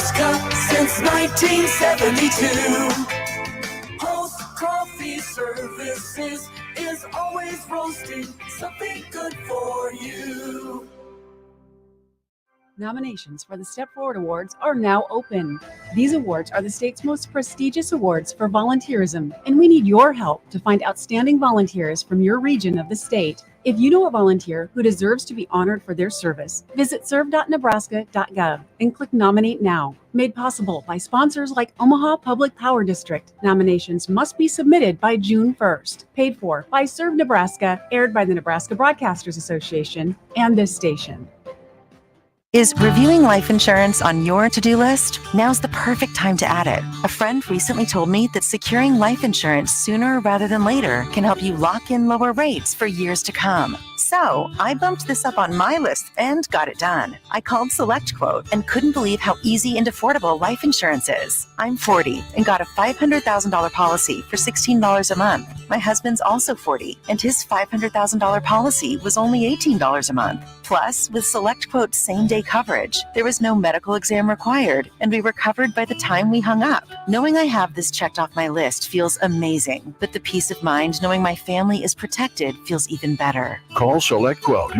Nebraska since 1972. Post Coffee Services is always roasting something good for you. Nominations for the Step Forward Awards are now open. These awards are the state's most prestigious awards for volunteerism, and we need your help to find outstanding volunteers from your region of the state. If you know a volunteer who deserves to be honored for their service, visit serve.nebraska.gov and click Nominate Now. Made possible by sponsors like Omaha Public Power District. Nominations must be submitted by June 1st. Paid for by Serve Nebraska, aired by the Nebraska Broadcasters Association and this station. Is reviewing life insurance on your to-do list? Now's the perfect time to add it. A friend recently told me that securing life insurance sooner rather than later can help you lock in lower rates for years to come. So I bumped this up on my list and got it done. I called SelectQuote and couldn't believe how easy and affordable life insurance is. I'm 40 and got a $500,000 policy for $16 a month. My husband's also 40 and his $500,000 policy was only $18 a month. Plus, with SelectQuote's same-day coverage, there was no medical exam required, and we were covered by the time we hung up. Knowing I have this checked off my list feels amazing, but the peace of mind knowing my family is protected feels even better. Call SelectQuote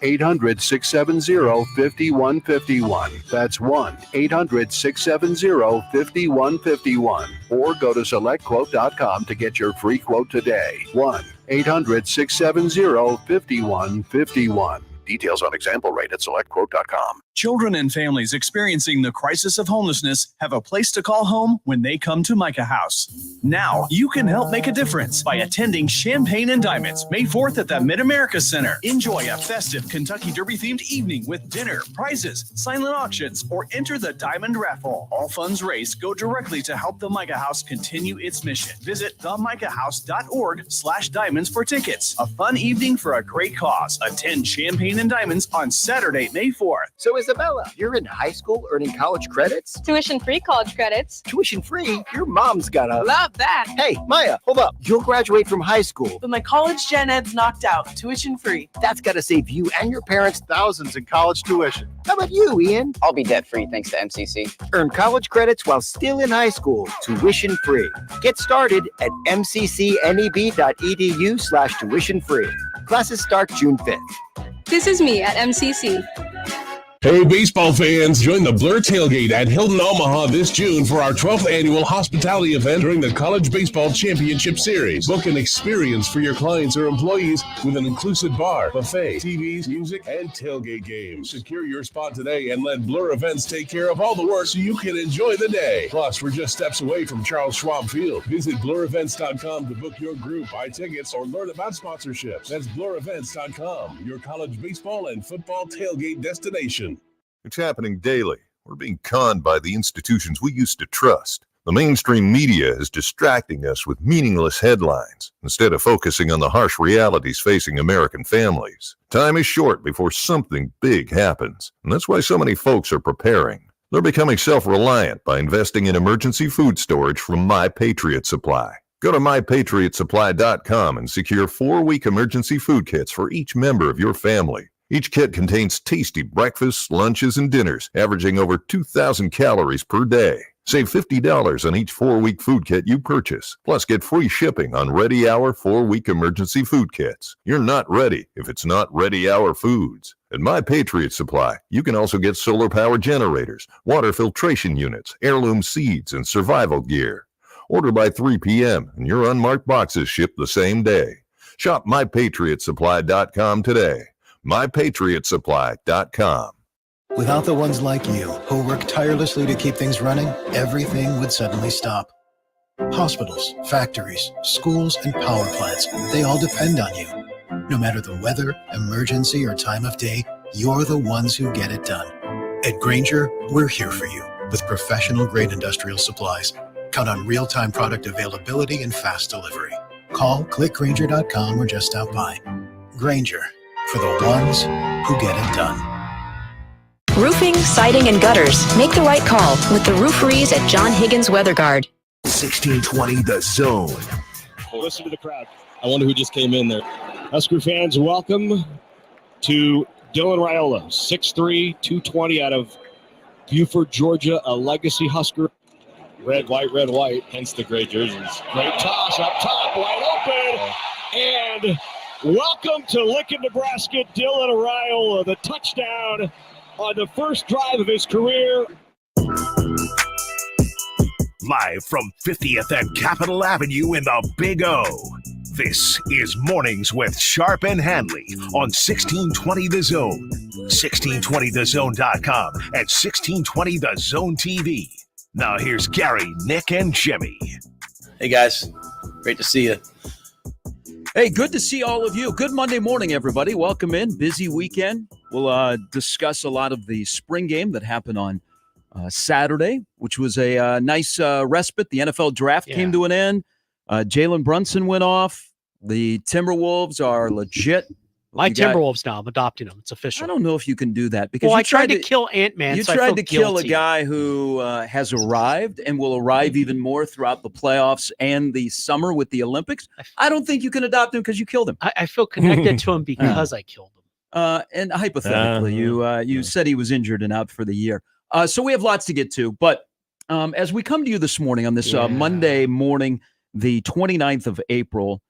1-800-670-5151. That's 1-800-670-5151. Or go to SelectQuote.com to get your free quote today. 1-800-670-5151. Details on example rate at SelectQuote.com. Children and families experiencing the crisis of homelessness have a place to call home when they come to Micah House. Now, you can help make a difference by attending Champagne and Diamonds, May 4th at the Mid-America Center. Enjoy a festive Kentucky Derby-themed evening with dinner, prizes, silent auctions, or enter the Diamond Raffle. All funds raised go directly to help the Micah House continue its mission. Visit themicahhouse.org/diamonds for tickets. A fun evening for a great cause. Attend Champagne and Diamonds on Saturday, May 4th. So Isabella, you're in high school earning college credits? Tuition-free college credits. Tuition-free? Your mom's got a... Love that. Hey, Maya, hold up. You'll graduate from high school. But my college gen ed's knocked out. Tuition-free. That's got to save you and your parents thousands in college tuition. How about you, Ian? I'll be debt-free thanks to MCC. Earn college credits while still in high school. Tuition-free. Get started at mccneb.edu/tuition-free. Classes start June 5th. This is me at MCC. Hey, baseball fans, join the Blur Tailgate at Hilton Omaha this June for our 12th annual hospitality event during the College Baseball Championship Series. Book an experience for your clients or employees with an inclusive bar, buffet, TVs, music, and tailgate games. Secure your spot today and let Blur Events take care of all the work so you can enjoy the day. Plus, we're just steps away from Charles Schwab Field. Visit blurevents.com to book your group, buy tickets, or learn about sponsorships. That's blurevents.com, your college baseball and football tailgate destination. It's happening daily. We're being conned by the institutions we used to trust. The mainstream media is distracting us with meaningless headlines instead of focusing on the harsh realities facing American families. Time is short before something big happens, and that's why so many folks are preparing. They're becoming self-reliant by investing in emergency food storage from My Patriot Supply. Go to MyPatriotSupply.com and secure 4-week emergency food kits for each member of your family. Each kit contains tasty breakfasts, lunches, and dinners, averaging over 2,000 calories per day. Save $50 on each 4-week food kit you purchase. Plus, get free shipping on Ready Hour 4-week emergency food kits. You're not ready if it's not Ready Hour Foods. At My Patriot Supply, you can also get solar power generators, water filtration units, heirloom seeds, and survival gear. Order by 3 p.m. and your unmarked boxes ship the same day. Shop MyPatriotSupply.com today. MyPatriotSupply.com. Without the ones like you, who work tirelessly to keep things running, everything would suddenly stop. Hospitals, factories, schools, and power plants, they all depend on you. No matter the weather, emergency, or time of day, you're the ones who get it done. At Granger, we're here for you with professional-grade industrial supplies. Count on real-time product availability and fast delivery. Call, clickgranger.com, or just stop by. Granger, for the ones who get it done. Roofing, siding, and gutters. Make the right call with the rooferys at John Higgins Weather Guard. 1620 The Zone. Listen to the crowd. I wonder who just came in there. Husker fans, welcome to Dylan Raiola, 6'3", 220 out of Buford, Georgia, a legacy Husker. Red, white, hence the gray jerseys. Great toss up top, wide open. And welcome to Lincoln, Nebraska, Dylan Arraiola, the touchdown on the first drive of his career. Live from 50th and Capitol Avenue in the Big O. This is Mornings with Sharp and Handley on 1620 The Zone, 1620thezone.com, and 1620 The Zone TV. Now here's Gary, Nick, and Jimmy. Hey, guys. Great to see you. Hey, good to see all of you. Good Monday morning, everybody. Welcome in. Busy weekend. We'll discuss a lot of the spring game that happened on Saturday, which was a nice respite. The NFL draft came to an end. Jalen Brunson went off. The Timberwolves are legit. Timberwolves now. I'm adopting them. It's official. I don't know if you can do that because I tried to kill Ant-Man. You so tried I feel to kill guilty. a guy who has arrived and will arrive even more throughout the playoffs and the summer with the Olympics. I don't think you can adopt him because you killed him. I feel connected to him because I killed him. And hypothetically, you said he was injured and out for the year. So we have lots to get to. But as we come to you this morning on this Monday morning, the 29th of April,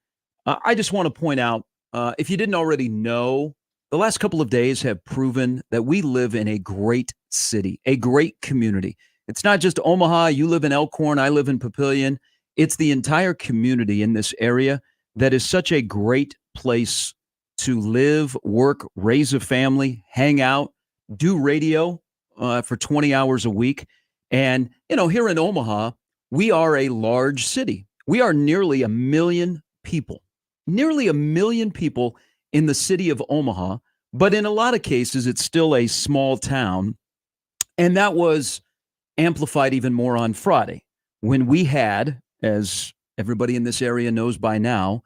I just want to point out, if you didn't already know, the last couple of days have proven that we live in a great city, a great community. It's not just Omaha. You live in Elkhorn. I live in Papillion. It's the entire community in this area that is such a great place to live, work, raise a family, hang out, do radio for 20 hours a week. And, here in Omaha, we are a large city. We are nearly 1 million people. Nearly 1 million people in the city of Omaha, but in a lot of cases, it's still a small town. And that was amplified even more on Friday when we had, as everybody in this area knows by now,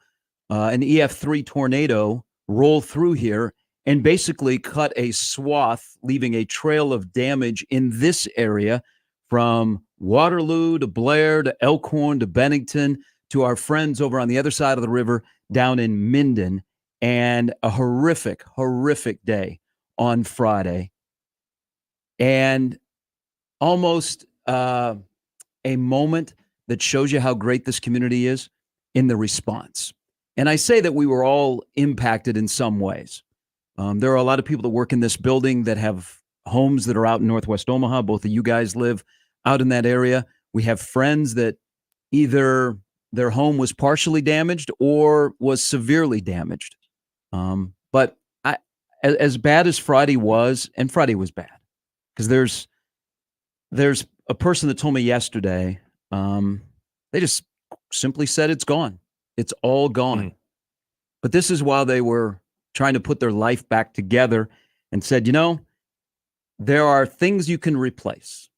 an EF3 tornado roll through here and basically cut a swath, leaving a trail of damage in this area from Waterloo to Blair to Elkhorn to Bennington to our friends over on the other side of the river down in Minden, and a horrific day on Friday. And almost a moment that shows you how great this community is in the response. And I say that we were all impacted in some ways. There are a lot of people that work in this building that have homes that are out in Northwest Omaha. Both of you guys live out in that area. We have friends that either their home was partially damaged or was severely damaged. But as bad as Friday was, and Friday was bad, because there's a person that told me yesterday, they just simply said it's gone. It's all gone. But this is while they were trying to put their life back together and said, there are things you can replace.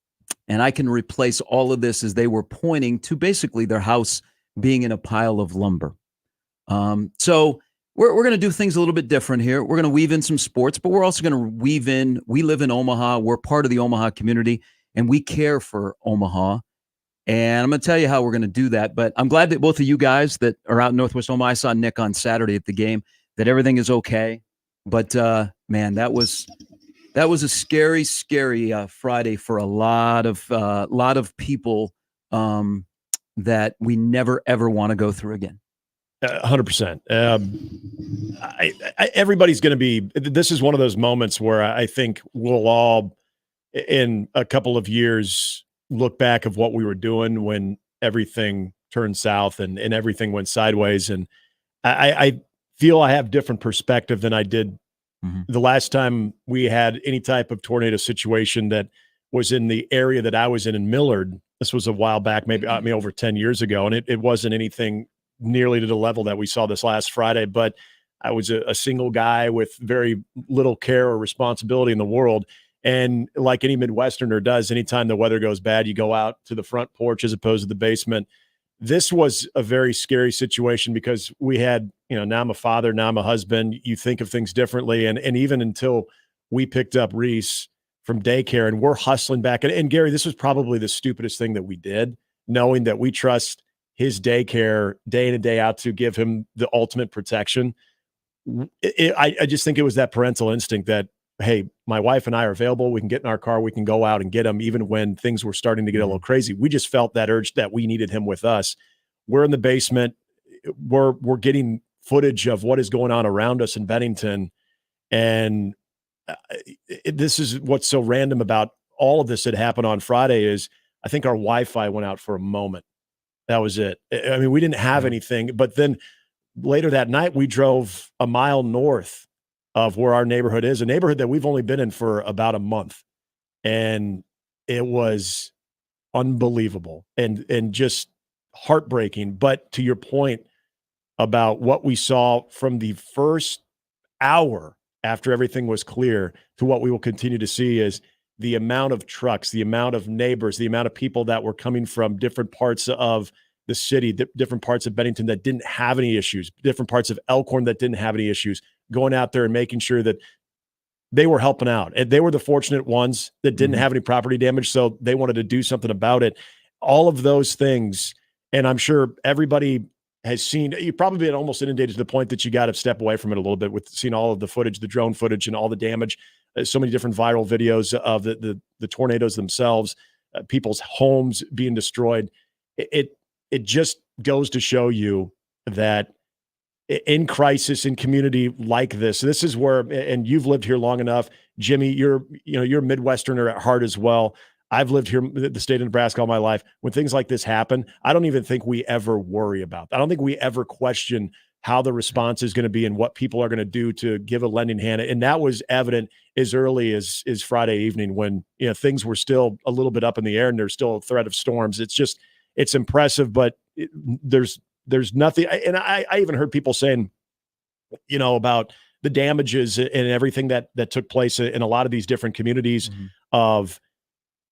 And I can replace all of this, as they were pointing to basically their house being in a pile of lumber. So we're going to do things a little bit different here. We're going to weave in some sports, but we're also going to weave in, we live in Omaha. We're part of the Omaha community, and we care for Omaha. And I'm going to tell you how we're going to do that. But I'm glad that both of you guys that are out in Northwest Omaha, I saw Nick on Saturday at the game, that everything is okay. But, man, that was a scary Friday for a lot of people that we never, ever want to go through again. 100%. Everybody's going to be, this is one of those moments where I think we'll all, in a couple of years, look back of what we were doing when everything turned south and everything went sideways. And I feel I have different perspective than I did the last time we had any type of tornado situation that was in the area that I was in Millard. This was a while back, maybe over 10 years ago. And it wasn't anything nearly to the level that we saw this last Friday, but I was a single guy with very little care or responsibility in the world. And like any Midwesterner does, anytime the weather goes bad, you go out to the front porch as opposed to the basement. This was a very scary situation because we had, now I'm a father, now I'm a husband. You think of things differently. And even until we picked up Reese from daycare and we're hustling back. And Gary, this was probably the stupidest thing that we did, knowing that we trust his daycare day in and day out to give him the ultimate protection. I just think it was that parental instinct that hey, my wife and I are available. We can get in our car. We can go out and get him, even when things were starting to get a little crazy. We just felt that urge that we needed him with us. We're in the basement. We're getting footage of what is going on around us in Bennington. And this is what's so random about all of this that happened on Friday is I think our Wi-Fi went out for a moment. That was it. I mean, we didn't have anything, but then later that night, we drove a mile north of where our neighborhood is, a neighborhood that we've only been in for about a month. And it was unbelievable and just heartbreaking. But to your point about what we saw from the first hour after everything was clear to what we will continue to see is the amount of trucks, the amount of neighbors, the amount of people that were coming from different parts of the city, different parts of Bennington that didn't have any issues, different parts of Elkhorn that didn't have any issues, going out there and making sure that they were helping out. And they were the fortunate ones that didn't have any property damage, so they wanted to do something about it. All of those things, and I'm sure everybody has seen, you've probably been almost inundated to the point that you got to step away from it a little bit with seeing all of the footage, the drone footage and all the damage, so many different viral videos of the tornadoes themselves, people's homes being destroyed. It just goes to show you that in crisis, in community like this is where, and you've lived here long enough, Jimmy, you're Midwesterner at heart as well. I've lived here, the state of Nebraska, all my life. When things like this happen, I don't even think we ever worry about that. I don't think we ever question how the response is going to be and what people are going to do to give a lending hand. And that was evident as early as Friday evening when, things were still a little bit up in the air and there's still a threat of storms. It's impressive, but there's nothing. And I even heard people saying, about the damages and everything that took place in a lot of these different communities of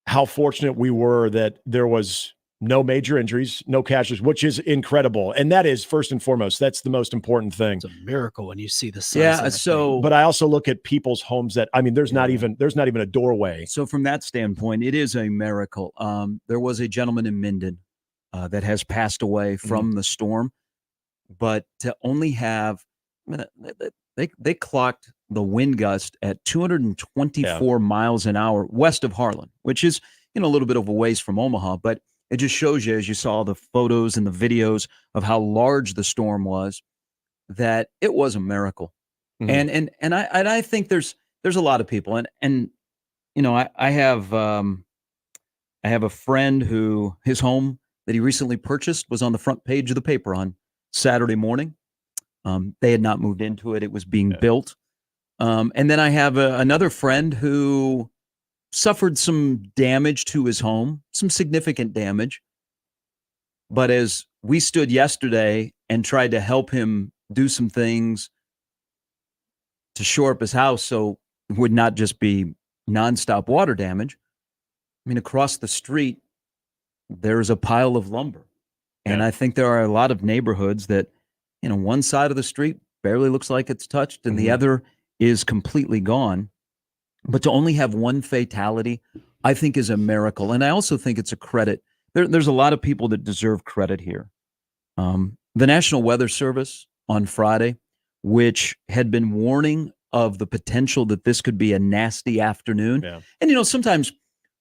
how fortunate we were that there was no major injuries, no casualties, which is incredible. And that is first and foremost, that's the most important thing. It's a miracle when you see the size of so, but I also look at people's homes that, there's not even a doorway. So from that standpoint, it is a miracle. There was a gentleman in Minden that has passed away from the storm, but to only have, they clocked the wind gust at 224 miles an hour west of Harlan, which is, a little bit of a ways from Omaha, but it just shows you, as you saw the photos and the videos of how large the storm was, that it was a miracle. And I think there's a lot of people, and I have a friend who his home that he recently purchased was on the front page of the paper on Saturday morning. They had not moved into it. It was being built. And then I have another friend who suffered some damage to his home, some significant damage. But as we stood yesterday and tried to help him do some things to shore up his house so it would not just be nonstop water damage, across the street, there's a pile of lumber. And I think there are a lot of neighborhoods that, one side of the street barely looks like it's touched and the other is completely gone. But to only have one fatality, I think is a miracle. And I also think it's a credit. There's a lot of people that deserve credit here. The National Weather Service on Friday, which had been warning of the potential that this could be a nasty afternoon. Yeah. And, sometimes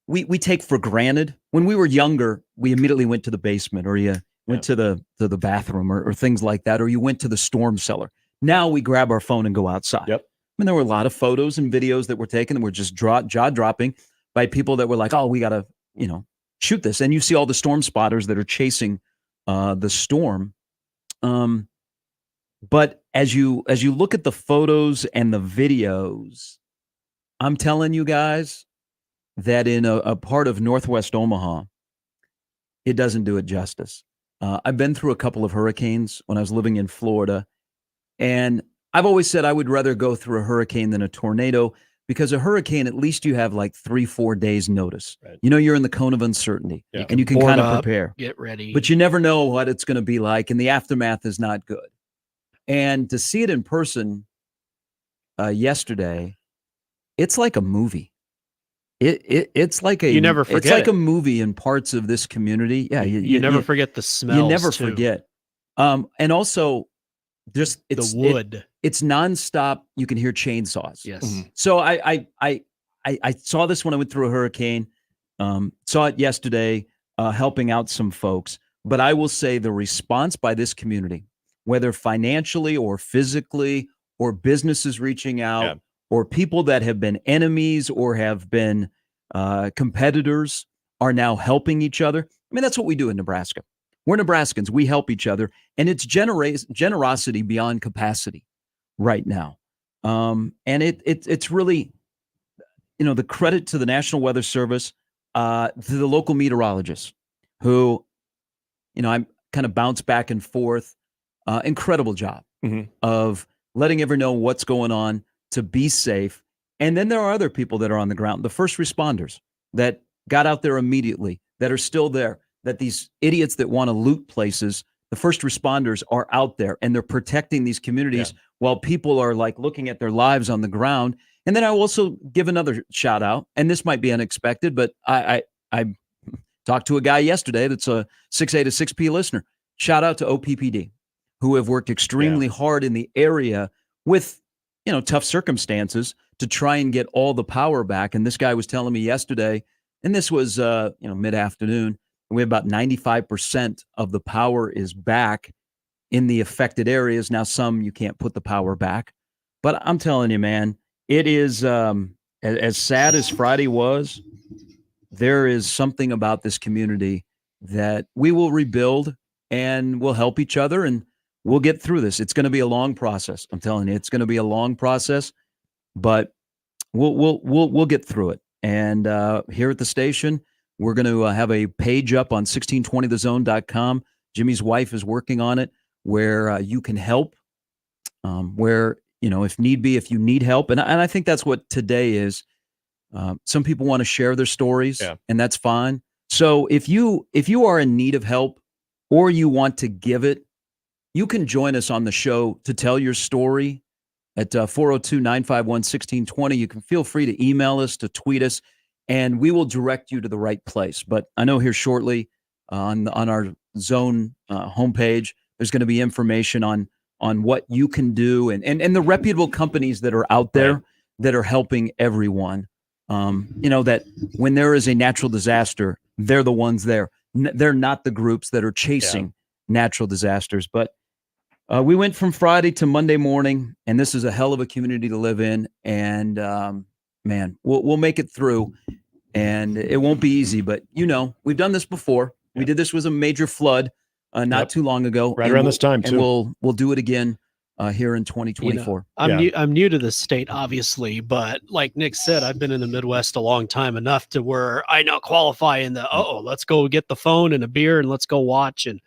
we take for granted. When we were younger, we immediately went to the basement or you went to the bathroom or things like that, or you went to the storm cellar. Now we grab our phone and go outside. Yep. There were a lot of photos and videos that were taken that were just jaw-dropping by people that were like, oh, we got to, shoot this. And you see all the storm spotters that are chasing the storm. But as you look at the photos and the videos, I'm telling you guys that in a part of Northwest Omaha, it doesn't do it justice. I've been through a couple of hurricanes when I was living in Florida, and I've always said I would rather go through a hurricane than a tornado, because a hurricane, at least you have like 3-4 days notice. Right. You're in the cone of uncertainty and you can kind of prepare. Get ready. But you never know what it's going to be like, and the aftermath is not good. And to see it in person yesterday, it's like a movie. It's like you never forget. It's like a movie in parts of this community. Yeah, you never forget the smells. You never forget. And also, just the wood. it's nonstop. You can hear chainsaws. Yes. Mhm. So I saw this when I went through a hurricane. Saw it yesterday, helping out some folks. But I will say the response by this community, whether financially or physically, or businesses reaching out, or people that have been enemies or have been competitors, are now helping each other. I mean, that's what we do in Nebraska. We're Nebraskans. We help each other, and it's generosity beyond capacity right now. And it's really, the credit to the National Weather Service, to the local meteorologists who, I kind of bounce back and forth. Incredible job of letting everyone know what's going on to be safe. And then there are other people that are on the ground, the first responders that got out there immediately, that are still there, that these idiots that want to loot places, the first responders are out there and they're protecting these communities while people are like looking at their lives on the ground. And then I will also give another shout out, and this might be unexpected, but I talked to a guy yesterday that's a 6A to 6P listener. Shout out to OPPD, who have worked extremely hard in the area with, tough circumstances to try and get all the power back. And this guy was telling me yesterday, and this was, mid-afternoon, we have about 95% of the power is back in the affected areas. Now, some you can't put the power back, but I'm telling you, man, it is as sad as Friday was. There is something about this community that we will rebuild, and we'll help each other, and we'll get through this. It's going to be a long process. I'm telling you, it's going to be a long process, but we'll get through it. And here at the station, we're going to have a page up on 1620thezone.com. Jimmy's wife is working on it, where you can help, where, if need be, if you need help. And I think that's what today is. Some people want to share their stories, and that's fine. So if you are in need of help, or you want to give it, you can join us on the show to tell your story at 402-951-1620. You can feel free to email us, to tweet us, and we will direct you to the right place. But I know here shortly on our Zone homepage, there's going to be information on what you can do, and the reputable companies that are out there that are helping everyone. That when there is a natural disaster, they're the ones there. They're not the groups that are chasing natural disasters. But we went from Friday to Monday morning, and this is a hell of a community to live in. And man, we'll make it through, and it won't be easy. But we've done this before. We did this with a major flood not too long ago, right around this time too. And we'll do it again here in 2024. I'm new to the state, obviously, but like Nick said, I've been in the Midwest a long time, enough to where I now qualify in the let's go get the phone and a beer and let's go watch. And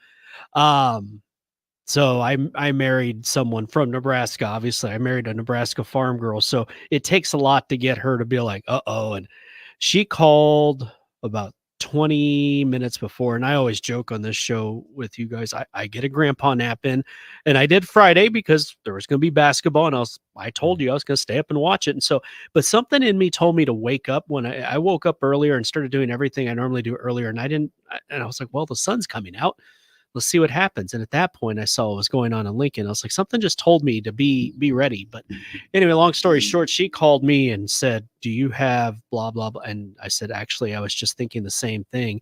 so I married someone from Nebraska. Obviously, I married a Nebraska farm girl, so it takes a lot to get her to be like, and she called about 20 minutes before. And I always joke on this show with you guys, I get a grandpa nap in, and I did Friday because there was going to be basketball, and I told you I was going to stay up and watch it. And so, but something in me told me to wake up when I woke up earlier and started doing everything I normally do earlier. And I was like, well, the sun's coming out. Let's see what happens. And at that point I saw what was going on in Lincoln. I was like, something just told me to be ready. But anyway, long story short, she called me and said, do you have blah, blah, blah? And I said, actually, I was just thinking the same thing.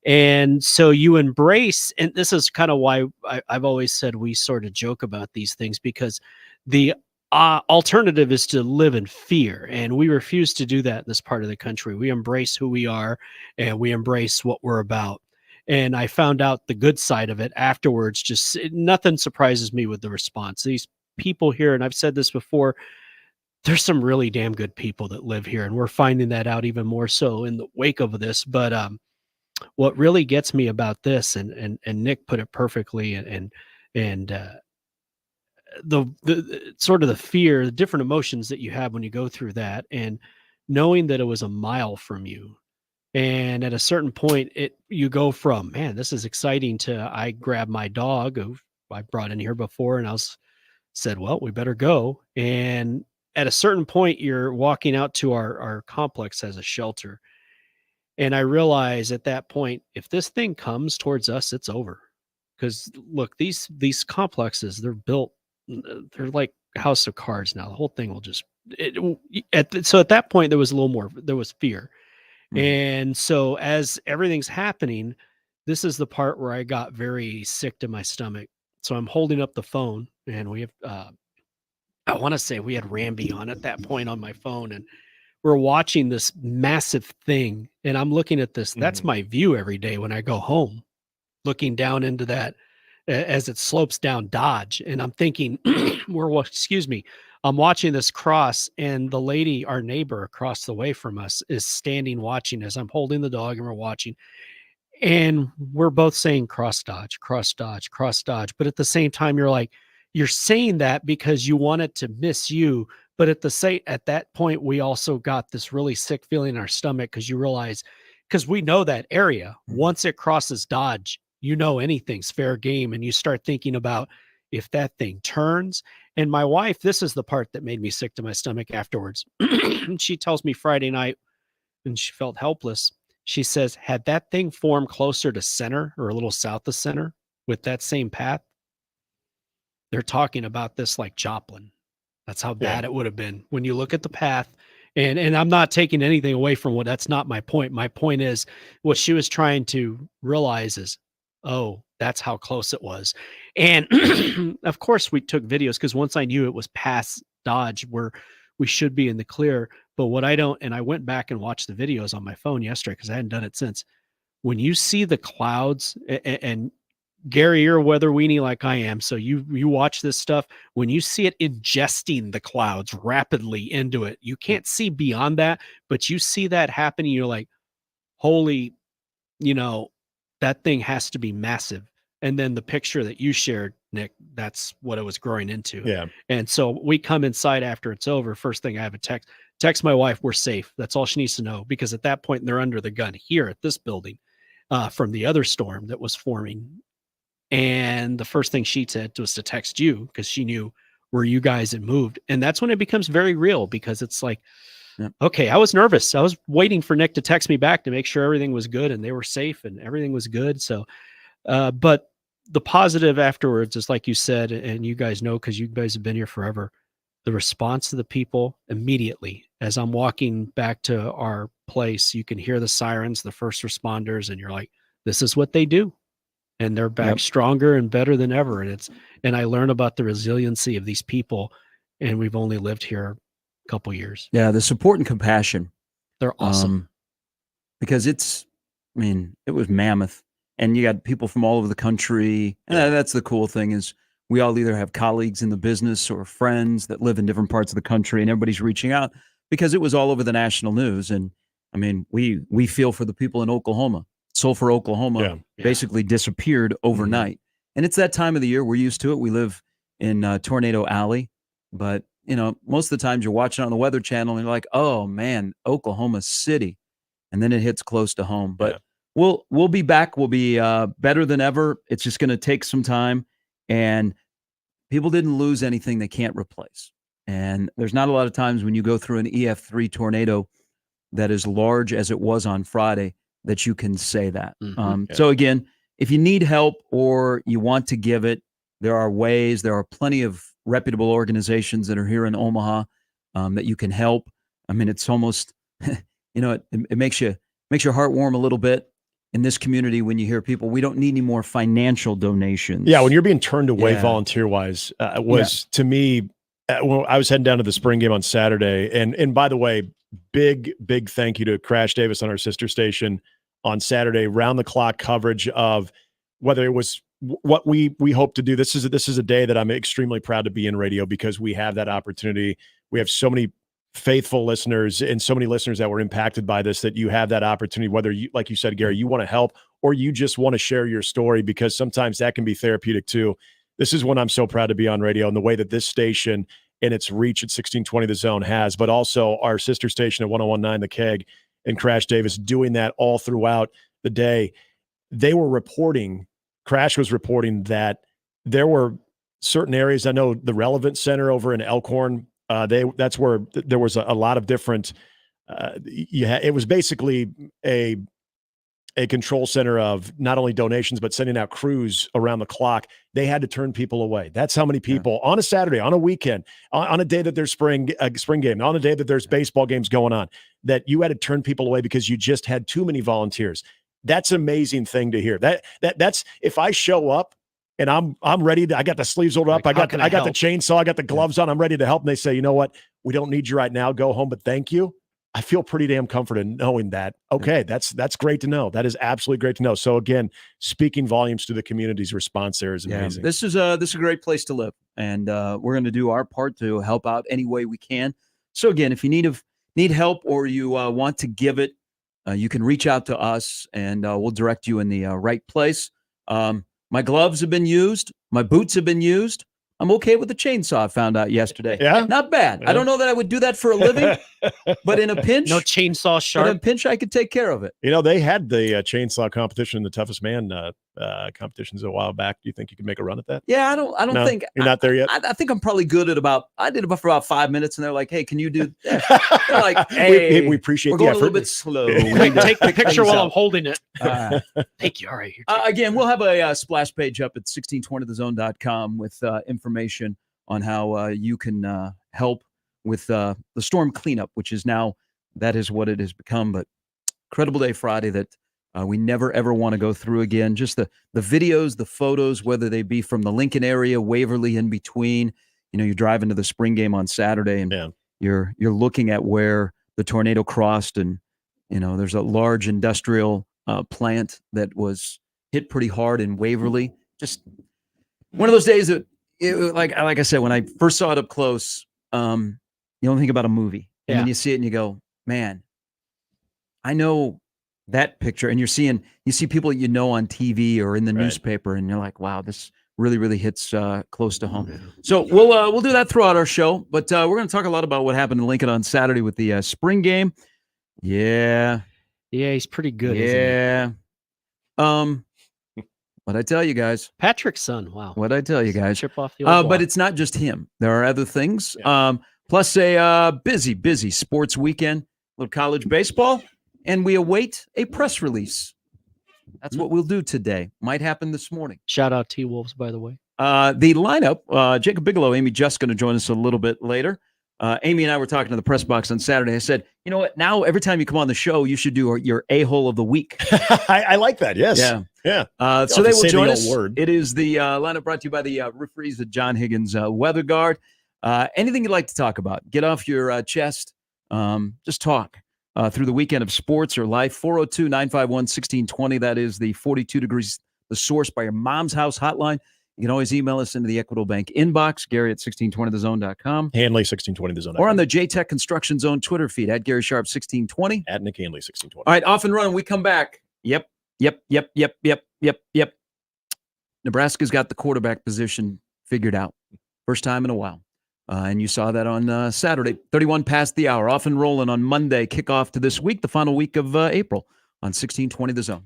And so you embrace, and this is kind of why I've always said we sort of joke about these things, because the alternative is to live in fear. And we refuse to do that in this part of the country. We embrace who we are, and we embrace what we're about. And I found out the good side of it afterwards. Just nothing surprises me with the response. These people here, and I've said this before, there's some really damn good people that live here, and we're finding that out even more so in the wake of this. But what really gets me about this, and Nick put it perfectly, and the sort of the fear, the different emotions that you have when you go through that, and knowing that it was a mile from you. And at a certain point, you go from, man, this is exciting, to I grabbed my dog, who I brought in here before, and said, well, we better go. And at a certain point, you're walking out to our complex as a shelter. And I realize at that point, if this thing comes towards us, it's over. Because look, these complexes, they're built, they're like house of cards now. The whole thing will just so at that point there was fear. And so as everything's happening, this is the part where I got very sick to my stomach. So I'm holding up the phone, and we have I want to say we had Ramby on at that point on my phone, and we're watching this massive thing, and I'm looking at this. That's my view every day when I go home, looking down into that as it slopes down Dodge. And I'm thinking, I'm watching this cross, and the lady, our neighbor across the way from us, is standing watching as I'm holding the dog and we're watching. And we're both saying cross dodge, cross dodge, cross dodge. But at the same time, you're saying that because you want it to miss you. But at that point, we also got this really sick feeling in our stomach, because you realize, because we know that area, once it crosses Dodge, anything's fair game. And you start thinking about if that thing turns. And my wife, this is the part that made me sick to my stomach afterwards. She tells me Friday night, and she felt helpless. She says, had that thing formed closer to center or a little south of center with that same path, they're talking about this like Joplin. That's how bad it would have been when you look at the path. And I'm not taking anything away from that's not my point. My point is what she was trying to realize is, oh, that's how close it was. And of course we took videos, because once I knew it was past Dodge where we should be in the clear. But and I went back and watched the videos on my phone yesterday, because I hadn't done it since. When you see the clouds, and Gary, you're a weather weenie like I am, so you watch this stuff. When you see it ingesting the clouds rapidly into it, you can't see beyond that, but you see that happening. You're like, holy, that thing has to be massive. And then the picture that you shared, Nick, that's what it was growing into. Yeah. And so we come inside after it's over. First thing I have a text my wife, we're safe. That's all she needs to know, because at that point they're under the gun here at this building from the other storm that was forming. And the first thing she said was to text you, because she knew where you guys had moved. And that's when it becomes very real, because it's like, okay, I was nervous. I was waiting for Nick to text me back to make sure everything was good and they were safe and everything was good. So, but the positive afterwards is, like you said, and you guys know, because you guys have been here forever, the response to the people immediately. As I'm walking back to our place, you can hear the sirens, the first responders, and you're like, this is what they do. And they're back stronger and better than ever. And I learn about the resiliency of these people, and we've only lived here a couple years. Yeah, the support and compassion. They're awesome. Because it was mammoth. And you got people from all over the country. And that's the cool thing, is we all either have colleagues in the business or friends that live in different parts of the country, and everybody's reaching out, because it was all over the national news. And we feel for the people in Oklahoma. Sulphur, Oklahoma basically disappeared overnight. And it's that time of the year. We're used to it. We live in Tornado Alley. But, most of the times you're watching on the Weather Channel and you're like, oh, man, Oklahoma City. And then it hits close to home. But we'll be back. We'll be better than ever. It's just going to take some time. And people didn't lose anything they can't replace. And there's not a lot of times when you go through an EF3 tornado that is large as it was on Friday that you can say that. So again, if you need help or you want to give it, there are ways. There are plenty of reputable organizations that are here in Omaha that you can help. It's almost, it makes your heart warm a little bit in this community when you hear people, we don't need any more financial donations. Yeah, when you're being turned away volunteer-wise, to me, when I was heading down to the spring game on Saturday, and by the way, big thank you to Crash Davis on our sister station on Saturday, round-the-clock coverage of whether it was what we hope to do. This is a day that I'm extremely proud to be in radio, because we have that opportunity. We have so many faithful listeners and so many listeners that were impacted by this, that you have that opportunity, whether you, like you said, Gary, you want to help or you just want to share your story, because sometimes that can be therapeutic too. This is when I'm so proud to be on radio, and the way that this station and its reach at 1620 The Zone has, but also our sister station at 1019 The Keg and Crash Davis doing that all throughout the day. They were reporting, Crash was reporting that there were certain areas. I know the Relevant Center over in Elkhorn, that's where there was a lot of different, it was basically a a control center of not only donations, but sending out crews around the clock. They had to turn people away. That's how many people on a Saturday, on a weekend, on a day that there's spring game, on a day that there's baseball games going on, that you had to turn people away because you just had too many volunteers. That's an amazing thing to hear. That's if I show up and I'm ready I got the sleeves rolled up, I got the chainsaw, I got the gloves on, I'm ready to help. And they say, you know what? We don't need you right now. Go home, but thank you. I feel pretty damn comforted knowing that. Okay, that's great to know. That is absolutely great to know. So again, speaking volumes to the community's response there is amazing. This is a great place to live, and we're going to do our part to help out any way we can. So again, if you need help or you want to give it, you can reach out to us, and we'll direct you in the right place. My gloves have been used. My boots have been used. I'm okay with the chainsaw, I found out yesterday. Yeah? Not bad. Yeah. I don't know that I would do that for a living, but in a pinch. No chainsaw sharp. But in a pinch, I could take care of it. You know, they had the chainsaw competition, the toughest man competitions a while back. Do you think you could make a run at that? Yeah, I don't No? think. You're not there yet? I think I'm probably good at I did it for about 5 minutes, and they're like, hey, can you do that? They're like, hey, we appreciate we're the going a effort. little bit slow. Take the picture while I'm holding it. All right. Thank you. All right. Again, we'll have a splash page up at 1620thezone.com with information on how you can help with the storm cleanup, which is now, that is what it has become. But incredible day Friday that we never, ever want to go through again. Just the videos, the photos, whether they be from the Lincoln area, Waverly, in between. You know, you're driving to the spring game on Saturday, and you're looking at where the tornado crossed, and, you know, there's a large industrial plant that was hit pretty hard in Waverly. Just one of those days that, like I said, when I first saw it up close, you don't think about a movie, and then you see it and you go, man, I know that picture. And you see people you know on TV or in the newspaper, and you're like, wow, this really, really hits close to home. So we'll do that throughout our show, but we're going to talk a lot about what happened in Lincoln on Saturday with the spring game. Yeah, he's pretty good. Yeah. What'd I tell you guys? Patrick's son. Wow. What'd I tell you guys? Chip off the old but it's not just him. There are other things. Plus a busy sports weekend, a little college baseball, and we await a press release. That's what we'll do today. Might happen this morning. Shout out T-Wolves, by the way. The lineup, Jacob Bigelow, Amy Just going to join us a little bit later. Amy and I were talking to the press box on Saturday. I said, you know what? Now, every time you come on the show, you should do your a-hole of the week. I like that. Yes. Yeah. So they will join us. It is the lineup brought to you by the referees at John Higgins Weather Guard. Anything you'd like to talk about, get off your chest. Just talk through the weekend of sports or life. 402-951-1620. That is the 42 degrees, the source by your mom's house hotline. You can always email us into the Equitable Bank inbox, Gary at 1620thezone.com. Handley, 1620thezone. Or on the J-Tech Construction Zone Twitter feed, at Gary Sharp 1620. At Nick Handley, 1620. All right, off and running. We come back. Yep. Nebraska's got the quarterback position figured out. First time in a while. And you saw that on Saturday, 31 past the hour. Off and rolling on Monday, kickoff to this week, the final week of April on 1620 The Zone.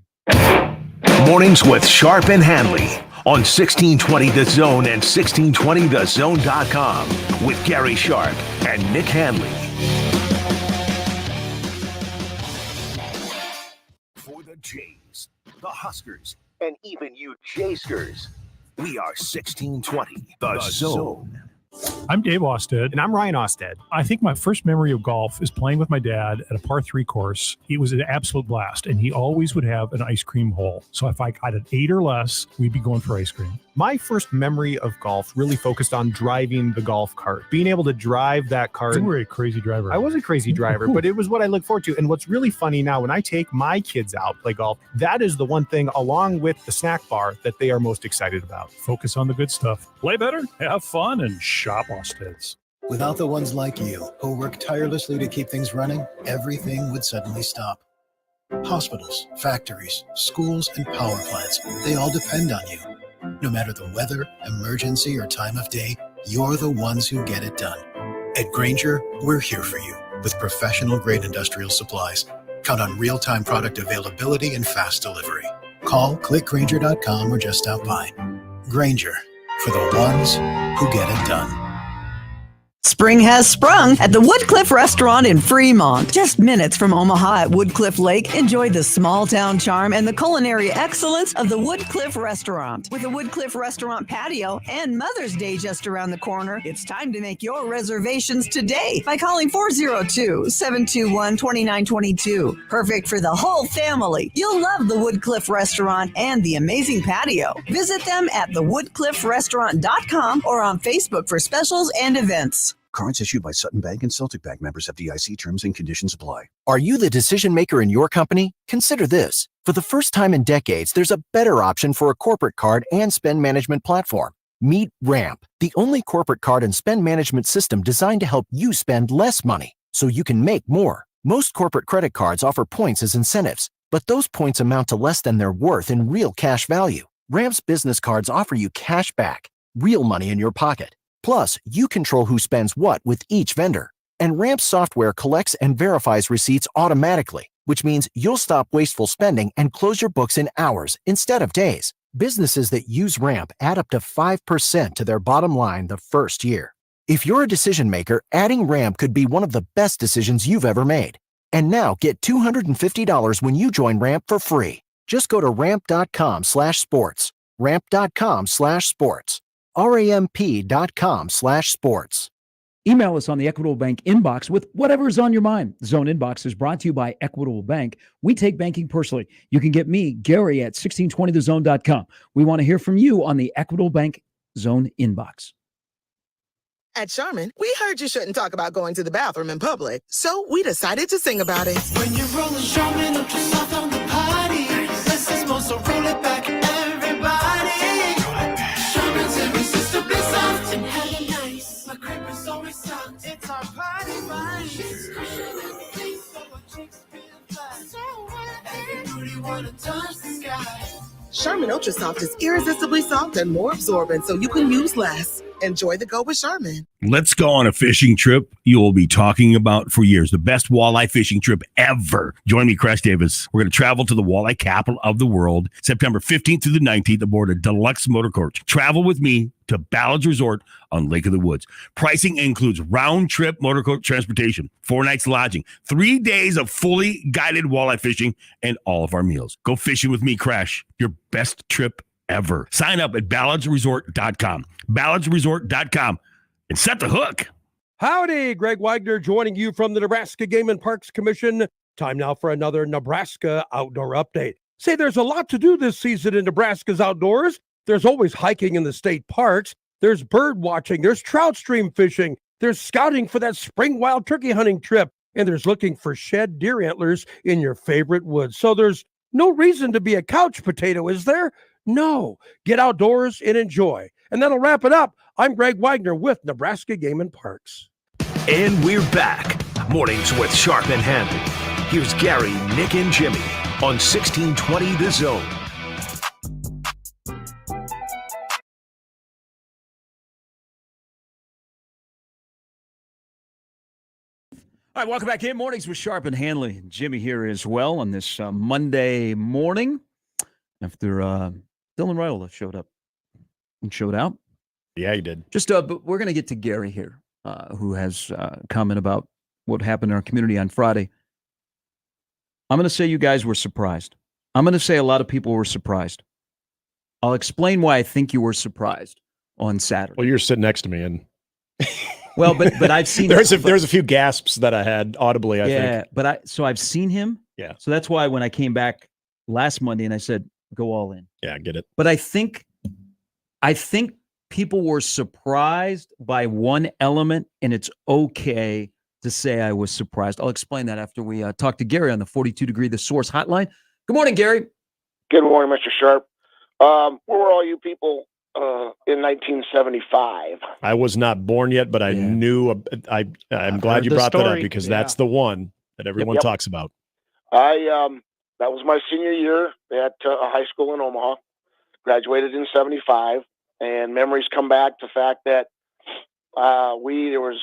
Mornings with Sharp and Handley on 1620 The Zone and 1620thezone.com with Gary Sharp and Nick Handley. For the Jays, the Huskers, and even you Jayskers, we are 1620 The Zone. I'm Dave Osted. And I'm Ryan Osted. I think my first memory of golf is playing with my dad at a par 3 course. It was an absolute blast, and he always would have an ice cream hole. So if I got an 8 or less, we'd be going for ice cream. My first memory of golf really focused on driving the golf cart, being able to drive that cart. You were a crazy driver. I was a crazy driver, but it was what I look forward to. And what's really funny now, when I take my kids out play golf, that is the one thing, along with the snack bar, that they are most excited about. Focus on the good stuff. Play better, have fun, and shop Osted's. Without the ones like you, who work tirelessly to keep things running, everything would suddenly stop. Hospitals, factories, schools, and power plants, they all depend on you. No matter the weather, emergency, or time of day, you're the ones who get it done. At Granger, we're here for you with professional-grade industrial supplies. Count on real-time product availability and fast delivery. Call, click Granger.com, or just stop by. Granger, for the ones who get it done. Spring has sprung at the Woodcliff Restaurant in Fremont. Just minutes from Omaha at Woodcliff Lake, enjoy the small town charm and the culinary excellence of the Woodcliff Restaurant. With the Woodcliff Restaurant patio and Mother's Day just around the corner, it's time to make your reservations today by calling 402-721-2922. Perfect for the whole family. You'll love the Woodcliff Restaurant and the amazing patio. Visit them at thewoodcliffrestaurant.com or on Facebook for specials and events. Cards issued by Sutton Bank and Celtic Bank, members FDIC. Terms and conditions apply. Are you the decision maker in your company? Consider this. For the first time in decades, there's a better option for a corporate card and spend management platform. Meet Ramp, the only corporate card and spend management system designed to help you spend less money so you can make more. Most corporate credit cards offer points as incentives, but those points amount to less than their worth in real cash value. Ramp's business cards offer you cash back, real money in your pocket. Plus, you control who spends what with each vendor. And Ramp software collects and verifies receipts automatically, which means you'll stop wasteful spending and close your books in hours instead of days. Businesses that use Ramp add up to 5% to their bottom line the first year. If you're a decision maker, adding Ramp could be one of the best decisions you've ever made. And now get $250 when you join Ramp for free. Just go to ramp.com/sports. Ramp.com/sports. ramp.com/sports. Email us on the Equitable Bank inbox with whatever's on your mind. Zone Inbox is brought to you by Equitable Bank. We take banking personally. You can get me, Gary, at 1620thezone.com. We want to hear from you on the Equitable Bank Zone Inbox. At Charmin, we heard you shouldn't talk about going to the bathroom in public, so we decided to sing about it. When you're rolling Charmin, up your soft on the party. This is more, so roll it back, everybody. Charmin's irresistibly soft and hella nice. My crepe is always soft. It's our party vibe. She's cushioning the face, so our cheeks feel flat. So every booty wanna touch the sky. Charmin Ultra Soft is irresistibly soft and more absorbent, so you can use less. Enjoy the go with Charmin. Let's go on a fishing trip you will be talking about for years. The best walleye fishing trip ever. Join me, Crash Davis. We're going to travel to the walleye capital of the world, September 15th through the 19th aboard a deluxe motor coach. Travel with me to Ballard's Resort on Lake of the Woods. Pricing includes round-trip motor coach transportation, 4 nights lodging, 3 days of fully guided walleye fishing, and all of our meals. Go fishing with me, Crash. Your best trip ever. Sign up at ballardsresort.com. ballardsresort.com and set the hook. Howdy, Greg Wagner joining you from the Nebraska Game and Parks Commission. Time now for another Nebraska Outdoor Update. Say there's a lot to do this season in Nebraska's outdoors. There's always hiking in the state parks. There's bird watching. There's trout stream fishing. There's scouting for that spring wild turkey hunting trip. And there's looking for shed deer antlers in your favorite woods. So there's no reason to be a couch potato, is there? No. Get outdoors and enjoy. And that'll wrap it up. I'm Greg Wagner with Nebraska Game and Parks. And we're back. Mornings with Sharp and Handley. Here's Gary, Nick, and Jimmy on 1620 The Zone. All right, welcome back in. Mornings with Sharp and Handley. Jimmy here as well on this Monday morning after Dylan Raiola showed up and showed out. Yeah, he did. Just, but we're going to get to Gary here, who has comment about what happened in our community on Friday. I'm going to say you guys were surprised. I'm going to say a lot of people were surprised. I'll explain why I think you were surprised on Saturday. Well, you're sitting next to me, and well, but I've seen there's a few gasps that I had audibly. I think. Yeah, but I've seen him. Yeah. So that's why when I came back last Monday and I said go all in. Yeah, I get it. But I think people were surprised by one element, and it's okay to say I was surprised. I'll explain that after we talk to Gary on the 42 Degree The Source hotline. Good morning, Gary. Good morning, Mr. Sharp. Where were all you people in 1975? I was not born yet, but I knew. I'm glad you brought that up because that's the one that everyone talks about. That was my senior year at a high school in Omaha. Graduated in 75, and memories come back to the fact that I think it was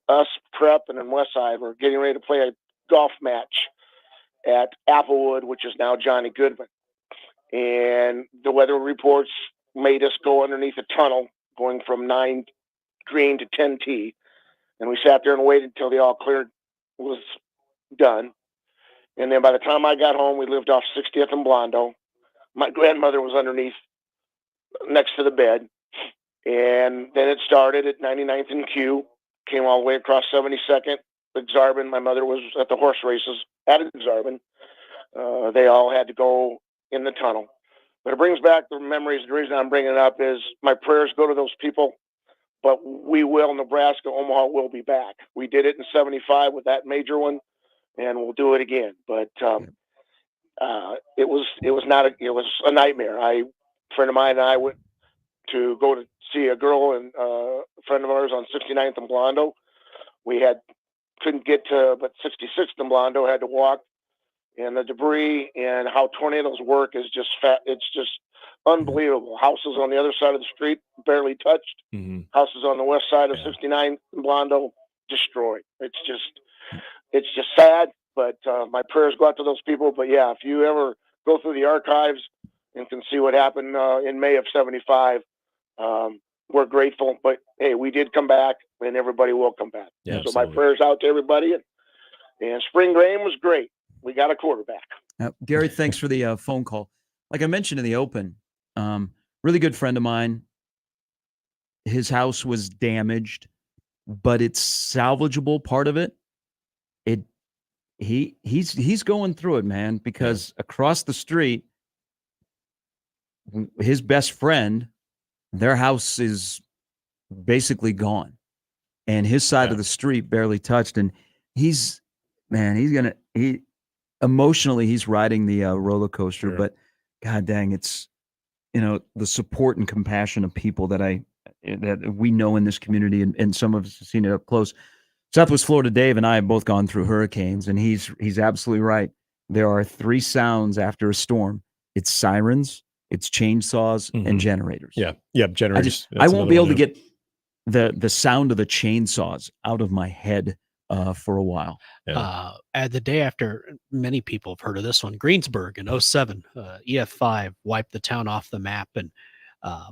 us, Prep, and then Westside were getting ready to play a golf match at Applewood, which is now Johnny Goodman. And the weather reports made us go underneath a tunnel going from 9 green to 10 tee. And we sat there and waited until the all clear was done. And then by the time I got home, we lived off 60th and Blondo. My grandmother was underneath, next to the bed. And then it started at 99th and Q, came all the way across 72nd, Exarban. My mother was at the horse races at Exarban. They all had to go in the tunnel. But it brings back the memories. The reason I'm bringing it up is my prayers go to those people, but we will, Nebraska, Omaha will be back. We did it in 75 with that major one, and we'll do it again. But it was a nightmare. A friend of mine and I went to go to see a girl and a friend of ours on 69th and Blondo. We couldn't get to but 66th and Blondo, had to walk. And the debris and how tornadoes work is just it's just unbelievable. Houses on the other side of the street barely touched. Houses on the west side of 69 and Blondo destroyed. It's just sad, but my prayers go out to those people. But yeah, if you ever go through the archives and can see what happened in May of 75, we're grateful. But hey, we did come back, and everybody will come back. Yeah, so my prayers out to everybody. And spring game was great. We got a quarterback. Gary, thanks for the phone call. Like I mentioned in the open, really good friend of mine. His house was damaged, but it's salvageable. Part of it. He's going through it, man, because across the street, his best friend, their house is basically gone, and his side of the street barely touched. And emotionally, he's riding the roller coaster, but God dang, it's, the support and compassion of people that we know in this community, and some of us have seen it up close. Southwest Florida Dave and I have both gone through hurricanes, and he's absolutely right. There are 3 sounds after a storm. It's sirens, it's chainsaws, and generators. Yeah, generators. I won't be able to get the sound of the chainsaws out of my head for a while. At the day after, many people have heard of this one, Greensburg in 07, EF5 wiped the town off the map. And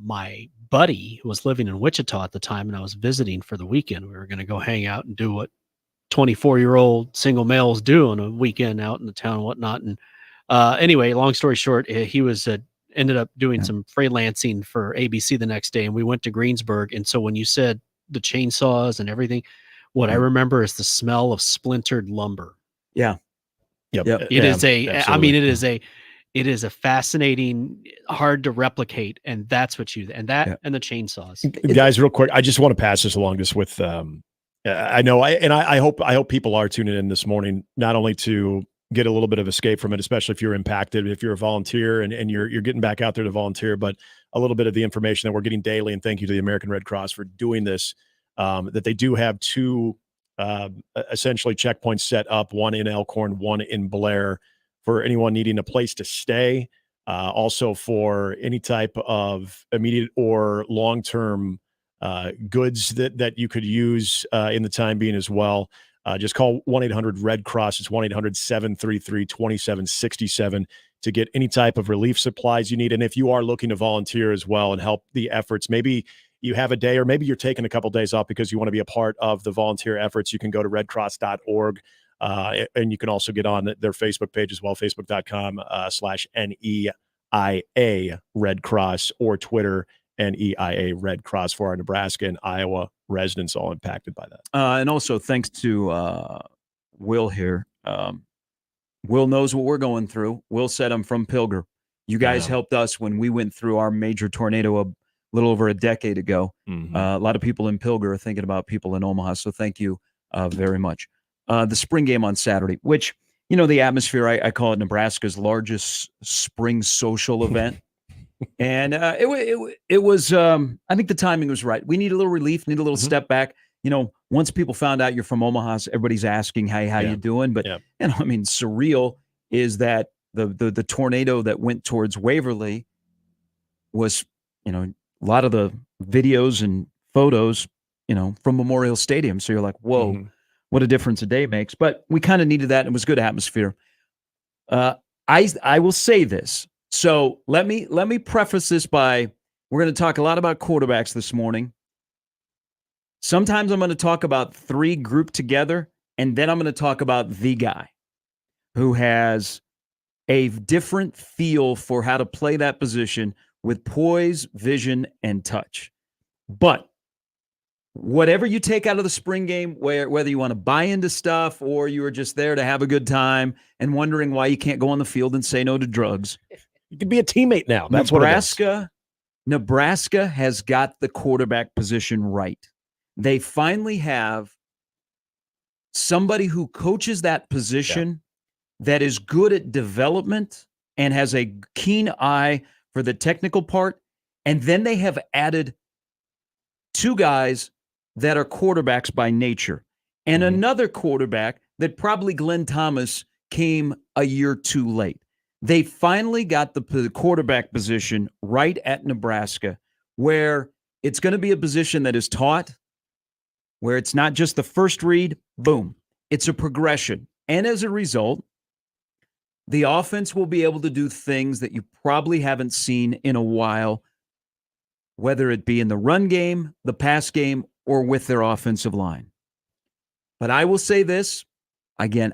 my buddy was living in Wichita at the time, and I was visiting for the weekend. We were going to go hang out and do what 24-year-old single males do on a weekend out in the town and whatnot. And anyway, long story short, he was ended up doing some freelancing for ABC the next day, and we went to Greensburg. And so when you said the chainsaws and everything, what I remember is the smell of splintered lumber. Yeah. Yep. It is a fascinating, hard to replicate. And that's what and the chainsaws. Guys, real quick, I just want to pass this along just with, I know, I hope people are tuning in this morning, not only to get a little bit of escape from it, especially if you're impacted, if you're a volunteer and you're getting back out there to volunteer, but a little bit of the information that we're getting daily. And thank you to the American Red Cross for doing this. That they do have 2 essentially checkpoints set up, one in Elkhorn, one in Blair, for anyone needing a place to stay. Also for any type of immediate or long-term goods that you could use in the time being as well. Just call 1-800-RED-CROSS. It's 1-800-733-2767 to get any type of relief supplies you need. And if you are looking to volunteer as well and help the efforts, maybe you have a day, or maybe you're taking a couple of days off because you want to be a part of the volunteer efforts, you can go to redcross.org. And you can also get on their Facebook page as well, facebook.com/NEIA Red Cross, or Twitter NEIA Red Cross, for our Nebraska and Iowa residents all impacted by that. And also thanks to Will here. Will knows what we're going through. Will said I'm from Pilger. You guys helped us when we went through our major tornado a little over a decade ago. A lot of people in Pilger are thinking about people in Omaha, so thank you very much. The spring game on Saturday, which, the atmosphere, I call it Nebraska's largest spring social event. And it was, I think the timing was right. We need a little relief, need a little step back. Once people found out you're from Omaha, everybody's asking, hey, how you doing? But, surreal is that the tornado that went towards Waverly was, a lot of the videos and photos, from Memorial Stadium. So you're like, whoa, what a difference a day makes. But we kind of needed that, and it was good atmosphere. I will say this. So let me preface this by, we're going to talk a lot about quarterbacks this morning. Sometimes I'm going to talk about three grouped together, and then I'm going to talk about the guy who has a different feel for how to play that position with poise, vision, and touch. But whatever you take out of the spring game, whether you want to buy into stuff or you are just there to have a good time and wondering why you can't go on the field and say no to drugs. You could be a teammate now. That's what it is. Nebraska has got the quarterback position right. They finally have somebody who coaches that position that is good at development and has a keen eye for the technical part. And then they have added two guys that are quarterbacks by nature and another quarterback that probably Glenn Thomas came a year too late. They finally got the quarterback position right at Nebraska, where it's going to be a position that is taught, where it's not just the first read, boom. It's a progression. And as a result, the offense will be able to do things that you probably haven't seen in a while, whether it be in the run game, the pass game, or with their offensive line. But I will say this, again,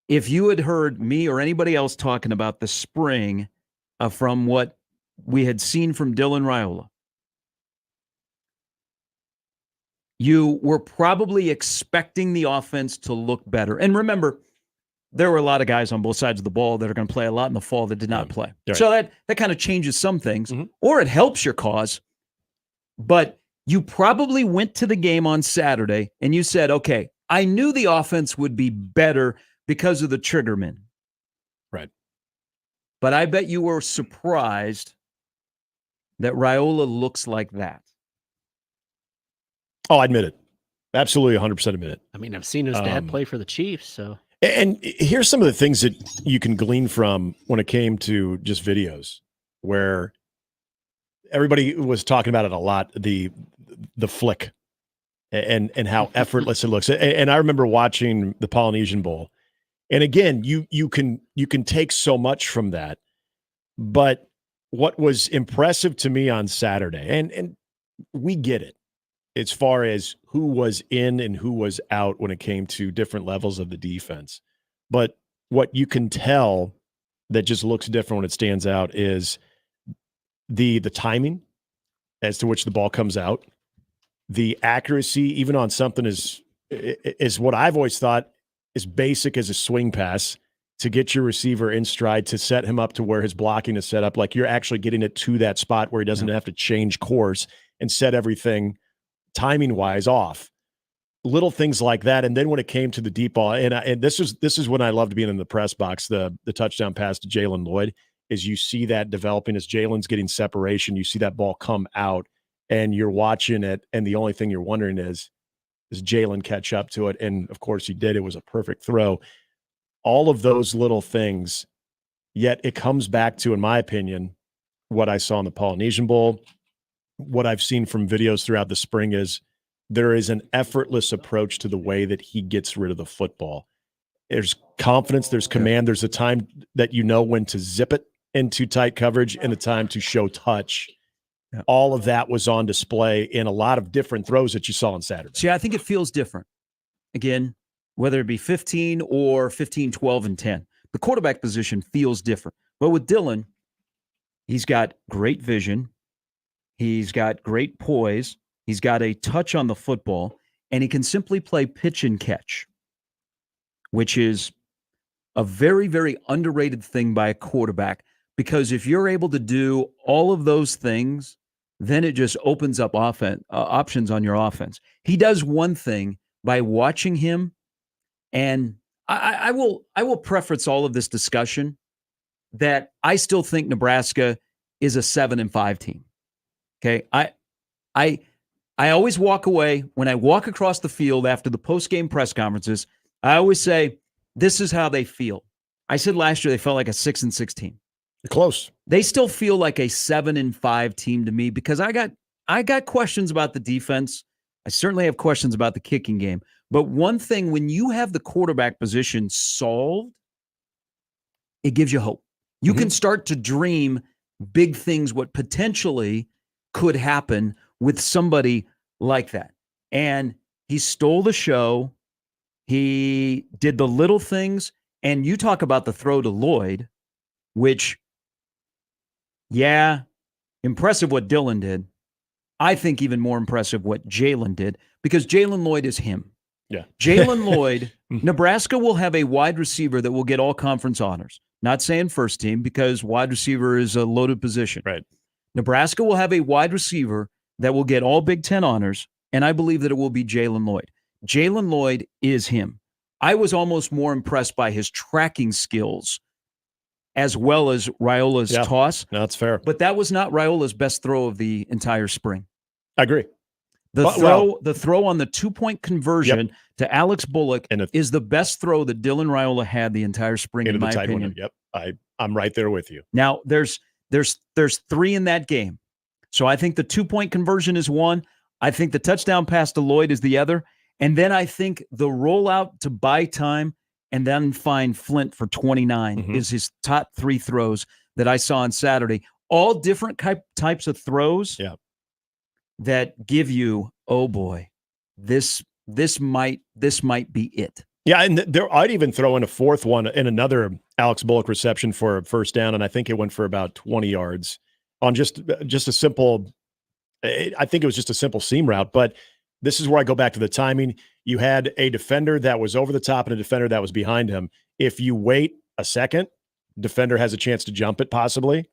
if you had heard me or anybody else talking about the spring from what we had seen from Dylan Raiola, you were probably expecting the offense to look better. And remember, there were a lot of guys on both sides of the ball that are going to play a lot in the fall that did not play. Right. So that kind of changes some things, or it helps your cause. But you probably went to the game on Saturday and you said, okay, I knew the offense would be better because of the triggermen. Right. But I bet you were surprised that Raiola looks like that. Oh, I admit it. Absolutely 100% admit it. I mean, I've seen his dad play for the Chiefs, so. And here's some of the things that you can glean from when it came to just videos, where everybody was talking about it a lot, the flick and how effortless it looks. And I remember watching the Polynesian Bowl. And again, you can take so much from that. But what was impressive to me on Saturday, and we get it, as far as who was in and who was out when it came to different levels of the defense. But what you can tell that just looks different when it stands out is the timing as to which the ball comes out, the accuracy, even on something is what I've always thought is basic as a swing pass, to get your receiver in stride, to set him up to where his blocking is set up. Like you're actually getting it to that spot where he doesn't have to change course and set everything timing wise off. Little things like that. And then when it came to the deep ball, and this is when I loved being in the press box, the touchdown pass to Jalen Lloyd, is you see that developing as Jalen's getting separation. You see that ball come out and you're watching it. And the only thing you're wondering is Jalen catch up to it? And of course he did. It was a perfect throw. All of those little things, yet it comes back to, in my opinion, what I saw in the Polynesian Bowl, what I've seen from videos throughout the spring, is there is an effortless approach to the way that he gets rid of the football. There's confidence, there's command, there's a time that you know when to zip it into tight coverage and a time to show touch. Yeah. All of that was on display in a lot of different throws that you saw on Saturday. See, I think it feels different. Again, whether it be 15 or 15, 12, and 10, the quarterback position feels different. But with Dylan, he's got great vision. He's got great poise. He's got a touch on the football, and he can simply play pitch and catch, which is a very, very underrated thing by a quarterback, because if you're able to do all of those things, then it just opens up options on your offense. He does one thing by watching him, and I will preface all of this discussion that I still think Nebraska is a 7-5 team. Okay, I always walk away when I walk across the field after the post-game press conferences. I always say, this is how they feel. I said last year they felt like a 6-6 team. Close. They still feel like a 7-5 team to me, because I got questions about the defense. I certainly have questions about the kicking game. But one thing, when you have the quarterback position solved, it gives you hope. You can start to dream big things, what potentially could happen with somebody like that. And he stole the show. He did the little things. And you talk about the throw to Lloyd, which, yeah, impressive what Dylan did. I think even more impressive what Jalen did, because Jalen Lloyd is him. Yeah. Jalen Lloyd, Nebraska will have a wide receiver that will get all conference honors. Not saying first team, because wide receiver is a loaded position. Right. Nebraska will have a wide receiver that will get all Big Ten honors, and I believe that it will be Jalen Lloyd. Jalen Lloyd is him. I was almost more impressed by his tracking skills as well as Raiola's toss. No, that's fair. But that was not Raiola's best throw of the entire spring. I agree. The throw on the 2-point conversion to Alex Bullock is the best throw that Dylan Raiola had the entire spring, in my opinion. Yep, I'm right there with you. Now, there's 3 in that game. So I think the 2-point conversion is one. I think the touchdown pass to Lloyd is the other. And then I think the rollout to buy time and then find Flint for 29 is his top 3 throws that I saw on Saturday. All different types of throws that give you, oh boy, this might be it. Yeah, and I'd even throw in a fourth one in another Alex Bullock reception for a first down, and I think it went for about 20 yards on just a simple. I think it was just a simple seam route, but this is where I go back to the timing. You had a defender that was over the top and a defender that was behind him. If you wait a second, defender has a chance to jump it possibly,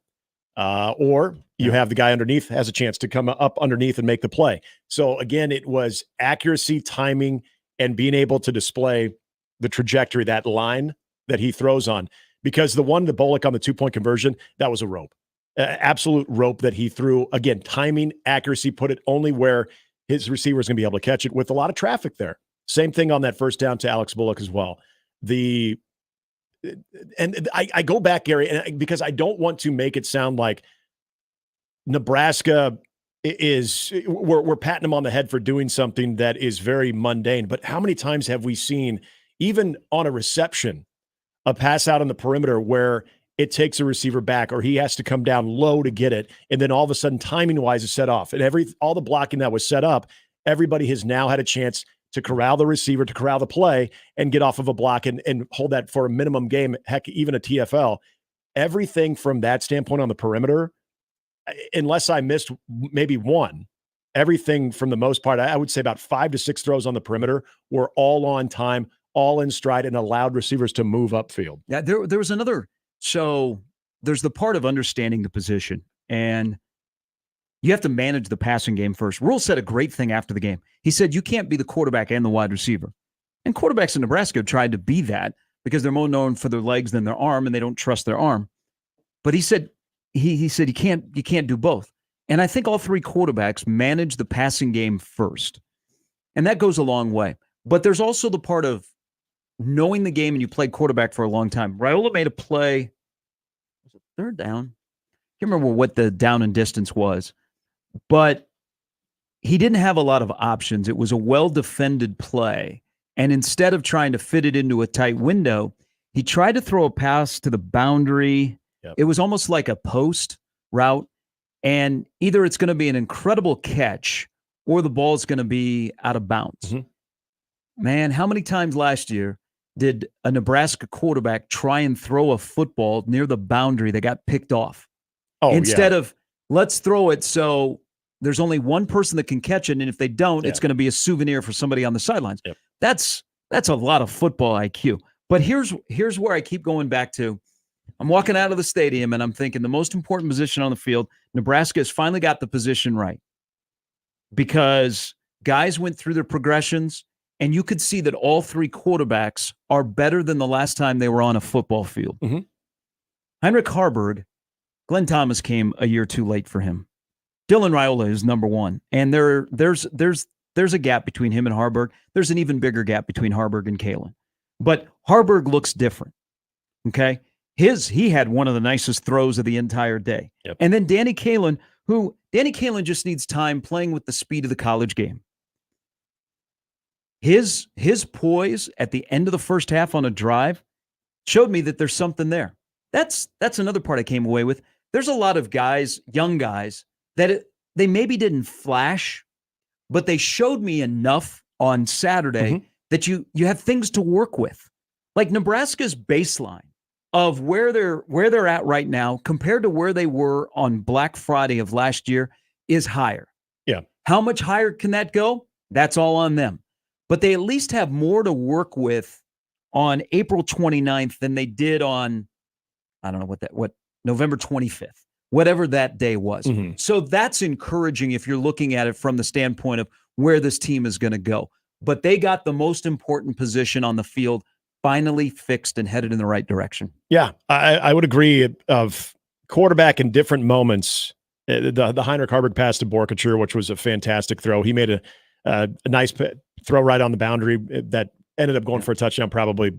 or you have the guy underneath has a chance to come up underneath and make the play. So again, it was accuracy, timing, and being able to display the trajectory, that line that he throws on. Because the Bullock on the 2-point conversion, that was a rope. Absolute rope that he threw. Again, timing, accuracy, put it only where his receiver is going to be able to catch it with a lot of traffic there. Same thing on that first down to Alex Bullock as well. I go back, Gary, because I don't want to make it sound like Nebraska we're patting them on the head for doing something that is very mundane. But how many times have we seen, even on a reception, a pass out on the perimeter where it takes a receiver back or he has to come down low to get it, and then all of a sudden, timing-wise, is set off. And all the blocking that was set up, everybody has now had a chance to corral the receiver, to corral the play, and get off of a block and hold that for a minimum game, heck, even a TFL. Everything from that standpoint on the perimeter, unless I missed maybe one, everything from the most part, I would say about 5 to 6 throws on the perimeter were all on time, all in stride, and allowed receivers to move upfield. Yeah, there was another. So there's the part of understanding the position, and you have to manage the passing game first. Rule said a great thing after the game. He said you can't be the quarterback and the wide receiver. And quarterbacks in Nebraska have tried to be that because they're more known for their legs than their arm, and they don't trust their arm. But he said he said you can't do both. And I think all 3 quarterbacks manage the passing game first. And that goes a long way. But there's also the part of knowing the game, and you played quarterback for a long time. Raiola made a play. Was it third down? I can't remember what the down and distance was. But he didn't have a lot of options. It was a well-defended play. And instead of trying to fit it into a tight window, he tried to throw a pass to the boundary. Yep. It was almost like a post route. And either it's going to be an incredible catch or the ball's going to be out of bounds. Mm-hmm. Man, how many times last year did a Nebraska quarterback try and throw a football near the boundary that got picked off? Instead of let's throw it so there's only one person that can catch it, and if they don't, it's going to be a souvenir for somebody on the sidelines. Yep. That's a lot of football IQ. But here's where I keep going back to. I'm walking out of the stadium, and I'm thinking the most important position on the field, Nebraska has finally got the position right because guys went through their progressions, and you could see that all 3 quarterbacks are better than the last time they were on a football field. Mm-hmm. Heinrich Harburg, Glenn Thomas came a year too late for him. Dylan Raiola is number 1, and there's a gap between him and Harburg. There's an even bigger gap between Harburg and Kalen. But Harburg looks different, okay? He had one of the nicest throws of the entire day. Yep. And then Danny Kalen just needs time playing with the speed of the college game. His poise at the end of the first half on a drive showed me that there's something there. That's another part I came away with. There's a lot of guys, young guys, that they maybe didn't flash, but they showed me enough on Saturday that you have things to work with. Like Nebraska's baseline of where they're at right now compared to where they were on Black Friday of last year is higher. Yeah. How much higher can that go? That's all on them. But they at least have more to work with on April 29th than they did on, I don't know what November 25th, whatever that day was. So that's encouraging if you're looking at it from the standpoint of where this team is going to go. But they got the most important position on the field finally fixed and headed in the right direction. Yeah, I would agree. Of quarterback in different moments, the Heinrich Haarberg pass to Borkature, which was a fantastic throw. He made a nice throw right on the boundary that ended up going for a touchdown. Probably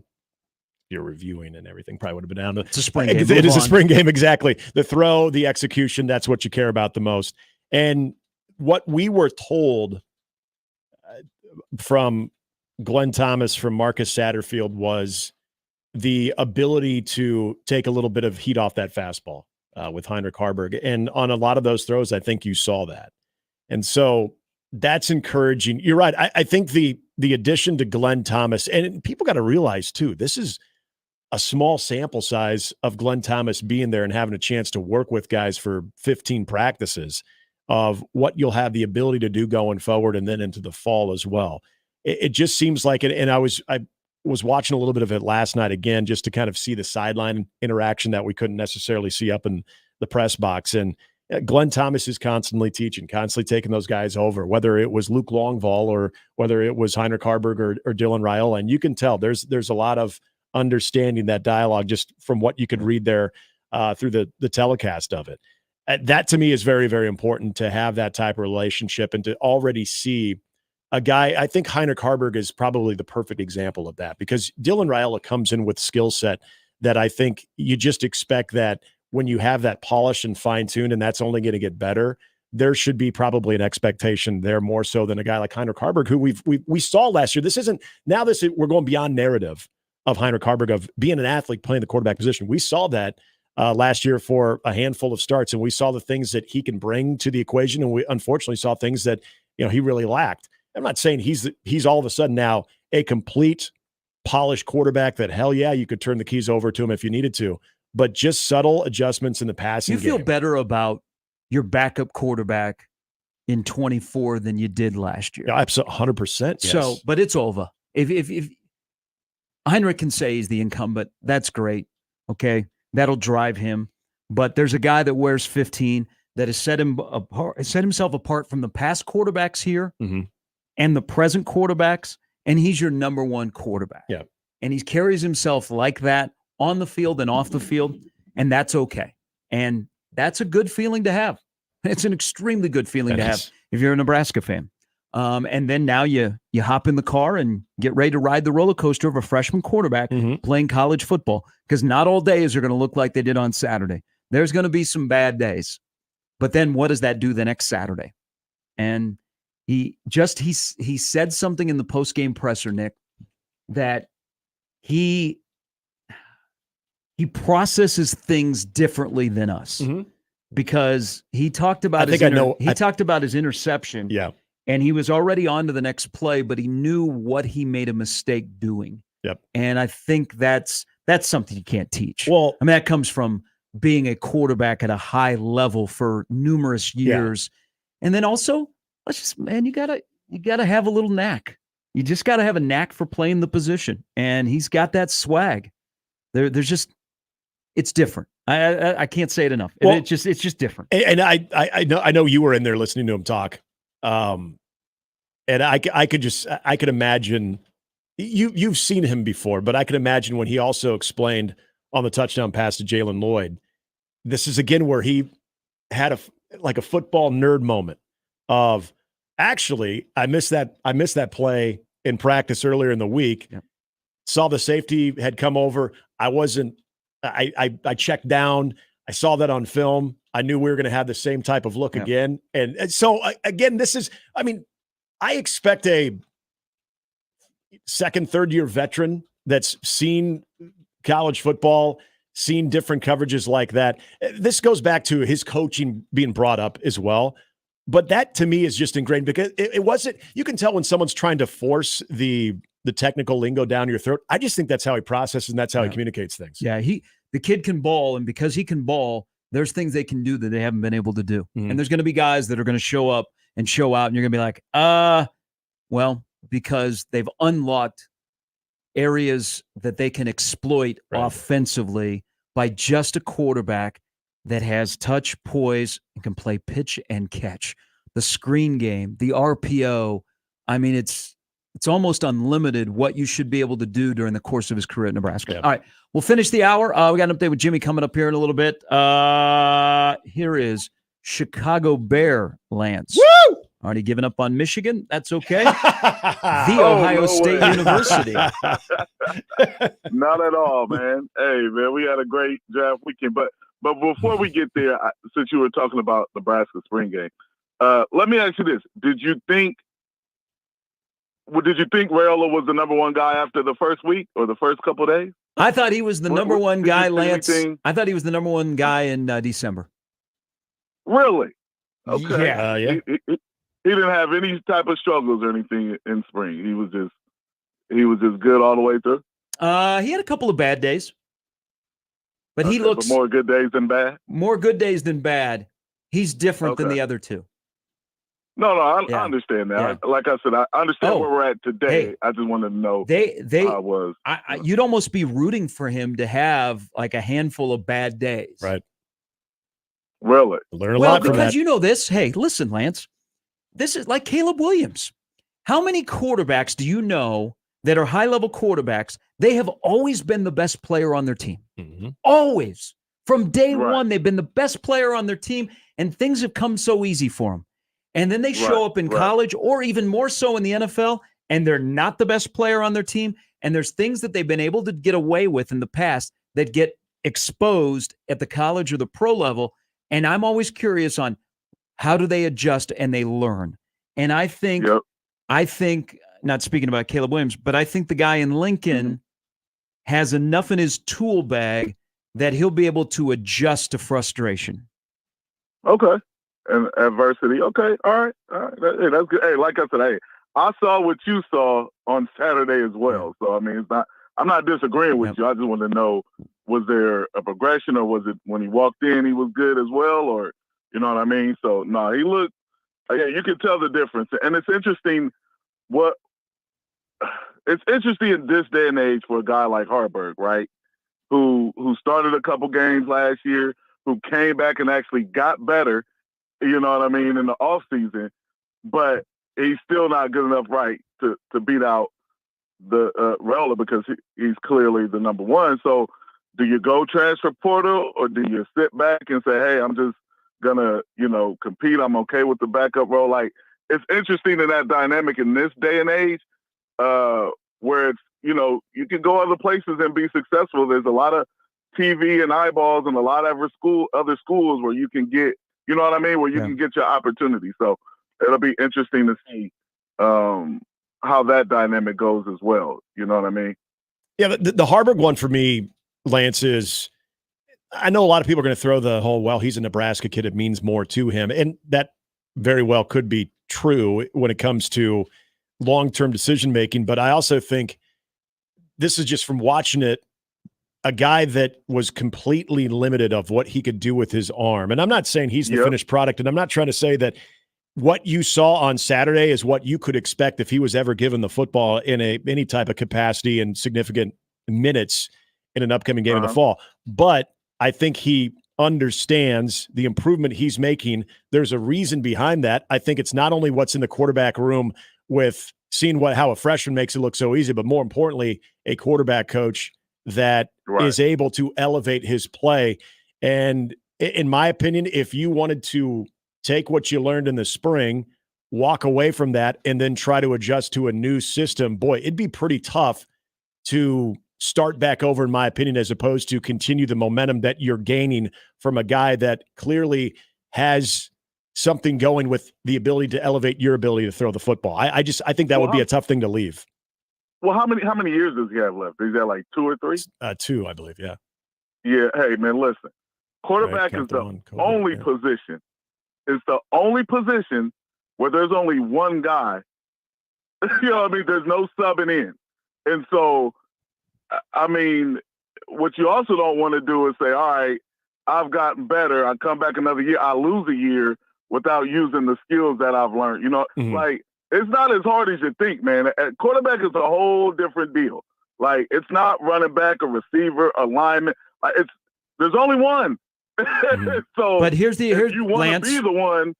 you're reviewing and everything probably would have been down to it's a spring game. It is a spring game, exactly. The throw, the execution, that's what you care about the most. And what we were told from Glenn Thomas, from Marcus Satterfield, was the ability to take a little bit of heat off that fastball with Heinrich Haarberg. And on a lot of those throws, I think you saw that. And so that's encouraging. You're right. I think the addition to Glenn Thomas, and people got to realize too, this is a small sample size of Glenn Thomas being there and having a chance to work with guys for 15 practices of what you'll have the ability to do going forward and then into the fall as well. It just seems like it. And I was watching a little bit of it last night again, just to kind of see the sideline interaction that we couldn't necessarily see up in the press box. And Glenn Thomas is constantly teaching, constantly taking those guys over, whether it was Luke Longval or whether it was Heinrich Haarberg or Dylan Raiola. And you can tell there's a lot of understanding that dialogue just from what you could read there through the telecast of it. That to me is very, very important, to have that type of relationship and to already see a guy. I think Heinrich Haarberg is probably the perfect example of that, because Dylan Raiola comes in with skill set that I think you just expect that when you have that polished and fine-tuned, and that's only going to get better, there should be probably an expectation there more so than a guy like Heinrich Haarberg, who we saw last year. We're going beyond narrative of Heinrich Haarberg of being an athlete playing the quarterback position. We saw that last year for a handful of starts, and we saw the things that he can bring to the equation, and we unfortunately saw things that he really lacked. I'm not saying he's all of a sudden now a complete polished quarterback that, hell yeah, you could turn the keys over to him if you needed to, but just subtle adjustments in the passing game. You feel better about your backup quarterback in 24 than you did last year. Yeah, absolutely, 100%. Yes. So, but it's over. If Heinrich can say he's the incumbent, that's great. Okay, that'll drive him. But there's a guy that wears 15 that has set himself apart from the past quarterbacks here and the present quarterbacks, and he's your number one quarterback. Yeah, and he carries himself like that on the field and off the field, and that's okay. And that's a good feeling to have. It's an extremely good feeling to have if you're a Nebraska fan. And then now you hop in the car and get ready to ride the roller coaster of a freshman quarterback playing college football, because not all days are going to look like they did on Saturday. There's going to be some bad days. But then what does that do the next Saturday? And he said something in the post-game presser, Nick, that he processes things differently than us, because he talked about talked about his interception. Yeah. And he was already on to the next play, but he knew what he made a mistake doing. Yep. And I think that's something you can't teach. Well, I mean, that comes from being a quarterback at a high level for numerous years. Yeah. And then also, you gotta have a little knack. You just gotta have a knack for playing the position. And he's got that swag. It's different. I can't say it enough. Well, it's just different. And I know you were in there listening to him talk. And I could imagine you've seen him before, but I could imagine when he also explained on the touchdown pass to Jalen Lloyd, this is again where he had a football nerd moment of, actually, I missed that play in practice earlier in the week. Yep. Saw the safety had come over. I checked down. I saw that on film. I knew we were going to have the same type of look again. And so, again, I expect a second, third year veteran that's seen college football, seen different coverages like that. This goes back to his coaching being brought up as well. But that to me is just ingrained because it wasn't, you can tell when someone's trying to force the technical lingo down your throat. I just think that's how he processes and that's how he communicates things. Yeah, the kid can ball, and because he can ball, there's things they can do that they haven't been able to do. Mm-hmm. And there's going to be guys that are going to show up and show out, and you're going to be like, well, because they've unlocked areas that they can exploit offensively by just a quarterback that has touch, poise, and can play pitch and catch. The screen game, the RPO, I mean, it's almost unlimited what you should be able to do during the course of his career at Nebraska. Yeah. All right, we'll finish the hour. We got an update with Jimmy coming up here in a little bit. Here is Chicago Bear Lance. Woo! Already given up on Michigan? That's okay. The Ohio State University. Not at all, man. Hey, man, we had a great draft weekend. But before we get there, since you were talking about Nebraska spring game, let me ask you this. Did you think Raiola was the number one guy after the first week or the first couple of days? I thought he was the number one guy, Lance. I thought he was the number one guy in December. Really? Okay. Yeah. He didn't have any type of struggles or anything in spring. He was just good all the way through. He had a couple of bad days, but he looks more good days than bad. More good days than bad. He's different than the other two. No, I understand that. Yeah. Like I said, I understand where we're at today. Hey, I just wanted to know how it was. You'd almost be rooting for him to have like a handful of bad days. Right. Really? Learn a lot from because that. you know this. Hey, listen, Lance. This is like Caleb Williams. How many quarterbacks do you know that are high-level quarterbacks? They have always been the best player on their team. Mm-hmm. Always. From day one, they've been the best player on their team, and things have come so easy for them. And then they show up in college or even more so in the NFL, and they're not the best player on their team, and there's things that they've been able to get away with in the past that get exposed at the college or the pro level, and I'm always curious on how do they adjust and they learn. And I think, not speaking about Caleb Williams, but I think the guy in Lincoln has enough in his tool bag that he'll be able to adjust to frustration. Okay. And adversity. Okay. All right. Hey, that's good. Hey, like I said, hey, I saw what you saw on Saturday as well. So, I mean, I'm not disagreeing with you. I just want to know, was there a progression, or was it when he walked in, he was good as well, or, you know what I mean? So, no, he looked, you can tell the difference. And it's interesting it's interesting in this day and age for a guy like Harburg, right? Who started a couple games last year, who came back and actually got better, you know what I mean, in the off season, but he's still not good enough, right, to beat out the Raiola because he's clearly the number one. So do you go transfer portal, or do you sit back and say, hey, I'm just gonna, compete. I'm okay with the backup role. Like, it's interesting in that dynamic in this day and age, where it's, you can go other places and be successful. There's a lot of TV and eyeballs and a lot of other schools where you can get, you know what I mean, where you can get your opportunity. So it'll be interesting to see how that dynamic goes as well. You know what I mean? Yeah, the Harburg one for me, Lance, is I know a lot of people are going to throw the whole, well, he's a Nebraska kid, it means more to him. And that very well could be true when it comes to long-term decision-making. But I also think this is just from watching it, a guy that was completely limited of what he could do with his arm. And I'm not saying he's the finished product, and I'm not trying to say that what you saw on Saturday is what you could expect if he was ever given the football in any type of capacity and significant minutes in an upcoming game in the fall. But I think he understands the improvement he's making. There's a reason behind that. I think it's not only what's in the quarterback room with seeing how a freshman makes it look so easy, but more importantly, a quarterback coach that is able to elevate his play. And in my opinion, if you wanted to take what you learned in the spring, walk away from that, and then try to adjust to a new system, boy, it'd be pretty tough to start back over, in my opinion, as opposed to continue the momentum that you're gaining from a guy that clearly has something going with the ability to elevate your ability to throw the football. I think that would be a tough thing to leave. Well, how many years does he have left? Is that like 2 or 3? 2, I believe. Yeah. Yeah. Hey, man, listen. Quarterback is the only position it's the only position where there's only one guy. You know what I mean? There's no subbing in. And so, I mean, what you also don't want to do is say, all right, I've gotten better. I come back another year. I lose a year without using the skills that I've learned. You know, like, it's not as hard as you think, man. Quarterback is a whole different deal. Like, it's not running back, a receiver, a lineman. Like, there's only one. So, but here's you want Lance, to be the one.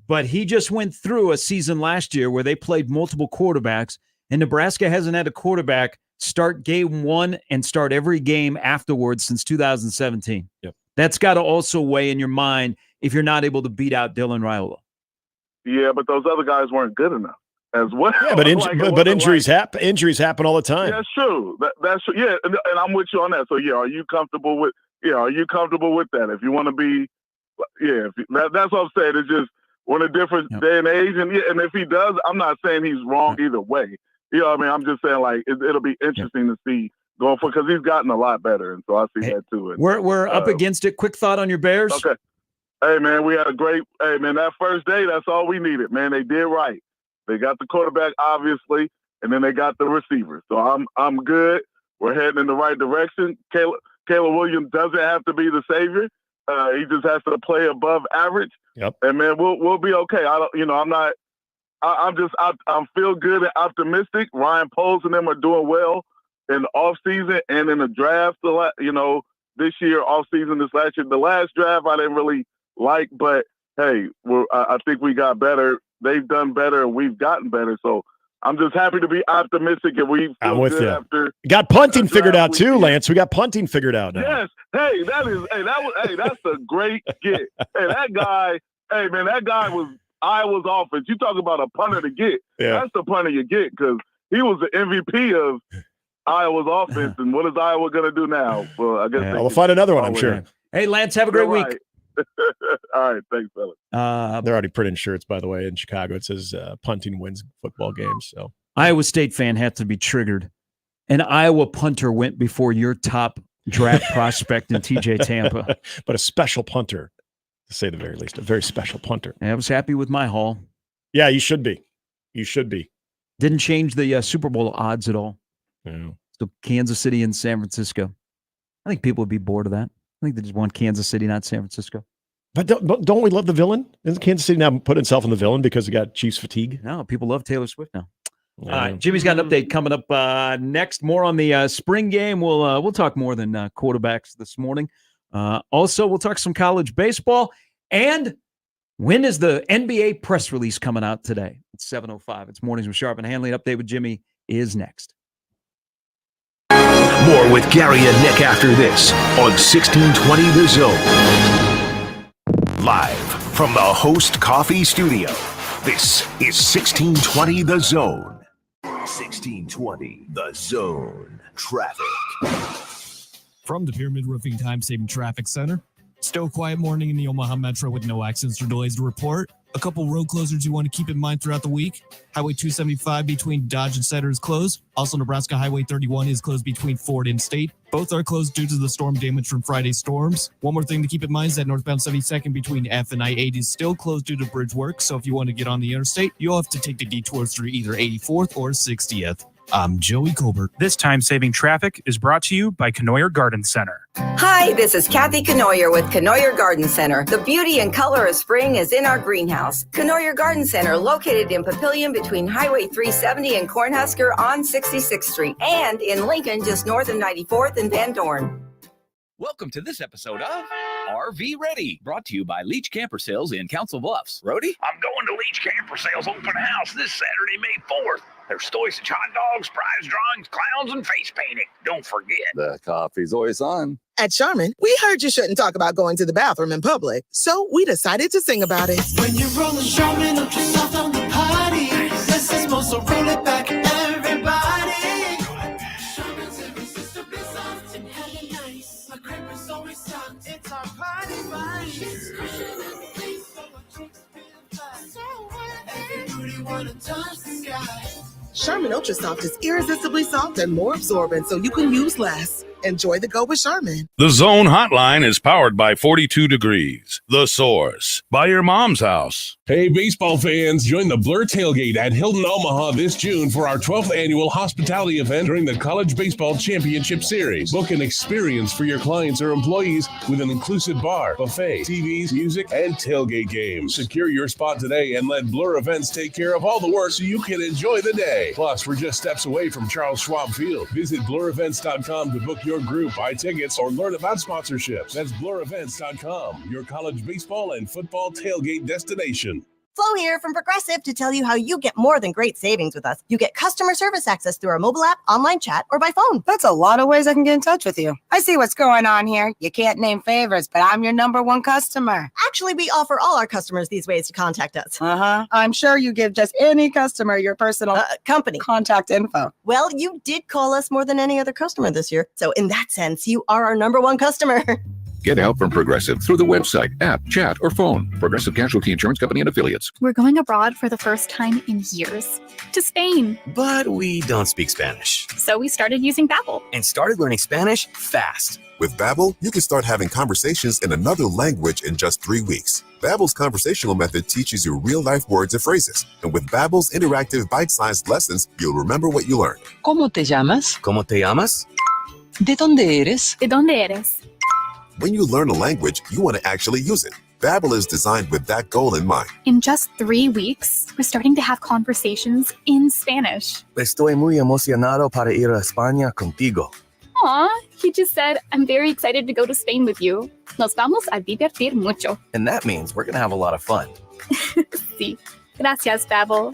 But he just went through a season last year where they played multiple quarterbacks, and Nebraska hasn't had a quarterback start game one and start every game afterwards since 2017. Yep. That's got to also weigh in your mind if you're not able to beat out Dylan Raiola. Yeah, but those other guys weren't good enough as well. Yeah, but injuries happen. Injuries happen all the time. Yeah, that's true. That's true. Yeah, and I'm with you on that. So yeah, are you comfortable with that? If you want to be, that's what I'm saying. It's just we're in a different day and age, and if he does, I'm not saying he's wrong either way. You know what I mean? I'm just saying, like, it'll be interesting to see going forward because he's gotten a lot better, and so I see that too. And, we're up against it. Quick thought on your Bears. Okay. Hey, man, we had that first day, that's all we needed, man. They did right. They got the quarterback, obviously, and then they got the receiver. So I'm good. We're heading in the right direction. Caleb Williams doesn't have to be the savior. He just has to play above average. Yep. And, man, we'll be okay. I'm feel good and optimistic. Ryan Poles and them are doing well in the offseason and in the draft, this year, offseason, this last year. The last draft I didn't really like, but hey, I think we got better. They've done better, and we've gotten better. So I'm just happy to be optimistic, and we I'm feel with good you. after. Got punting figured out too, Lance. We got punting figured out now. Yes. Hey, that's a great get. Hey, that guy was Iowa's offense. You talk about a punter to get. Yeah. That's the punter you get because he was the MVP of Iowa's offense. And what is Iowa going to do now? Well, I guess we'll find another one, I'm sure. Hey, Lance, have a great week. All right, thanks, fellas. They're already printing shirts, by the way, in Chicago. It says punting wins football games. So Iowa State fan had to be triggered. An Iowa punter went before your top draft prospect in TJ Tampa. But a special punter, to say the very least, a very special punter. I was happy with my haul. Yeah, you should be. You should be. Didn't change the Super Bowl odds at all. Yeah. So Kansas City and San Francisco. I think people would be bored of that. I think they just want Kansas City, not San Francisco. But don't we love the villain? Isn't Kansas City now put itself in the villain because it got Chiefs fatigue? No, people love Taylor Swift now. Yeah. Jimmy's got an update coming up next. More on the spring game. We'll talk more than quarterbacks this morning. Also, we'll talk some college baseball. And when is the NBA press release coming out today? It's 7:05. It's Mornings with Sharp and Handley. An update with Jimmy is next. More with Gary and Nick after this on 1620 The Zone. Live from the Host Coffee Studio, this is 1620 The Zone. 1620 The Zone. Traffic. From the Pyramid Roofing Time-Saving Traffic Center. Still a quiet morning in the Omaha Metro with no accidents or delays to report. A couple road closures you want to keep in mind throughout the week. Highway 275 between Dodge and Center is closed. Also, Nebraska Highway 31 is closed between Ford and State. Both are closed due to the storm damage from Friday's storms. One more thing to keep in mind is that northbound 72nd between F and I-80 is still closed due to bridge work. So if you want to get on the interstate, you'll have to take the detours through either 84th or 60th. I'm Joey Colbert. This time-saving traffic is brought to you by Knoyer Garden Center. Hi, this is Kathy Knoyer with Knoyer Garden Center. The beauty and color of spring is in our greenhouse. Knoyer Garden Center, located in Papillion between Highway 370 and Cornhusker on 66th Street, and in Lincoln just north of 94th and Van Dorn. Welcome to this episode of RV Ready, brought to you by Leach Camper Sales in Council Bluffs. Rhodey? I'm going to Leach Camper Sales open house this Saturday, May 4th. There's stoic hot dogs, prize drawings, clowns, and face painting. Don't forget. The coffee's always on. At Charmin, we heard you shouldn't talk about going to the bathroom in public, so we decided to sing about it. When you're rolling Charmin Ultra Soft on the potty, this is more, so roll it back, everybody. Charmin's irresistibly soft and hella nice. My crib is always soft, it's our party vice. Every booty wanna touch the sky. Charmin Ultra Soft is irresistibly soft and more absorbent, so you can use less. Enjoy the go with Charmin. The Zone Hotline is powered by 42 Degrees, The Source, by your mom's house. Hey, baseball fans, join the Blur Tailgate at Hilton Omaha this June for our 12th annual hospitality event during the College Baseball Championship Series. Book an experience for your clients or employees with an inclusive bar, buffet, TVs, music, and tailgate games. Secure your spot today and let Blur Events take care of all the work so you can enjoy the day. Plus, we're just steps away from Charles Schwab Field. Visit blurevents.com to book your group, buy tickets, or learn about sponsorships. That's blurevents.com, your college baseball and football tailgate destination. Flo here from Progressive to tell you how you get more than great savings with us. You get customer service access through our mobile app, online chat, or by phone. That's a lot of ways I can get in touch with you. I see what's going on here. You can't name favorites, but I'm your number one customer. Actually, we offer all our customers these ways to contact us. I'm sure you give just any customer your personal company contact info. Well, you did call us more than any other customer this year. So in that sense, you are our number one customer. Get help from Progressive through the website, app, chat, or phone. Progressive Casualty Insurance Company and Affiliates. We're going abroad for the first time in years. To Spain. But we don't speak Spanish. So we started using Babbel. And started learning Spanish fast. With Babbel, you can start having conversations in another language in just 3 weeks. Babbel's conversational method teaches you real-life words and phrases. And with Babbel's interactive bite-sized lessons, you'll remember what you learned. ¿Cómo te llamas? ¿Cómo te llamas? ¿De dónde eres? ¿De dónde eres? When you learn a language, you want to actually use it. Babbel is designed with that goal in mind. In just 3 weeks, we're starting to have conversations in Spanish. Estoy muy emocionado para ir a España contigo. Aw, he just said, I'm very excited to go to Spain with you. Nos vamos a divertir mucho. And that means we're going to have a lot of fun. Sí. Gracias, Babbel.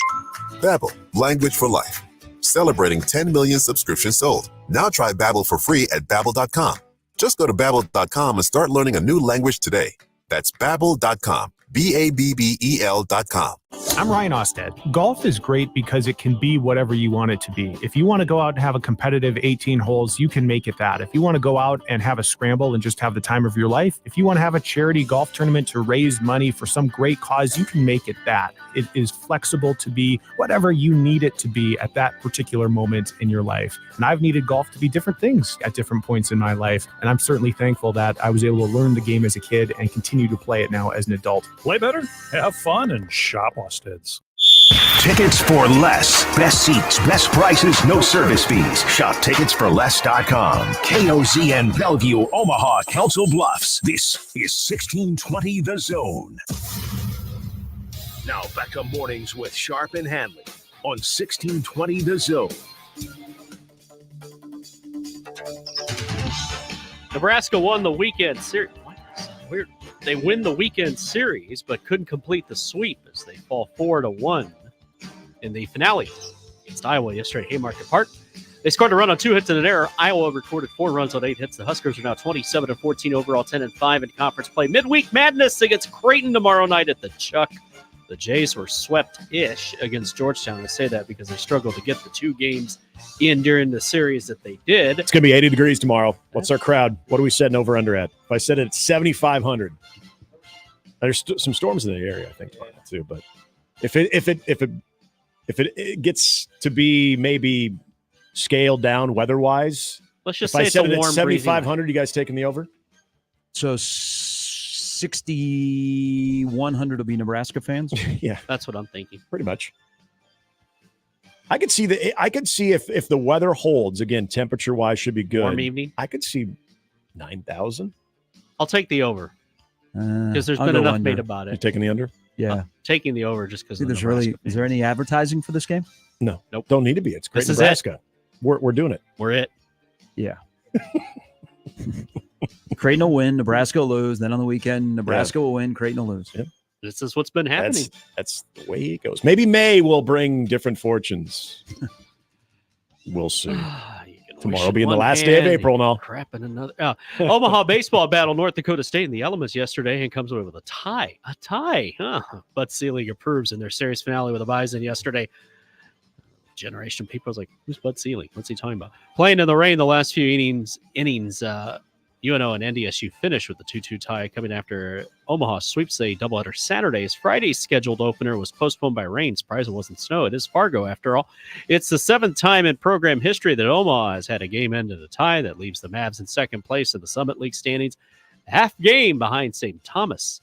Babbel, language for life. Celebrating 10 million subscriptions sold. Now try Babbel for free at Babbel.com. Just go to Babbel.com and start learning a new language today. That's Babbel.com. Babbel.com. I'm Ryan Osted. Golf is great because it can be whatever you want it to be. If you want to go out and have a competitive 18 holes, you can make it that. If you want to go out and have a scramble and just have the time of your life, if you want to have a charity golf tournament to raise money for some great cause, you can make it that. It is flexible to be whatever you need it to be at that particular moment in your life. And I've needed golf to be different things at different points in my life. And I'm certainly thankful that I was able to learn the game as a kid and continue to play it now as an adult. Play better, have fun, and shop Osted's. Tickets for less. Best seats, best prices, no service fees. Shop ticketsforless.com. KOZN Bellevue, Omaha, Council Bluffs. This is 1620 The Zone. Now back to mornings with Sharp and Handley on 1620 The Zone. Nebraska won the weekend series. Weird. They win the weekend series, but couldn't complete the sweep as they fall 4-1 in the finale against Iowa yesterday at Haymarket Park. They scored a run on 2 hits and an error. Iowa recorded 4 runs on 8 hits. The Huskers are now 27-14 overall, 10-5 in conference play. Midweek madness against Kraton tomorrow night at the Chuck. The Jays were swept-ish against Georgetown. I say that because they struggled to get the 2 games in during the series that they did. It's going to be 80 degrees tomorrow. What's our crowd? What are we setting over under at? If I set it at 7,500, there's some storms in the area, I think, too. But if it gets to be maybe scaled down weather-wise, let's just if say I it's set a it warm, at 7,500, you guys taking the over? So 6,100 will be Nebraska fans. Yeah, that's what I'm thinking. Pretty much. I could see if the weather holds again, temperature wise should be good. Warm evening. I could see 9,000. I'll take the over because there's been enough made about it. You're taking the under? Yeah, taking the over just because. Is there any advertising for this game? No, nope. Don't need to be. It's great. This is Nebraska. We're doing it. We're it. Yeah. Kraton will win, Nebraska will lose. Then on the weekend, Nebraska will win, Kraton will lose. Yep. This is what's been happening. That's the way it goes. Maybe May will bring different fortunes. We'll see. Tomorrow will be in the last day of April now. Crap in another. Omaha baseball battle North Dakota State in the elements yesterday and comes away with a tie. A tie. Huh. Bud Selig approves in their series finale with a Bison yesterday. Generation people was like, who's Bud Selig? What's he talking about? Playing in the rain the last few innings UNO and NDSU finished with the 2-2 tie coming after Omaha sweeps a doubleheader Saturdays. Friday's scheduled opener was postponed by rain. Surprised it wasn't snow. It is Fargo, after all. It's the 7th time in program history that Omaha has had a game end in a tie that leaves the Mavs in second place in the Summit League standings, a half game behind St. Thomas.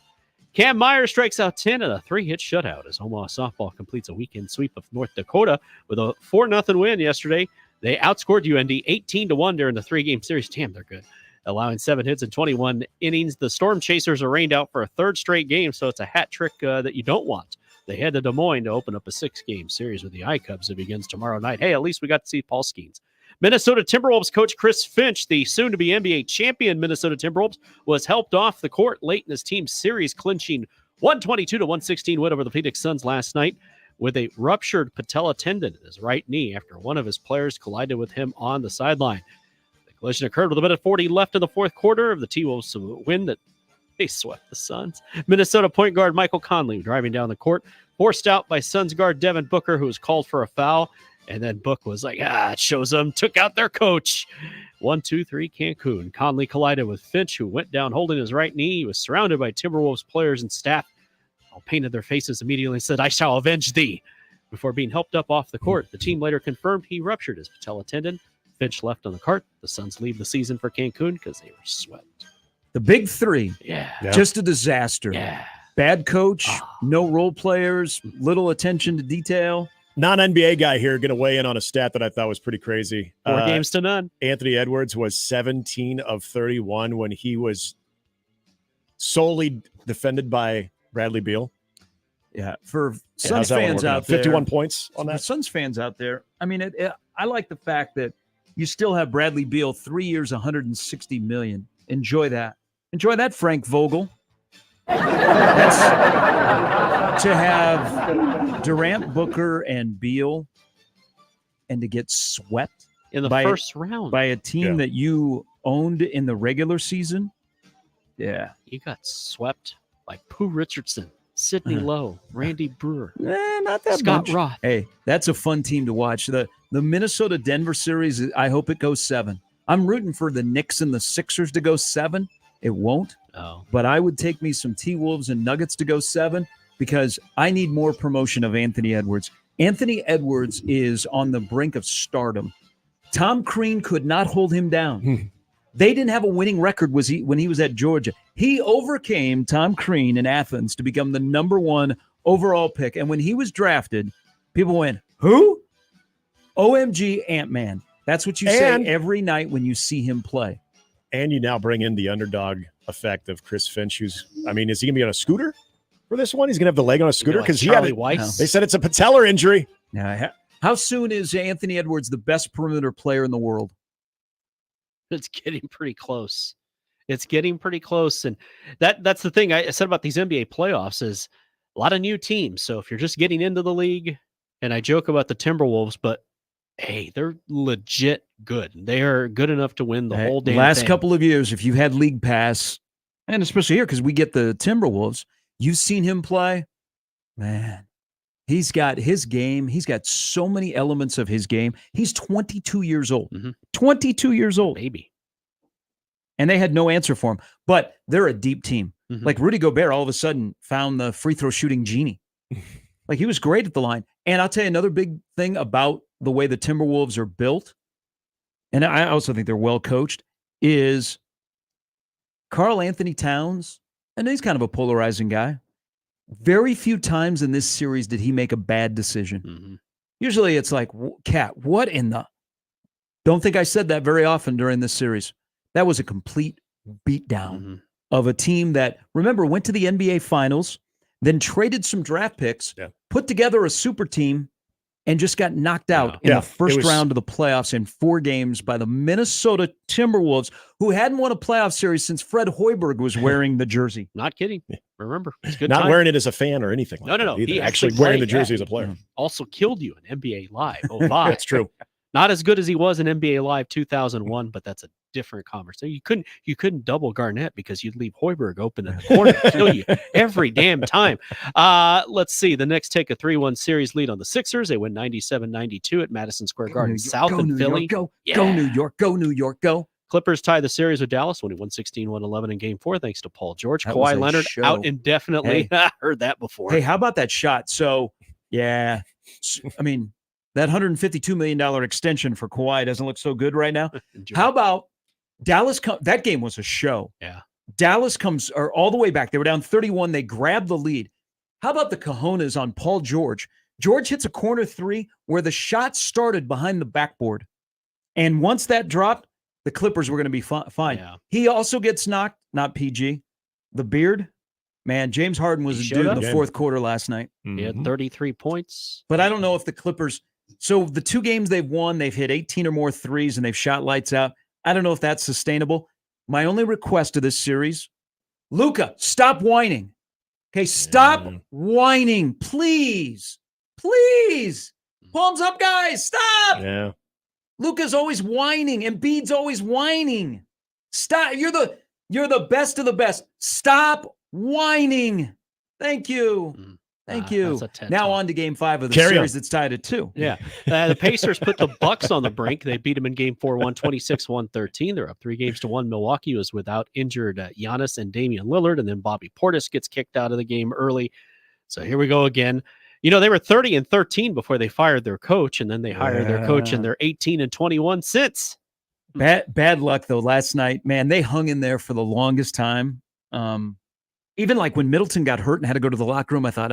Cam Meyer strikes out 10 and a 3-hit shutout as Omaha softball completes a weekend sweep of North Dakota with a 4-0 win yesterday. They outscored UND 18-1 during the 3-game series. Damn, they're good. Allowing 7 hits in 21 innings. The Storm Chasers are rained out for a 3rd straight game, so it's a hat trick that you don't want. They head to Des Moines to open up a 6-game series with the I-Cubs that begins tomorrow night. Hey, at least we got to see Paul Skeens. Minnesota Timberwolves coach Chris Finch, the soon-to-be NBA champion Minnesota Timberwolves, was helped off the court late in his team's series, clinching 122-116 win over the Phoenix Suns last night with a ruptured patella tendon in his right knee after one of his players collided with him on the sideline. Collision occurred with a minute 40 left in the fourth quarter of the T-Wolves win that they swept the Suns. Minnesota point guard Michael Conley driving down the court, forced out by Suns guard Devin Booker, who was called for a foul. And then Book was like, it shows them, took out their coach. 1-2-3 Cancun. Conley collided with Finch, who went down holding his right knee. He was surrounded by Timberwolves players and staff, all painted their faces immediately and said, "I shall avenge thee," before being helped up off the court. The team later confirmed he ruptured his patella tendon. Finch left on the cart. The Suns leave the season for Cancun because they were swept. The big three. Yeah. Just a disaster. Yeah. Bad coach, no role players, little attention to detail. Non-NBA guy here going to weigh in on a stat that I thought was pretty crazy. 4 games to none. Anthony Edwards was 17 of 31 when he was solely defended by Bradley Beal. Yeah, for Suns fans out there. 51 points on that. Suns fans out there. I mean, I like the fact that you still have Bradley Beal, 3 years, $160 million. Enjoy that. Enjoy that, Frank Vogel. That's to have Durant, Booker, and Beal, and to get swept in the first round by a team that you owned in the regular season. Yeah, you got swept by Pooh Richardson, Sidney Lowe, Randy Brewer, not that Scott much. Roth. Hey, that's a fun team to watch. The Minnesota-Denver series, I hope it goes 7. I'm rooting for the Knicks and the Sixers to go 7. It won't. Oh. But I would take me some T-Wolves and Nuggets to go 7 because I need more promotion of Anthony Edwards. Anthony Edwards is on the brink of stardom. Tom Crean could not hold him down. They didn't have a winning record when he was at Georgia. He overcame Tom Crean in Athens to become the number 1 overall pick. And when he was drafted, people went, who? OMG Ant-Man. That's what you say every night when you see him play. And you now bring in the underdog effect of Chris Finch, is he going to be on a scooter for this one? He's going to have the leg on a scooter because they said it's a patellar injury. Now, how soon is Anthony Edwards the best perimeter player in the world? It's getting pretty close. It's getting pretty close. And that's the thing I said about these NBA playoffs is a lot of new teams. So if you're just getting into the league, and I joke about the Timberwolves, but hey, they're legit good. They are good enough to win the whole damn last thing. couple of years, if you had League Pass, and especially here because we get the Timberwolves, you've seen him play. Man, he's got his game. He's got so many elements of his game. He's 22 years old. 22 years old. Baby. And they had no answer for him. But they're a deep team. Like Rudy Gobert all of a sudden found the free throw shooting genie. Like he was great at the line. And I'll tell you another big thing about the way the Timberwolves are built, and I also think they're well coached, is Karl Anthony Towns, and he's kind of a polarizing guy. Very few times in this series did he make a bad decision. Usually it's like, Cat, what in the... Don't think I said that very often during this series. That was a complete beatdown of a team that, remember, went to the NBA Finals, then traded some draft picks, put together a super team, and just got knocked out in the first round of the playoffs in 4 games by the Minnesota Timberwolves, who hadn't won a playoff series since Fred Hoiberg was wearing the jersey. Not kidding. Remember, it's good. Not wearing it as a fan or anything. Like No. That He actually wearing the jersey as a player. Also killed you in NBA Live. That's true. Not as good as he was in NBA Live 2001, but that's a different conversation. You couldn't double Garnett because you'd leave Hoiberg open in the corner to kill you every damn time. Let's see. The Knicks take a 3-1 series lead on the Sixers. They win 97-92 at Madison Square Garden South in Philly. Go New York, go New York, go. Clippers tie the series with Dallas when he won 16-111 in Game 4 thanks to Paul George. That was Kawhi a Leonard show. out indefinitely. Hey. Heard that before. Hey, how about that shot? So, yeah, I mean, that $152 million extension for Kawhi doesn't look so good right now. How about Dallas? That game was a show. Yeah. Dallas comes all the way back. They were down 31. They grabbed the lead. How about the cojones on Paul George? George hits a corner three where the shot started behind the backboard. And once that dropped, the Clippers were going to be fine. Yeah. He also gets knocked, not PG, the beard. Man, James Harden was a dude in the fourth quarter last night. He had 33 points. But I don't know if the Clippers – so the 2 games they've won, they've hit 18 or more threes, and they've shot lights out. I don't know if that's sustainable. My only request of this series, Luka, stop whining. Okay, stop whining, please. Please. Palms up, guys. Stop. Yeah. Luka's always whining. Embiid's always whining. Stop. You're the best of the best. Stop whining. Thank you. Thank you. Now on to Game 5 of the series that's tied at 2. Yeah. The Pacers put the Bucks on the brink. They beat them in Game 4, 126-113. They're up 3-1. Milwaukee was without injured Giannis and Damian Lillard, and then Bobby Portis gets kicked out of the game early. So here we go again. You know, they were 30-13 before they fired their coach, and then they hired their coach, and they're 18-21 since. Bad luck, though, last night. Man, they hung in there for the longest time. Even like when Middleton got hurt and had to go to the locker room, I thought,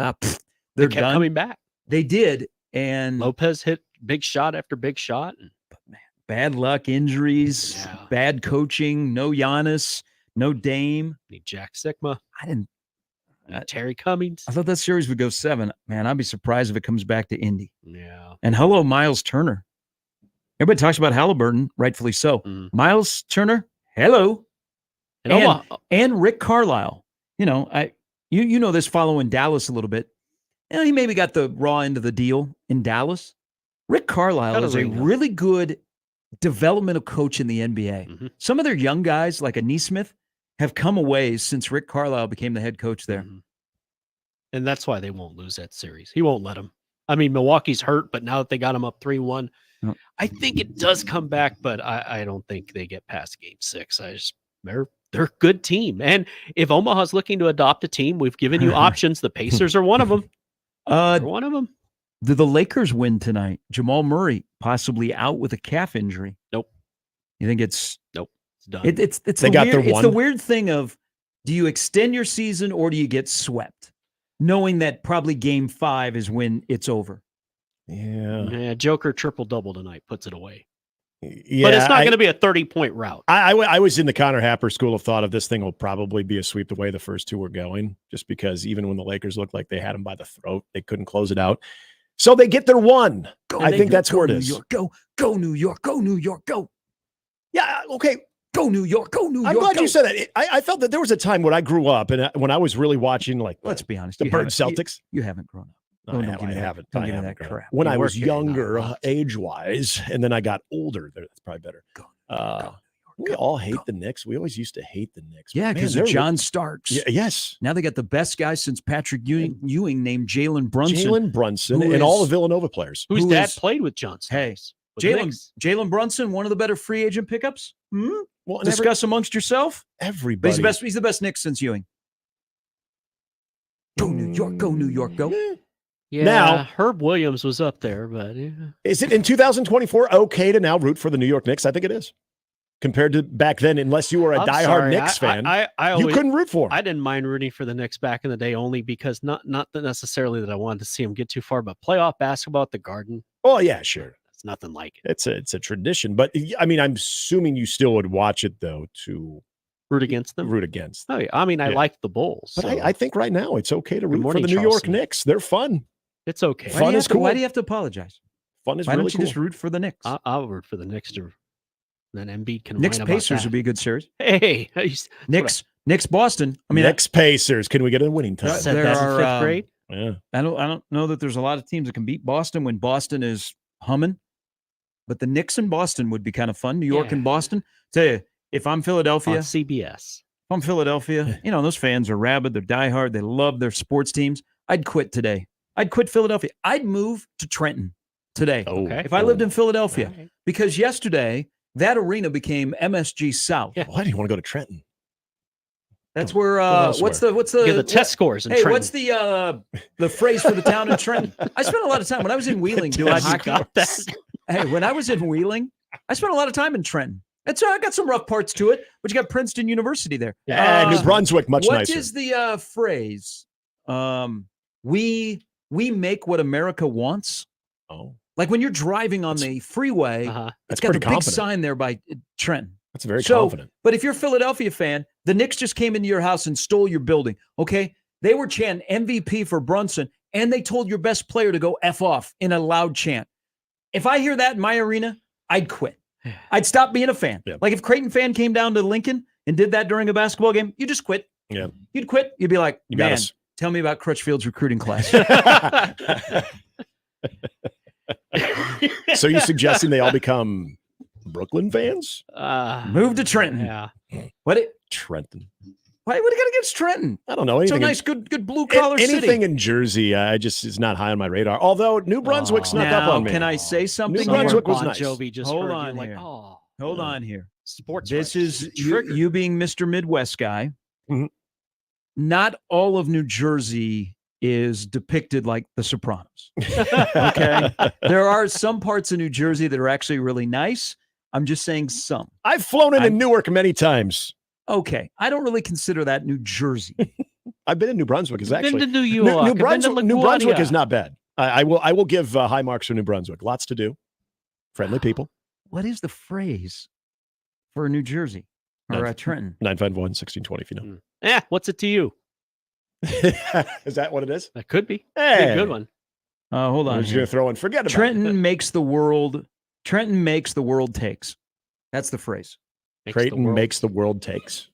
they're kept done. coming back. They did. And Lopez hit big shot after big shot. But man, bad luck, injuries, bad coaching, no Giannis, no Dame. Need Jack Sikma. I didn't. Terry Cummings. I thought that series would go 7. Man, I'd be surprised if it comes back to Indy. Yeah. And hello, Miles Turner. Everybody talks about Halliburton, rightfully so. Miles Turner, hello. And Rick Carlisle. You know, you know this following Dallas a little bit. He maybe got the raw end of the deal in Dallas. Rick Carlisle is a really good developmental coach in the NBA. Some of their young guys, like a Neesmith, have come away since Rick Carlisle became the head coach there. And that's why they won't lose that series. He won't let them. I mean, Milwaukee's hurt, but now that they got him up 3-1, I think it does come back, but I don't think they get past Game 6. They're a good team. And if Omaha's looking to adopt a team, we've given you options. The Pacers are one of them. They're one of them. Do the Lakers win tonight? Jamal Murray possibly out with a calf injury. Nope. You think it's nope? It's done. It's the weird thing of, do you extend your season or do you get swept, knowing that probably Game 5 is when it's over? Yeah. Joker triple-double tonight puts it away. Yeah, but it's not going to be a 30-point route. I was in the Connor Happer school of thought of this thing will probably be a sweep the way the first 2 were going, just because even when the Lakers looked like they had them by the throat, they couldn't close it out. So they get their 1. I think that's where it is. New York, go New York, go New York, go. Yeah, okay. Go New York, go New York. I'm glad you said that. I felt that there was a time when I grew up and when I was really watching, like, let's be honest, the Bird Celtics. You haven't grown up. No, I haven't. Don't give me that crap. When I was younger, age-wise, and then I got older, that's probably better. We all hate the Knicks. We always used to hate the Knicks. Yeah, because they're John Starks. Yes. Now they got the best guy since Patrick Ewing named Jalen Brunson. Jalen Brunson and all the Villanova players. Whose dad played with John Starks. Hey, Jalen Brunson, one of the better free agent pickups. Well, discuss amongst yourself. Everybody. But he's the best Knicks since Ewing. Go New York, go New York, go. Yeah, now, Herb Williams was up there, but is it in 2024 okay to now root for the New York Knicks? I think it is. Compared to back then, unless you were a diehard Knicks fan, you couldn't root for them. I didn't mind rooting for the Knicks back in the day, only because not necessarily that I wanted to see them get too far, but playoff basketball at the Garden. Oh yeah, sure. It's nothing like it. It's a tradition, but I mean, I'm assuming you still would watch it though to root against them. Oh yeah, I mean, I like the Bulls, but I think right now it's okay to root for the New York Knicks. They're fun. It's okay. Fun is cool. Why do you have to apologize? Fun is why really don't you cool. just root for the Knicks? I'll root for the Knicks. Then Embiid can. Knicks Pacers would be a good series. Hey, Knicks Boston. I mean, Knicks Pacers. Can we get a winning time? There are 5th grade. Yeah. I don't know that there's a lot of teams that can beat Boston when Boston is humming, but the Knicks and Boston would be kind of fun. New York and Boston. Tell you, if I'm Philadelphia, on CBS. If I'm Philadelphia, those fans are rabid. They're diehard. They love their sports teams. I'd quit today. I'd quit Philadelphia. I'd move to Trenton today. Okay. If I lived in Philadelphia, because yesterday that arena became MSG South. Why do you want to go to Trenton? That's where what's the Get the test scores in Hey, Trenton. what's the phrase for the town in Trenton? I spent a lot of time when I was in Wheeling doing hockey. Hey, when I was in Wheeling, I spent a lot of time in Trenton. And so I got some rough parts to it, but you got Princeton University there. Yeah, New Brunswick, much nicer. What is the phrase? We make what America wants. Oh. Like when you're driving on the freeway, it's got the big sign there by Trenton. That's very confident. But if you're a Philadelphia fan, the Knicks just came into your house and stole your building, okay? They were chanting MVP for Brunson, and they told your best player to go F off in a loud chant. If I hear that in my arena, I'd quit. I'd stop being a fan. Yeah. Like if Kraton fan came down to Lincoln and did that during a basketball game, you just quit. Yeah. You'd quit. You'd be like, You got man, us." tell me about Crutchfield's recruiting class. So you're suggesting they all become Brooklyn fans? Move to Trenton. Yeah. Trenton. Why? What do you got against Trenton? I don't know. It's a Anything nice, good blue collar city. Anything in Jersey, I just is not high on my radar. Although New Brunswick snuck up on me. Can I say something? New Brunswick was Bon nice. Jovi just Hold heard you on like, here. oh, Hold on here. sports. This rights. is you being Mr. Midwest guy. Mhm. Not all of New Jersey is depicted like The Sopranos. Okay. There are some parts of New Jersey that are actually really nice. I'm just saying some. I've flown into Newark many times. Okay. I don't really consider that New Jersey. I've been in New Brunswick. Is Been actually to New York. I've been to New Brunswick LaGuardia. is not bad. I will give high marks for New Brunswick. Lots to do. Friendly people. What is the phrase for New Jersey or Trenton? 951-1620 if you know. Yeah, what's it to you? Is that what it is? That could be. Hey. Be a good one. Hold I on. was here. going to throw in. Forget about it. Trenton makes the world takes. That's the phrase. Kraton makes the world takes.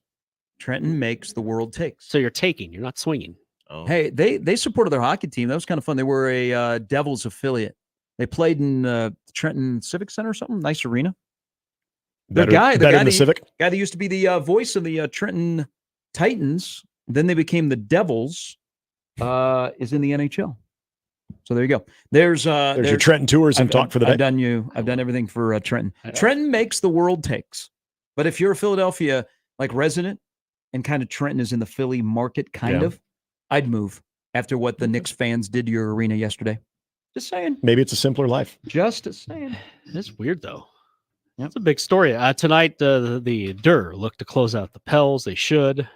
Trenton makes the world takes. So you're taking, you're not swinging. Oh. Hey, they supported their hockey team. That was kind of fun. They were a Devils affiliate. They played in Trenton Civic Center or something. Nice arena. The guy than the Civic. Guy that used to be the voice of the Trenton Titans, then they became the Devils, is in the NHL. So there you go. There's your Trenton tours and talk for the day. I've done everything for Trenton. Trenton makes the world takes. But if you're a Philadelphia like resident and kind of Trenton is in the Philly market, kind of, I'd move after what the Knicks fans did to your arena yesterday. Just saying. Maybe it's a simpler life. Just saying. It's weird though. It's a big story. Tonight, the Dur look to close out the Pels. They should.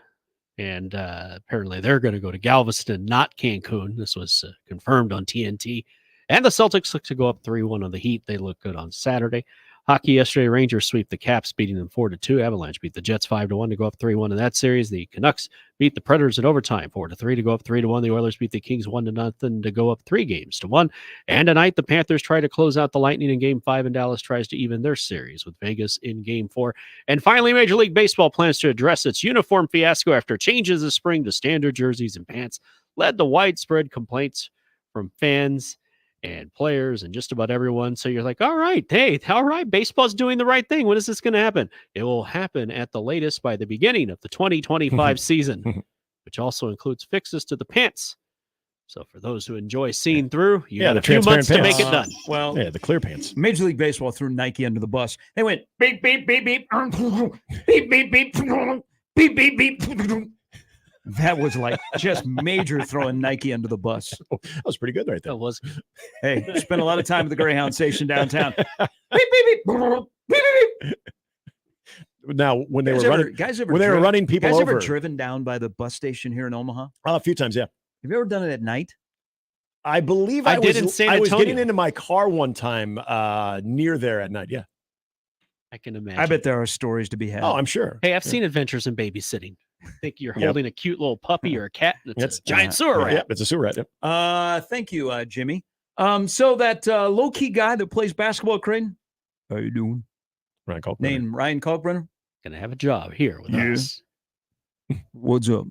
And apparently they're going to go to Galveston, not Cancun. This was confirmed on TNT. And the Celtics look to go up 3-1 on the Heat. They look good on Saturday. Hockey yesterday, Rangers sweep the Caps, beating them 4-2. Avalanche beat the Jets 5-1 to go up 3-1 in that series. The Canucks beat the Predators in overtime 4-3 to go up 3-1. The Oilers beat the Kings 1-0 to go up 3-1. And tonight, the Panthers try to close out the Lightning in Game 5, and Dallas tries to even their series with Vegas in Game 4. And finally, Major League Baseball plans to address its uniform fiasco after changes this spring to standard jerseys and pants led to widespread complaints from fans and players and just about everyone. So you're like, all right, baseball's doing the right thing. When is this going to happen? It will happen at the latest by the beginning of the 2025 season, which also includes fixes to the pants. So for those who enjoy seeing through, you got a few months to make it done. Well, the clear pants. Major League Baseball threw Nike under the bus. They went beep, beep, beep, beep, beep, beep, beep, beep, beep, beep. That was like just major throwing Nike under the bus. That was pretty good right there. That was. Hey, spent a lot of time at the Greyhound station downtown. Beep, beep, beep, beep, beep. Now, when they were running people guys over. ever driven down by the bus station here in Omaha? A few times, yeah. Have you ever done it at night? I believe I did in San I was Antonio. getting into my car one time near there at night. Yeah. I can imagine. I bet there are stories to be had. Oh, I'm sure. Hey, I've seen Adventures in Babysitting. I think you're holding a cute little puppy or a cat, and it's a giant sewer rat. Yeah, it's a sewer rat. Yep. Thank you, Jimmy. So that low-key guy that plays basketball at Kraton, how you doing? Ryan Kalkbrenner. Named Ryan Kalkbrenner. Gonna have a job here with us. What's up?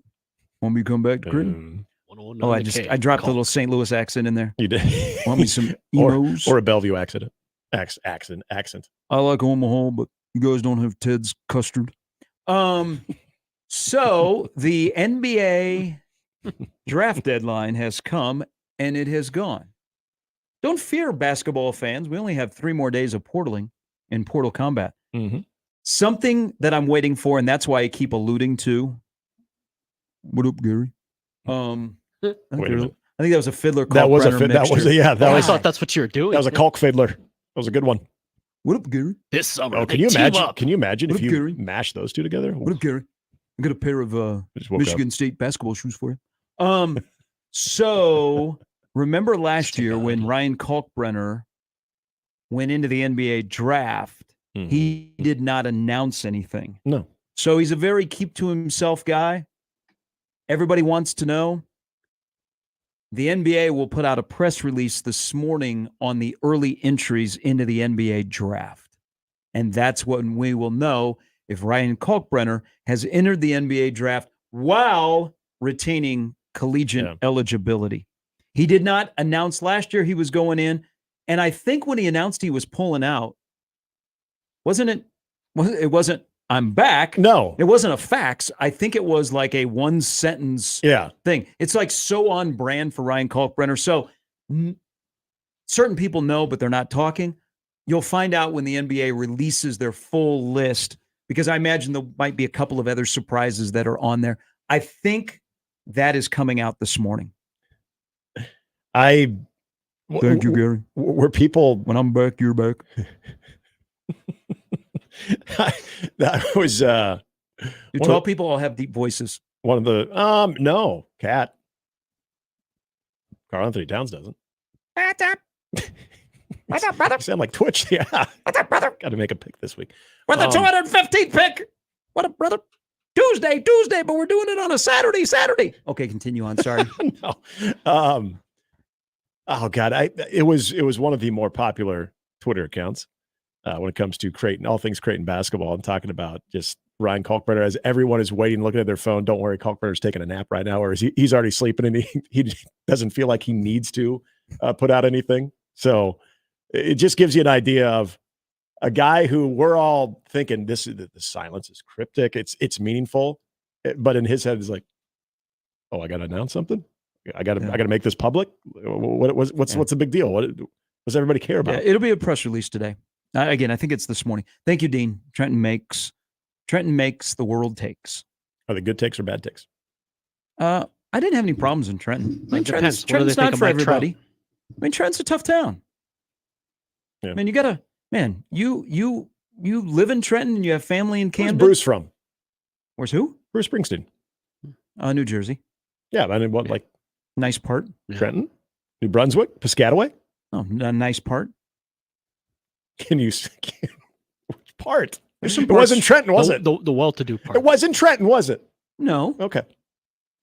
Want me to come back to Kraton? Oh, I dropped a little St. Louis accent in there. You did. Want me some emos? or a Bellevue accent. Accent. I like Omaha, but you guys don't have Ted's custard. So the NBA draft deadline has come and it has gone. Don't fear, basketball fans. We only have 3 more days of portaling in Portal Combat. Something that I'm waiting for, and that's why I keep alluding to. What up, Gary? I think that was a fiddler. That was a I thought that's what you were doing. That was a Kalk fiddler. That was a good one. What up, Gary? This summer. Oh, can you imagine? Can you imagine if you mash those two together? What up, Gary? I got a pair of Michigan State basketball shoes for you. So remember last year when Ryan Kalkbrenner went into the NBA draft, he did not announce anything. No. So he's a very keep to himself guy. Everybody wants to know. The NBA will put out a press release this morning on the early entries into the NBA draft. And that's when we will know if Ryan Kalkbrenner has entered the NBA draft while retaining collegiate eligibility. He did not announce last year he was going in. And I think when he announced he was pulling out, it wasn't, I'm back. No. It wasn't a fax. I think it was like a one sentence thing. It's like so on brand for Ryan Kalkbrenner. So certain people know, but they're not talking. You'll find out when the NBA releases their full list, because I imagine there might be a couple of other surprises that are on there. I think that is coming out this morning. Thank you, Gary. Were people... When I'm back, you're back. That was you tall people all have deep voices. One of the no, Cat. Karl Anthony Towns doesn't. What's up? What's up, brother? You sound like Twitch. Yeah. What's up, brother? Got to make a pick this week. We're the 215th pick. What up, brother? Tuesday, but we're doing it on a Saturday. Okay, continue on. Sorry. No. Oh God, it was one of the more popular Twitter accounts. When it comes to Kraton, all things Kraton basketball, I'm talking about just Ryan Kalkbrenner as everyone is waiting, looking at their phone. Don't worry, Kalkbrenner's taking a nap right now, or he's already sleeping and he doesn't feel like he needs to put out anything. So it just gives you an idea of a guy who we're all thinking the silence is cryptic. It's meaningful, but in his head is like, oh, I got to announce something. I got to make this public. What's the big deal? What does everybody care about? Yeah, it'll be a press release today. Again, I think it's this morning. Thank you, Dean. Trenton makes the world takes. Are they good takes or bad takes? I didn't have any problems in Trenton. I mean, depends. Trenton's not for everybody. I mean, Trenton's a tough town. Yeah. I mean, you live in Trenton and you have family in Camden. Where's Bruce from? Where's who? Bruce Springsteen. New Jersey. Yeah, I mean, like nice part? Trenton, New Brunswick, Piscataway. Oh, a nice part. Which part? It wasn't Trenton, was it? The well-to-do part. It wasn't Trenton, was it? No. Okay. I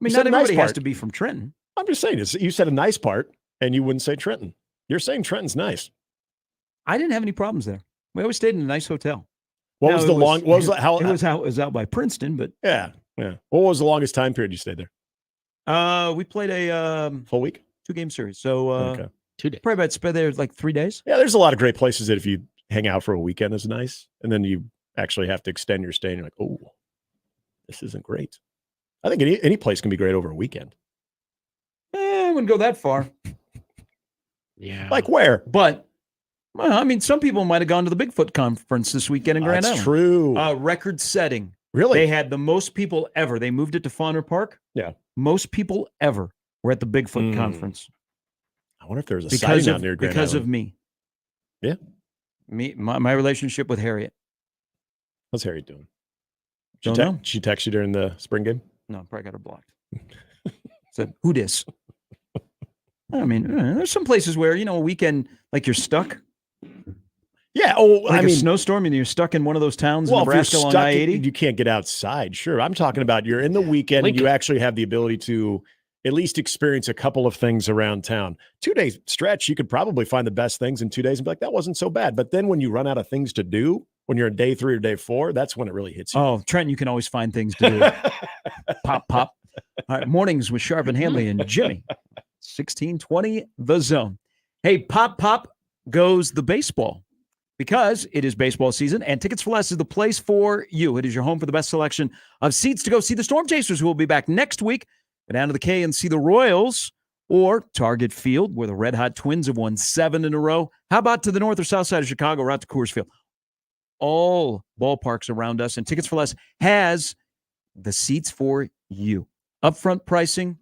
mean, not everybody has to be from Trenton. I'm just saying, you said a nice part, and you wouldn't say Trenton. You're saying Trenton's nice. I didn't have any problems there. We always stayed in a nice hotel. It was out by Princeton, but yeah. What was the longest time period you stayed there? We played a full week, 2-game series. So okay. 2 days. Probably about spend there like 3 days. Yeah, there's a lot of great places that if you hang out for a weekend is nice, and then you actually have to extend your stay, and you're like, oh, this isn't great. I think any place can be great over a weekend. I wouldn't go that far. Yeah. Like where? But well, I mean, some people might have gone to the Bigfoot conference this weekend in Grand Island. That's true. Record setting. Really? They had the most people ever. They moved it to Fauner Park. Yeah. Most people ever were at the Bigfoot conference. I wonder if there's a sighting out near Grand because Island. of me. Yeah. My relationship with Harriet. How's Harriet doing? Don't know. She text you during the spring game? No, probably got her blocked. Said, who dis? I mean, there's some places where, a weekend, like you're stuck. Yeah. Like a snowstorm and you're stuck in one of those towns in Nebraska on I-80. You can't get outside. Sure. I'm talking about you're in the weekend and you actually have the ability to at least experience a couple of things around town. 2 days stretch, you could probably find the best things in 2 days and be like, that wasn't so bad. But then when you run out of things to do, when you're in day 3 or day 4, that's when it really hits you. Oh, Trenton, you can always find things to do. Pop. All right, mornings with Sharp and Handley and Jimmy. 1620 The Zone. Hey, pop goes the baseball. Because it is baseball season and Tickets for Less is the place for you. It is your home for the best selection of seats to go see the Storm Chasers, who will be back next week. Go down to the K and see the Royals, or Target Field, where the Red Hot Twins have won 7 in a row. How about to the north or south side of Chicago, or out to Coors Field? all ballparks around us. And Tickets for Less has the seats for you. Upfront pricing,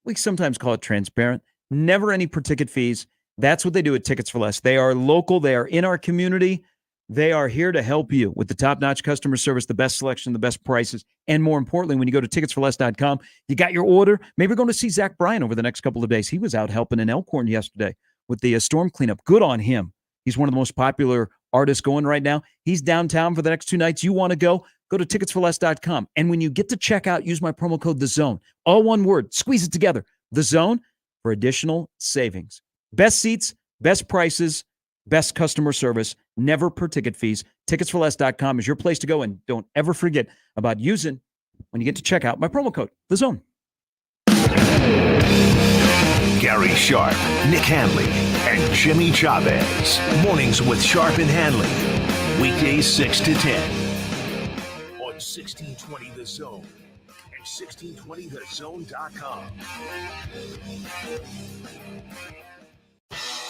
we sometimes call it transparent. Never any per-ticket fees. That's what they do at Tickets for Less. They are local. They are in our community. They are here to help you with the top-notch customer service, the best selection, the best prices. And more importantly, when you go to ticketsforless.com, you got your order. Maybe we're going to see Zach Bryan over the next couple of days. He was out helping in Elkhorn yesterday with the storm cleanup. Good on him. He's one of the most popular artists going right now. He's downtown for the next 2 nights. You want to go to ticketsforless.com. And when you get to check out, use my promo code THEZONE. All one word. Squeeze it together. THEZONE for additional savings. Best seats, best prices, best customer service, never per ticket fees. Ticketsforless.com is your place to go. And don't ever forget about using, when you get to check out, my promo code, THEZONE. Gary Sharp, Nick Handley, and Jimmy Chavez. Mornings with Sharp and Handley. Weekdays 6 to 10. On 1620 The Zone and 1620thezone.com.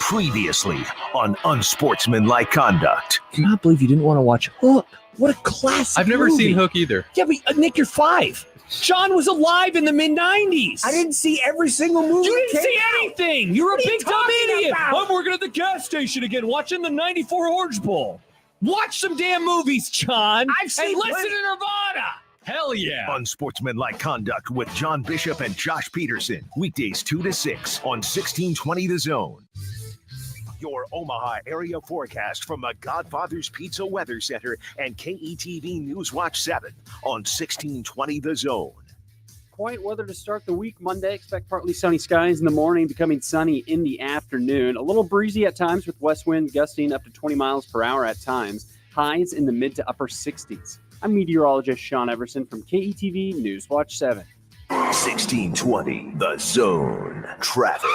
Previously on Unsportsmanlike Conduct. I cannot believe you didn't want to watch Hook. What a classic I've never movie. seen Hook either. Yeah, but Nick, you're 5. John was alive in the mid-90s. I didn't see every single movie. You didn't see anything. You're a big dumb idiot. I'm working at the gas station again, watching the 94 Orange Bowl. Watch some damn movies, John. I've seen listen to Nirvana. Hell yeah. Unsportsmanlike Conduct with John Bishop and Josh Peterson. Weekdays 2 to 6 on 1620 The Zone. Your Omaha area forecast from the Godfather's Pizza Weather Center and KETV News Watch 7 on 1620 The Zone. Quiet weather to start the week. Monday, expect partly sunny skies in the morning, becoming sunny in the afternoon. A little breezy at times with west wind gusting up to 20 miles per hour at times. Highs in the mid to upper 60s. I'm meteorologist Sean Everson from KETV News Watch 7. 1620 The Zone. Traffic.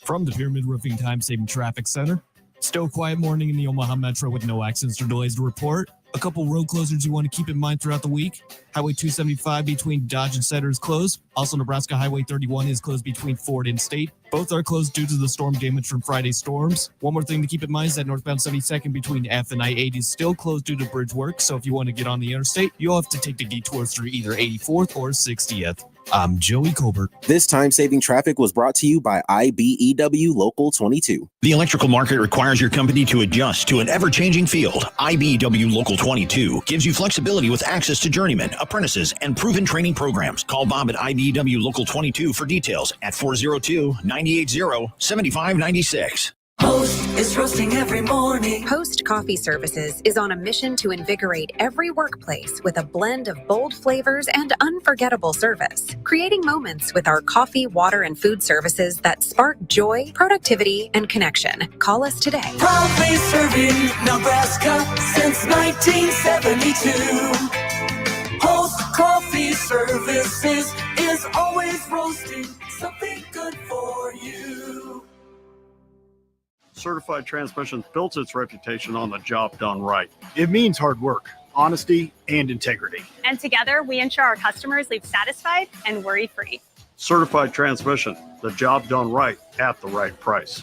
From the Pyramid Roofing Time-Saving Traffic Center, still a quiet morning in the Omaha Metro with no accidents or delays to report. A couple road closures you want to keep in mind throughout the week. Highway 275 between Dodge and Center is closed. Also, Nebraska Highway 31 is closed between Ford and State. Both are closed due to the storm damage from Friday's storms. One more thing to keep in mind is that northbound 72nd between F and I-80 is still closed due to bridge work. So if you want to get on the interstate, you'll have to take the detour through either 84th or 60th. I'm Joey Colbert. This time-saving traffic was brought to you by IBEW Local 22. The electrical market requires your company to adjust to an ever-changing field. IBEW Local 22 gives you flexibility with access to journeymen, apprentices, and proven training programs. Call Bob at IBEW Local 22 for details at 402-980-7596. Post is roasting every morning. Post Coffee Services is on a mission to invigorate every workplace with a blend of bold flavors and unforgettable service, creating moments with our coffee, water, and food services that spark joy, productivity, and connection. Call us today. Proudly serving Nebraska since 1972. Post Coffee Services is always roasting something good for you. Certified Transmissions built its reputation on the job done right. It means hard work, honesty, and integrity. And together, we ensure our customers leave satisfied and worry-free. Certified Transmission, the job done right at the right price.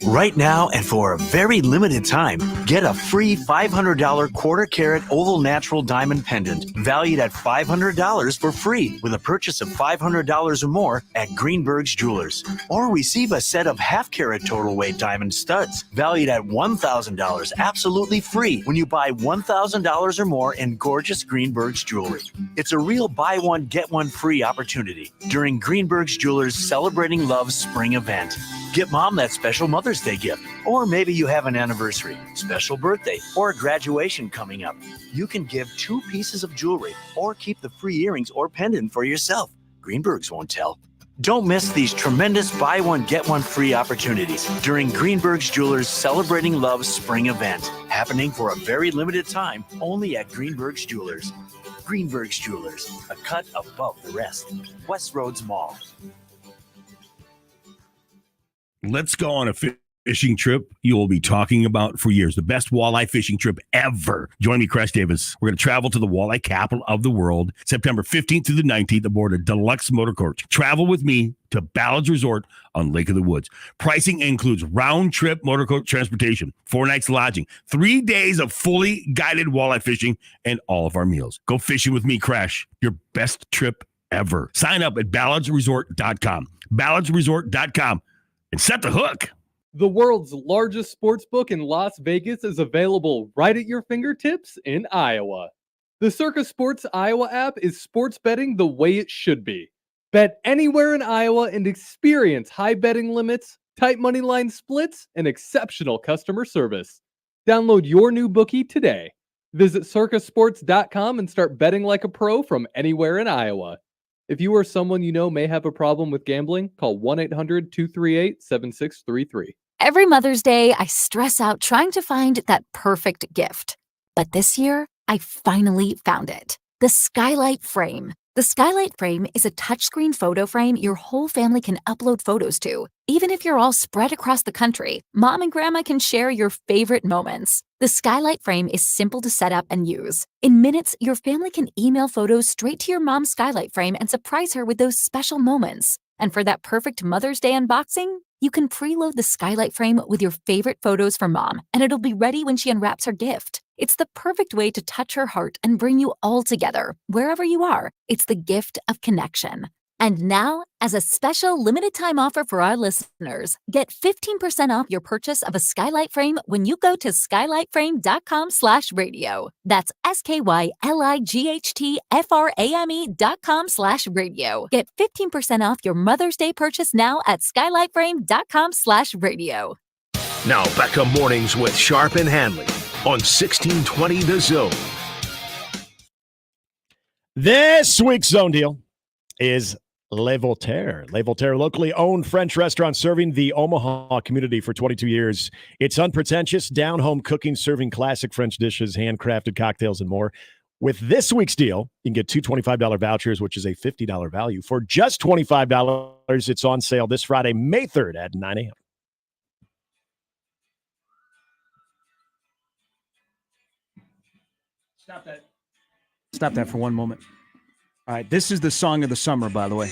Right now, and for a very limited time, get a free $500 quarter-carat oval natural diamond pendant valued at $500 for free with a purchase of $500 or more at Greenberg's Jewelers. Or receive a set of half-carat total weight diamond studs valued at $1,000 absolutely free when you buy $1,000 or more in gorgeous Greenberg's jewelry. It's a real buy one, get one free opportunity during Greenberg's Jewelers' Celebrating Love Spring event. Get mom that special Mother's Day gift. Or maybe you have an anniversary, special birthday, or a graduation coming up. You can give 2 pieces of jewelry or keep the free earrings or pendant for yourself. Greenberg's won't tell. Don't miss these tremendous buy one, get one free opportunities during Greenberg's Jewelers' Celebrating Love Spring event, happening for a very limited time only at Greenberg's Jewelers. Greenberg's Jewelers, a cut above the rest. West Roads Mall. Let's go on a fishing trip you will be talking about for years. The best walleye fishing trip ever. Join me, Crash Davis. We're going to travel to the walleye capital of the world, September 15th through the 19th aboard a deluxe motor coach. Travel with me to Ballard's Resort on Lake of the Woods. Pricing includes round-trip motor coach transportation, 4 nights lodging, 3 days of fully guided walleye fishing, and all of our meals. Go fishing with me, Crash. Your best trip ever. Sign up at ballardsresort.com. ballardsresort.com and set the hook. The world's largest sports book in Las Vegas is available right at your fingertips in Iowa. The Circa Sports Iowa app is sports betting the way it should be. Bet anywhere in Iowa and experience high betting limits, tight money line splits, and exceptional customer service. Download your new bookie today. Visit circasports.com and start betting like a pro from anywhere in Iowa. If you or someone you know may have a problem with gambling, call 1-800-238-7633. Every Mother's Day, I stress out trying to find that perfect gift. But this year, I finally found it. The Skylight Frame. The Skylight Frame is a touchscreen photo frame your whole family can upload photos to. Even if you're all spread across the country, Mom and Grandma can share your favorite moments. The Skylight Frame is simple to set up and use. In minutes, your family can email photos straight to your mom's Skylight Frame and surprise her with those special moments. And for that perfect Mother's Day unboxing, you can preload the Skylight Frame with your favorite photos for Mom, and it'll be ready when she unwraps her gift. It's the perfect way to touch her heart and bring you all together, wherever you are. It's the gift of connection. And now, as a special limited-time offer for our listeners, get 15% off your purchase of a Skylight Frame when you go to skylightframe.com/radio. That's skylightframe.com/radio. Get 15% off your Mother's Day purchase now at skylightframe.com/radio. Now back to mornings with Sharp and Handley on 1620 The Zone. This week's Zone Deal is Le Voltaire. Le Voltaire, locally owned French restaurant serving the Omaha community for 22 years. It's unpretentious, down-home cooking, serving classic French dishes, handcrafted cocktails, and more. With this week's deal, you can get 2 $25 vouchers, which is a $50 value. For just $25, it's on sale this Friday, May 3rd at 9 a.m. Stop that for one moment. All right, this is the song of the summer, by the way.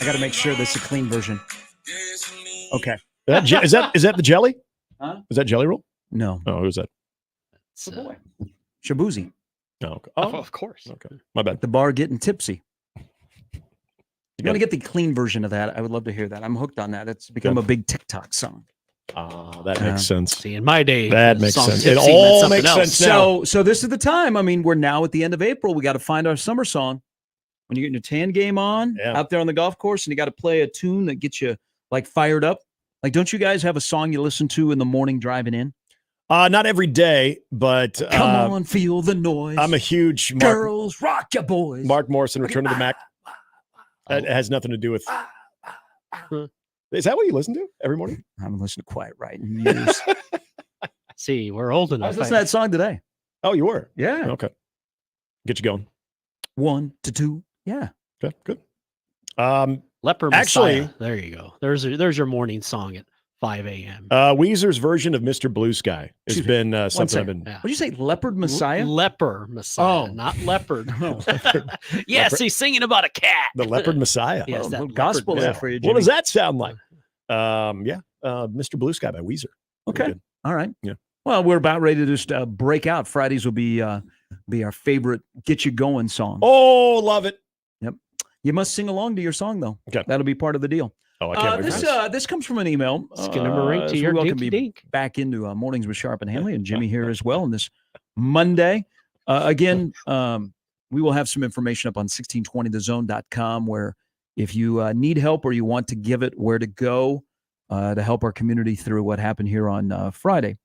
I got to make sure this is a clean version. Okay. Is that the Jelly? Huh? Is that Jelly Roll? No. Oh, who's that? It's Shabuzi. Oh, okay. Of course. Okay. My bad. The bar getting tipsy. You want to get the clean version of that? I would love to hear that. I'm hooked on that. It's become a big TikTok song. That makes sense. See, in my day, that makes sense. It all makes sense now. So this is the time. I mean, we're now at the end of April. We got to find our summer song. When you're getting your tan game on out there on the golf course, and you got to play a tune that gets you like fired up. Like, don't you guys have a song you listen to in the morning driving in? Not every day, but come on, feel the noise. I'm a huge girls rock your boys. Mark Morrison, Return to the Mac. That has nothing to do with. Is that what you listen to every morning? I haven't listened to Quiet Right in years. See, we're old enough. I was listening to that song today. Oh, you were? Yeah. Okay. Get you going. 1 to 2. Yeah. Okay, good. Leper Messiah. Actually, there you go. There's your morning song at 5 a.m. Weezer's version of Mr. Blue Sky has been something I've been. What did you say? Leopard Messiah? Leper Messiah, not leopard. Yes, he's singing about a cat. The Leopard Messiah. Yes, that gospel there for you, Jimmy. What does that sound like? Mr. Blue Sky by Weezer. Okay. All right. Yeah. Well, we're about ready to just break out. Fridays will be our favorite get you going song. Oh, love it. Yep. You must sing along to your song, though. Okay. That'll be part of the deal. Oh, I can't wait for this. This comes from an email. Skinnamarink to your welcome dinky me dink. back into Mornings with Sharp and Handley, and Jimmy here as well on this Monday. Again, we will have some information up on 1620thezone.com where if you need help or you want to give it where to go to help our community through what happened here on Friday.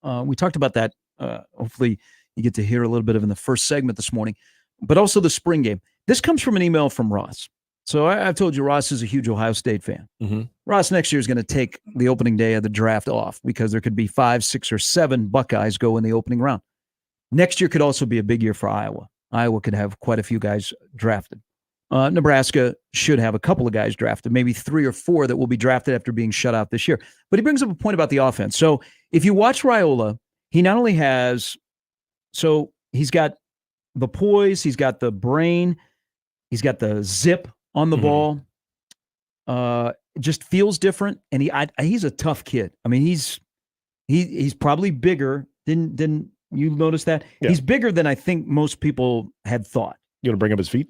We talked about that. Hopefully you get to hear a little bit of in the first segment this morning, but also the spring game. This comes from an email from Ross. So I've told you Ross is a huge Ohio State fan. Mm-hmm. Ross next year is going to take the opening day of the draft off because there could be 5, 6, or 7 Buckeyes go in the opening round. Next year could also be a big year for Iowa. Iowa could have quite a few guys drafted. Nebraska should have a couple of guys drafted, maybe 3 or 4 that will be drafted after being shut out this year. But he brings up a point about the offense. So if you watch Raiola, he not only has, so he's got the poise, he's got the brain, he's got the zip on the ball. Just feels different, and he's a tough kid. I mean, he's probably bigger. Didn't you notice that? Yeah. He's bigger than I think most people had thought. You want to bring up his feet?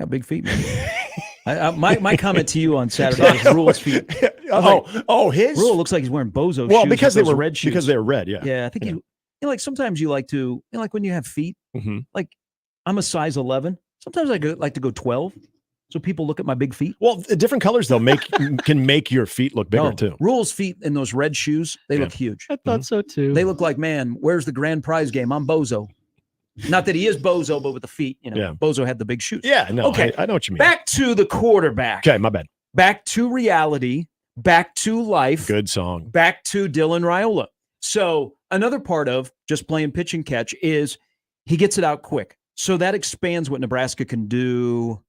Got big feet, man. My comment to you on Saturday is Rule's feet. His Rule looks like he's wearing bozo shoes. Well, because they with those were red shoes. because they were red. Yeah. Yeah, I think you know, like sometimes you like to, like when you have feet. Like I'm a size 11. Sometimes I like to go 12, so people look at my big feet. Well, the different colors though can make your feet look bigger too. Rule's feet in those red shoes, they look huge. I thought so too. They look like, man, where's the grand prize game? I'm bozo. Not that he is bozo, but with the feet, Bozo had the big shoes. Yeah, no, okay, I know what you mean. Back to the quarterback. Okay, my bad. Back to reality. Back to life. Good song. Back to Dylan Raiola. So another part of just playing pitch and catch is he gets it out quick. So that expands what Nebraska can do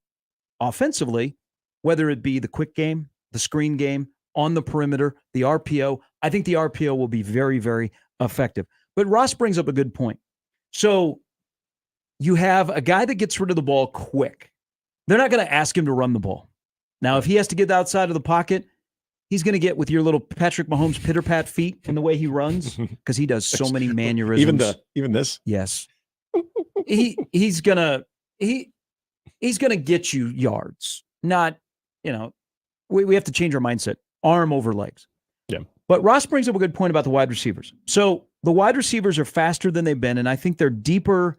offensively, whether it be the quick game, the screen game, on the perimeter, the RPO. I think the RPO will be very, very effective. But Ross brings up a good point. So you have a guy that gets rid of the ball quick. They're not going to ask him to run the ball. Now, if he has to get outside of the pocket, he's going to get with your little Patrick Mahomes pitter-pat feet and the way he runs, because he does so many mannerisms. Even this? Yes. He's gonna get you yards. Not, we have to change our mindset. Arm over legs. Yeah. But Ross brings up a good point about the wide receivers. So the wide receivers are faster than they've been, and I think they're deeper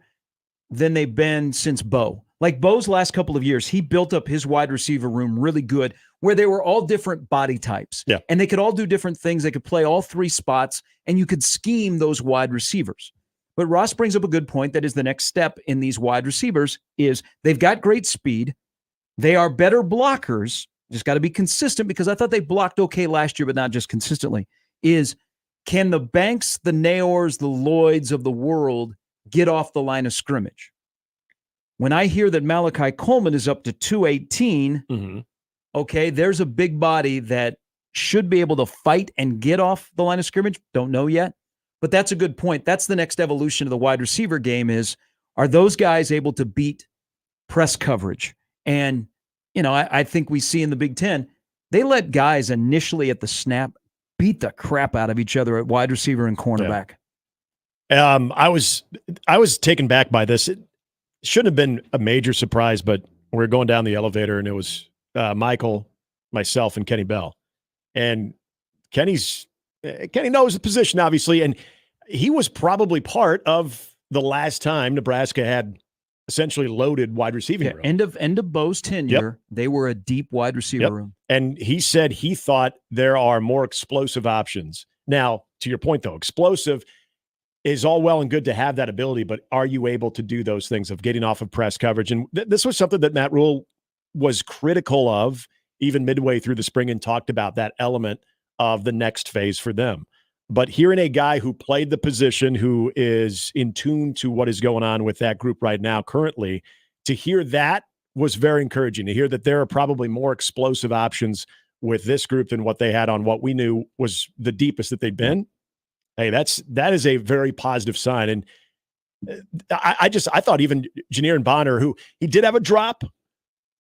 than they've been since Bo. Like Bo's last couple of years, he built up his wide receiver room really good, where they were all different body types. Yeah. And they could all do different things. They could play all 3 spots, and you could scheme those wide receivers. But Ross brings up a good point that is the next step in these wide receivers is they've got great speed. They are better blockers. Just got to be consistent, because I thought they blocked okay last year, but not just consistently. Can the Banks, the Naors, the Lloyds of the world get off the line of scrimmage? When I hear that Malachi Coleman is up to 218, okay, there's a big body that should be able to fight and get off the line of scrimmage. Don't know yet, but that's a good point. That's the next evolution of the wide receiver game are those guys able to beat press coverage? And, I think we see in the Big Ten, they let guys initially at the snap beat the crap out of each other at wide receiver and cornerback. Yeah. I was taken back by this. It shouldn't have been a major surprise, but we were going down the elevator and it was Michael, myself, and Kenny Bell. And Kenny knows the position, obviously, and he was probably part of the last time Nebraska had essentially loaded wide receiving room. End of Bo's tenure, They were a deep wide receiver room. And he said he thought there are more explosive options. Now, to your point, though, explosive is all well and good to have that ability, but are you able to do those things of getting off of press coverage? And this was something that Matt Rule was critical of even midway through the spring and talked about that element of the next phase for them. But hearing a guy who played the position, who is in tune to what is going on with that group right now currently, to hear that was very encouraging. To hear that there are probably more explosive options with this group than what they had on what we knew was the deepest that they'd been. Hey, that is a very positive sign. And I thought even Janier and Bonner, who he did have a drop,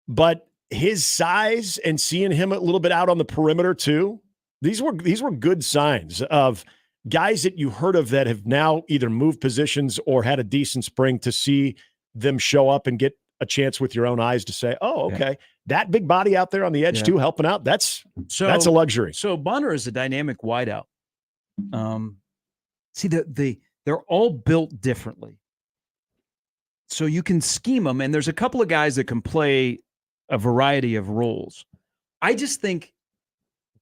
but his size and seeing him a little bit out on the perimeter too, these were good signs of guys that you heard of that have now either moved positions or had a decent spring, to see them show up and get a chance with your own eyes to say, oh, okay, that big body out there on the edge too, helping out. That's a luxury. So Bonner is a dynamic wideout. See, they're all built differently. So you can scheme them, and there's a couple of guys that can play a variety of roles. I just think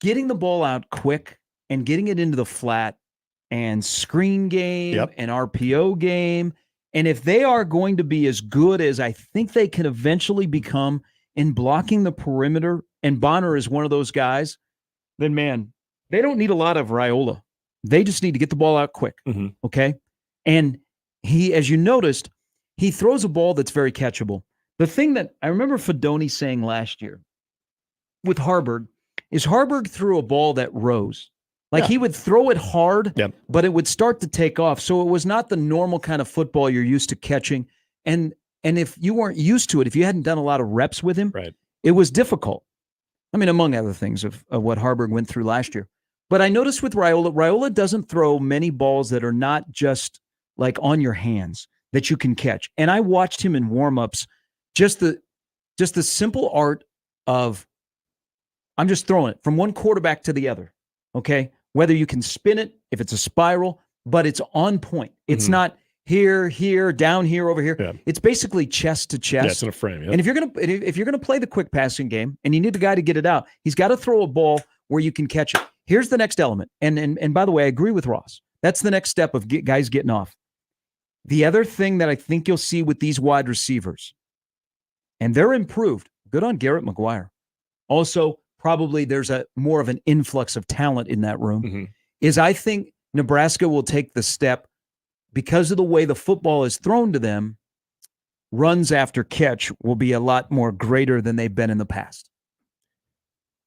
getting the ball out quick and getting it into the flat and screen game and RPO game, and if they are going to be as good as I think they can eventually become in blocking the perimeter, and Bonner is one of those guys, then, man, they don't need a lot of Raiola. They just need to get the ball out quick, okay? And he, as you noticed, he throws a ball that's very catchable. The thing that I remember Fedoni saying last year with Harburg is Harburg threw a ball that rose. Like he would throw it hard, but it would start to take off. So it was not the normal kind of football you're used to catching. And if you weren't used to it, if you hadn't done a lot of reps with him, it was difficult. I mean, among other things of what Harburg went through last year. But I noticed with Raiola doesn't throw many balls that are not just like on your hands that you can catch. And I watched him in warmups, just the simple art of I'm just throwing it from one quarterback to the other. Okay. Whether you can spin it, if it's a spiral, but it's on point. It's not here, down here, over here. Yeah. It's basically chest to chest. Yeah, it's in a frame. Yep. And if you're gonna play the quick passing game and you need the guy to get it out, he's got to throw a ball where you can catch it. Here's the next element. And by the way, I agree with Ross. That's the next step of guys getting off. The other thing that I think you'll see with these wide receivers, and they're improved. Good on Garrett McGuire. Also, probably there's a more of an influx of talent in that room, is I think Nebraska will take the step because of the way the football is thrown to them, runs after catch will be a lot more greater than they've been in the past.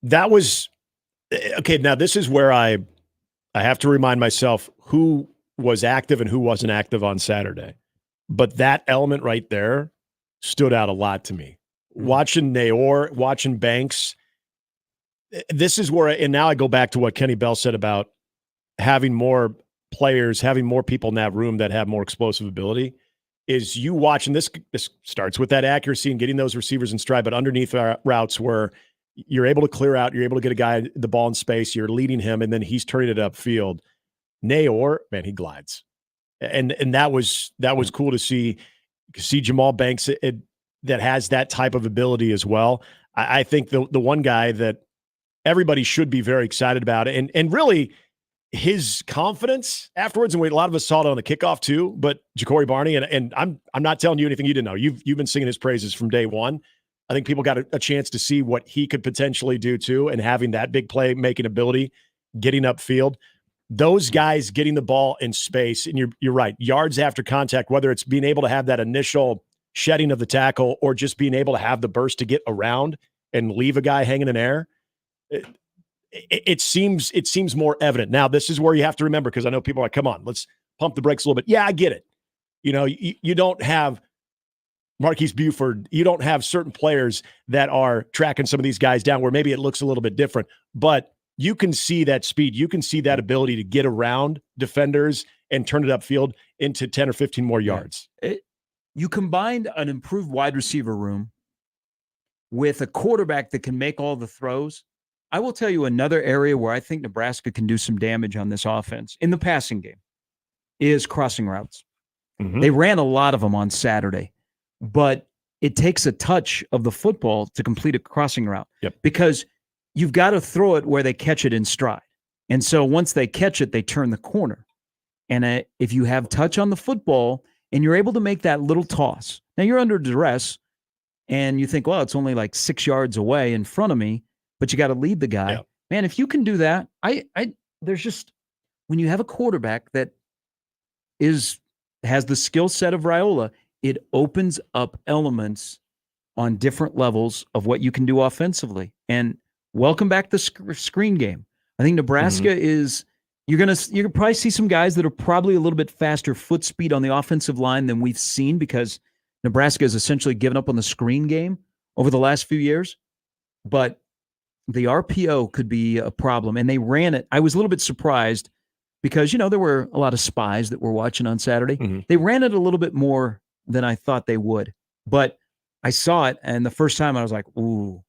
That was, okay, now this is where I have to remind myself who was active and who wasn't active on Saturday. But that element right there stood out a lot to me. Watching Naor, watching Banks, this is where, and now I go back to what Kenny Bell said about having more players, having more people in that room that have more explosive ability, is you watch, and this starts with that accuracy and getting those receivers in stride, but underneath routes where you're able to clear out, you're able to get a guy the ball in space, you're leading him, and then he's turning it upfield. Naor, man, he glides. And that was cool to see Jamal Banks that has that type of ability as well. I think the one guy that everybody should be very excited about, and really his confidence afterwards, and a lot of us saw it on the kickoff too, but Ja'Cory Barney, and I'm not telling you anything you didn't know. You've been singing his praises from day one. I think people got a chance to see what he could potentially do too, and having that big play making ability, getting upfield. Those guys getting the ball in space, and you're right, yards after contact, whether it's being able to have that initial shedding of the tackle or just being able to have the burst to get around and leave a guy hanging in air. It seems more evident. Now, this is where you have to remember, because I know people are like, come on, let's pump the brakes a little bit. Yeah, I get it. You know, you don't have Marquise Buford. You don't have certain players that are tracking some of these guys down where maybe it looks a little bit different, but you can see that speed. You can see that ability to get around defenders and turn it upfield into 10 or 15 more yards. You combined an improved wide receiver room with a quarterback that can make all the throws. I will tell you another area where I think Nebraska can do some damage on this offense in the passing game is crossing routes. They ran a lot of them on Saturday, but it takes a touch of the football to complete a crossing route because you've got to throw it where they catch it in stride. And so once they catch it, they turn the corner. And if you have touch on the football and you're able to make that little toss, now you're under duress and you think, well, it's only like 6 yards away in front of me, but you got to lead the guy. Man, if you can do that, there's just, when you have a quarterback that has the skill set of Raiola, it opens up elements on different levels of what you can do offensively. And welcome back to screen game. I think Nebraska is, you're going to probably see some guys that are probably a little bit faster foot speed on the offensive line than we've seen, because Nebraska has essentially given up on the screen game over the last few years. But the RPO could be a problem, and they ran it. I was a little bit surprised because, you know, there were a lot of spies that were watching on Saturday. They ran it a little bit more than I thought they would, but I saw it, and the first time I was like, ooh,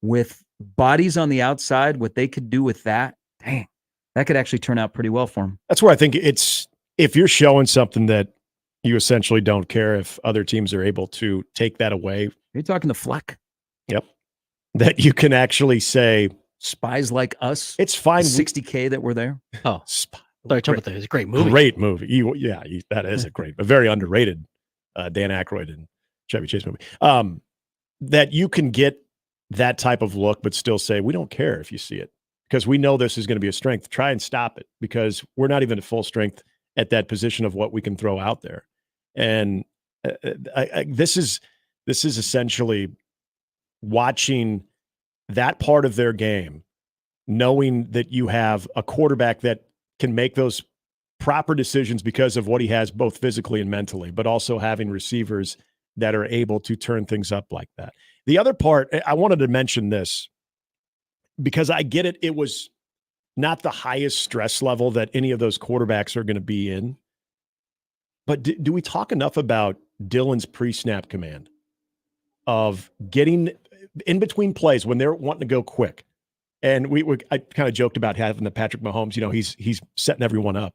with bodies on the outside, what they could do with that, dang, that could actually turn out pretty well for them. That's where I think it's, if you're showing something that you essentially don't care if other teams are able to take that away. You're talking to Fleck. Yep. That you can actually say, spies like us. It's fine. 60K that were there. Oh, it's a great movie. Great movie. That is a very underrated Dan Aykroyd and Chevy Chase movie. That you can get that type of look, but still say, we don't care if you see it, because we know this is going to be a strength. Try and stop it, because we're not even at full strength at that position of what we can throw out there. And this is This is essentially watching that part of their game, knowing that you have a quarterback that can make those proper decisions because of what he has both physically and mentally, but also having receivers that are able to turn things up like that. The other part, I wanted to mention this because I get it. It was not the highest stress level that any of those quarterbacks are going to be in. But do we talk enough about Dylan's pre-snap command of getting in between plays when they're wanting to go quick? And I kind of joked about having the Patrick Mahomes, he's setting everyone up.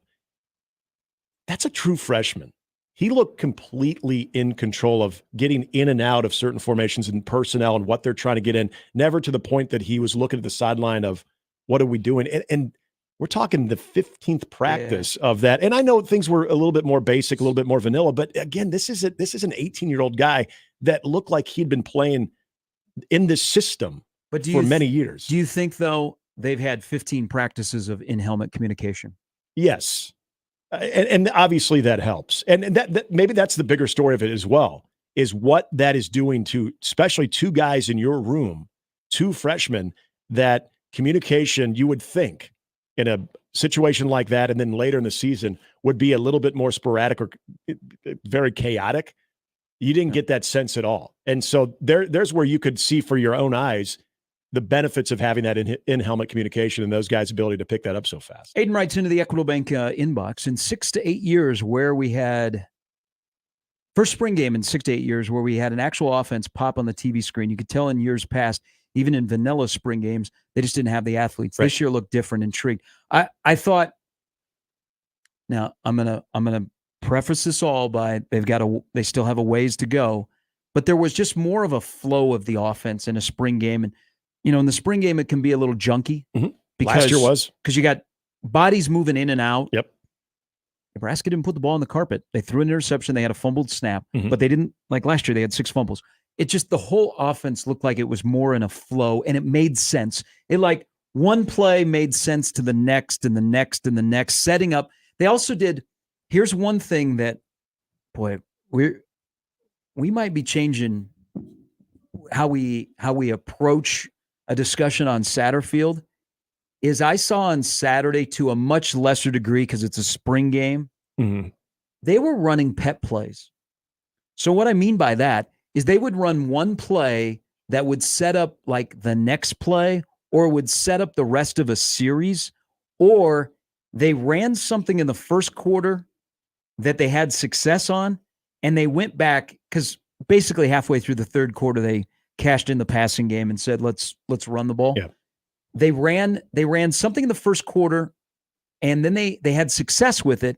That's a true freshman. He looked completely in control of getting in and out of certain formations and personnel and what they're trying to get in, never to the point that he was looking at the sideline of, what are we doing? And we're talking the 15th practice of that. And I know things were a little bit more basic, a little bit more vanilla, but again, this is an 18-year-old guy that looked like he'd been playing in this system for many years. Do you think, though, they've had 15 practices of in-helmet communication? Yes. And obviously that helps. And that maybe that's the bigger story of it as well, is what that is doing to especially two guys in your room, two freshmen, that communication, you would think in a situation like that, and then later in the season would be a little bit more sporadic or very chaotic. You didn't get that sense at all. And so there's where you could see for your own eyes the benefits of having that in-helmet communication and those guys' ability to pick that up so fast. Aiden writes into the Equitable Bank inbox, in 6 to 8 years where we had first spring game in 6 to 8 years where we had an actual offense pop on the TV screen. You could tell in years past, even in vanilla spring games, they just didn't have the athletes. Right. This year looked different, intrigued. I thought, now I'm gonna preface this all by they still have a ways to go, but there was just more of a flow of the offense in a spring game. And in the spring game, it can be a little junky. Mm-hmm. Last year was. Because you got bodies moving in and out. Yep. Nebraska didn't put the ball on the carpet. They threw an interception. They had a fumbled snap, Mm-hmm. but they didn't, like last year, they had 6 fumbles. It just, the whole offense looked like it was more in a flow, and it made sense. It like one play made sense to the next and the next and the next, setting up. They also did, here's one thing that, boy, we might be changing how we approach a discussion on Satterfield, is I saw on Saturday, to a much lesser degree because it's a spring game, mm-hmm. they were running pet plays. So what I mean by that is they would run one play that would set up like the next play, or would set up the rest of a series, or they ran something in the first quarter that they had success on, and they went back because basically halfway through the third quarter, they cashed in the passing game and said, let's run the ball. Yeah. They ran something in the first quarter, and then they had success with it,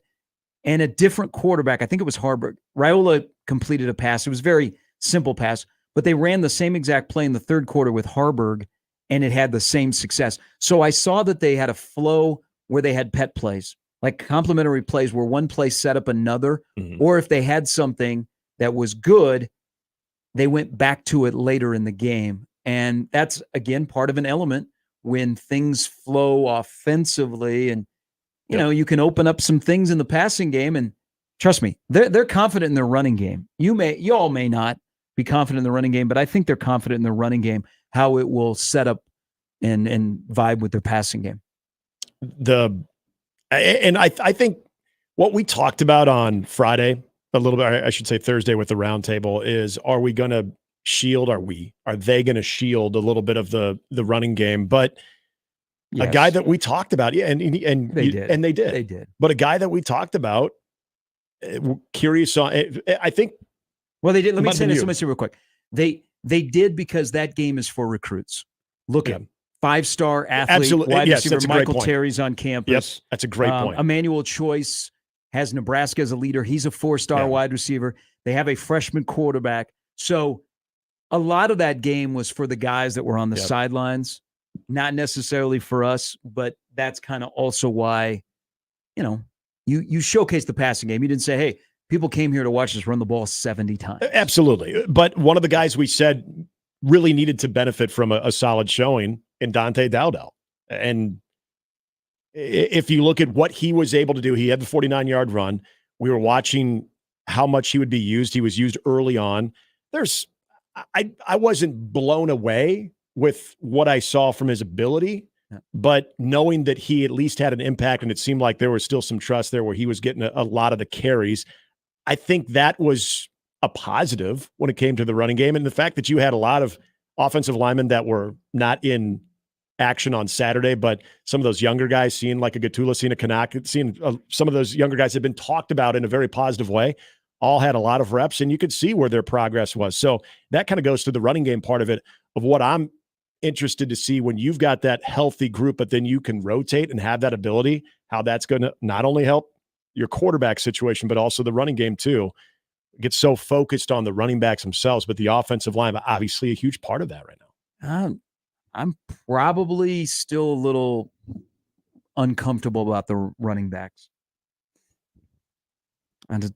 and a different quarterback, I think it was Harburg, Raiola completed a pass. It was a very simple pass, but they ran the same exact play in the third quarter with Harburg, and it had the same success. So I saw that they had a flow where they had pet plays, like complementary plays where one play set up another, Mm-hmm. or if they had something that was good, they went back to it later in the game. And that's, again, part of an element when things flow offensively, and you can open up some things in the passing game. And trust me, they're confident in their running game. You all may not be confident in the running game, but I think they're confident in their running game, how it will set up and vibe with their passing game. I think what we talked about on Friday, a little bit, I should say Thursday with the roundtable, is are we going to shield? Are they going to shield a little bit of the running game? But Yes. a guy that we talked about, and They did. They did. But a guy that we talked about, curious on, I think. Well, they did. Let me say real quick. They did because that game is for recruits. Look at 5-star athlete, Absolutely. wide Yes, receiver that's a great Michael point. Terry's on campus. Yes, that's a great point. Emmanuel Choice has Nebraska as a leader. He's a 4-star wide receiver. They have a freshman quarterback. So a lot of that game was for the guys that were on the sidelines, not necessarily for us, but that's kind of also why, you showcase the passing game. You didn't say, hey, people came here to watch us run the ball 70 times. Absolutely. But one of the guys we said really needed to benefit from a solid showing in Dante Dowdell. And if you look at what he was able to do, he had the 49-yard run. We were watching how much he would be used. He was used early on. I wasn't blown away with what I saw from his ability, but knowing that he at least had an impact and it seemed like there was still some trust there where he was getting a lot of the carries, I think that was a positive when it came to the running game. And the fact that you had a lot of offensive linemen that were not in action on Saturday, but some of those younger guys, seeing like a Gatula, seeing a Kanak, seeing some of those younger guys have been talked about in a very positive way, all had a lot of reps, and you could see where their progress was. So that kind of goes to the running game part of it, of what I'm interested to see when you've got that healthy group, but then you can rotate and have that ability, how that's going to not only help your quarterback situation, but also the running game too. Get so focused on the running backs themselves, but the offensive line, obviously a huge part of that right now. I'm probably still a little uncomfortable about the running backs. And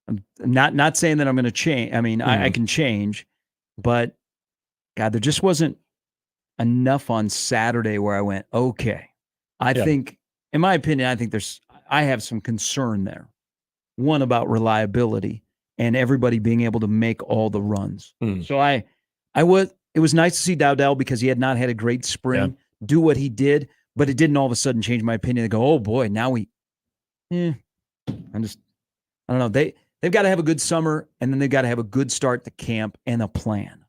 I'm not saying that I'm going to change. I mean, I can change, but God, there just wasn't enough on Saturday where I went, okay. I think, in my opinion, I have some concern there. One, about reliability and everybody being able to make all the runs. So it was nice to see Dowdell because he had not had a great spring do what he did, but it didn't all of a sudden change my opinion. They go, oh boy, now I don't know. They've got to have a good summer, and then they've got to have a good start to camp and a plan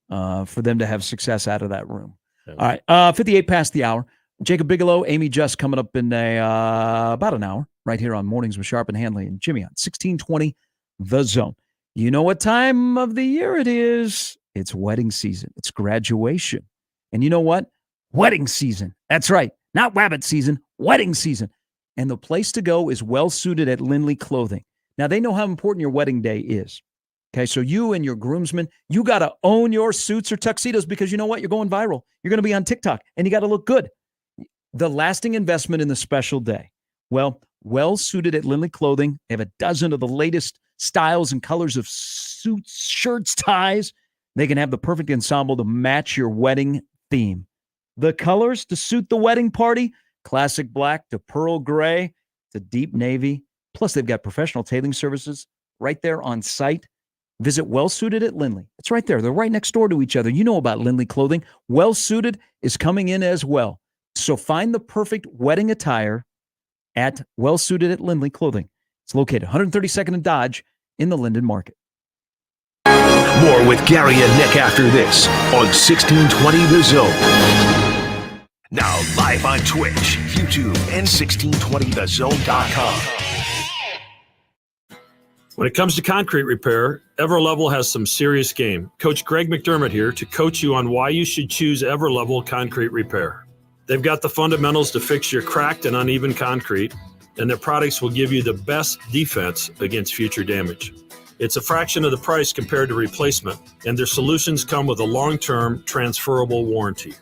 for them to have success out of that room. All right, 58 past the hour. Jacob Bigelow, Amy Just coming up in about an hour right here on Mornings with Sharp and Handley and Jimmy on 1620 The Zone. You know what time of the year it is. It's wedding season. It's graduation. And you know what? Wedding season. That's right. Not rabbit season, wedding season. And the place to go is Well Suited at Lindley Clothing. Now, they know how important your wedding day is. Okay, so you and your groomsmen, you got to own your suits or tuxedos because you know what? You're going viral. You're going to be on TikTok, and you got to look good. The lasting investment in the special day. Well Suited at Lindley Clothing. They have a dozen of the latest styles and colors of suits, shirts, ties. They can have the perfect ensemble to match your wedding theme. The colors to suit the wedding party, classic black to pearl gray to deep navy. Plus, they've got professional tailoring services right there on site. Visit Well Suited at Lindley. It's right there. They're right next door to each other. You know about Lindley Clothing. Well Suited is coming in as well. So find the perfect wedding attire at Well Suited at Lindley Clothing. It's located 132nd and Dodge in the Linden Market. More with Gary and Nick after this on 1620 The Zone. Now live on Twitch, YouTube, and 1620thezone.com. When it comes to concrete repair, Everlevel has some serious game. Coach Greg McDermott here to coach you on why you should choose Everlevel Concrete Repair. They've got the fundamentals to fix your cracked and uneven concrete, and their products will give you the best defense against future damage. It's a fraction of the price compared to replacement, and their solutions come with a long-term transferable warranty.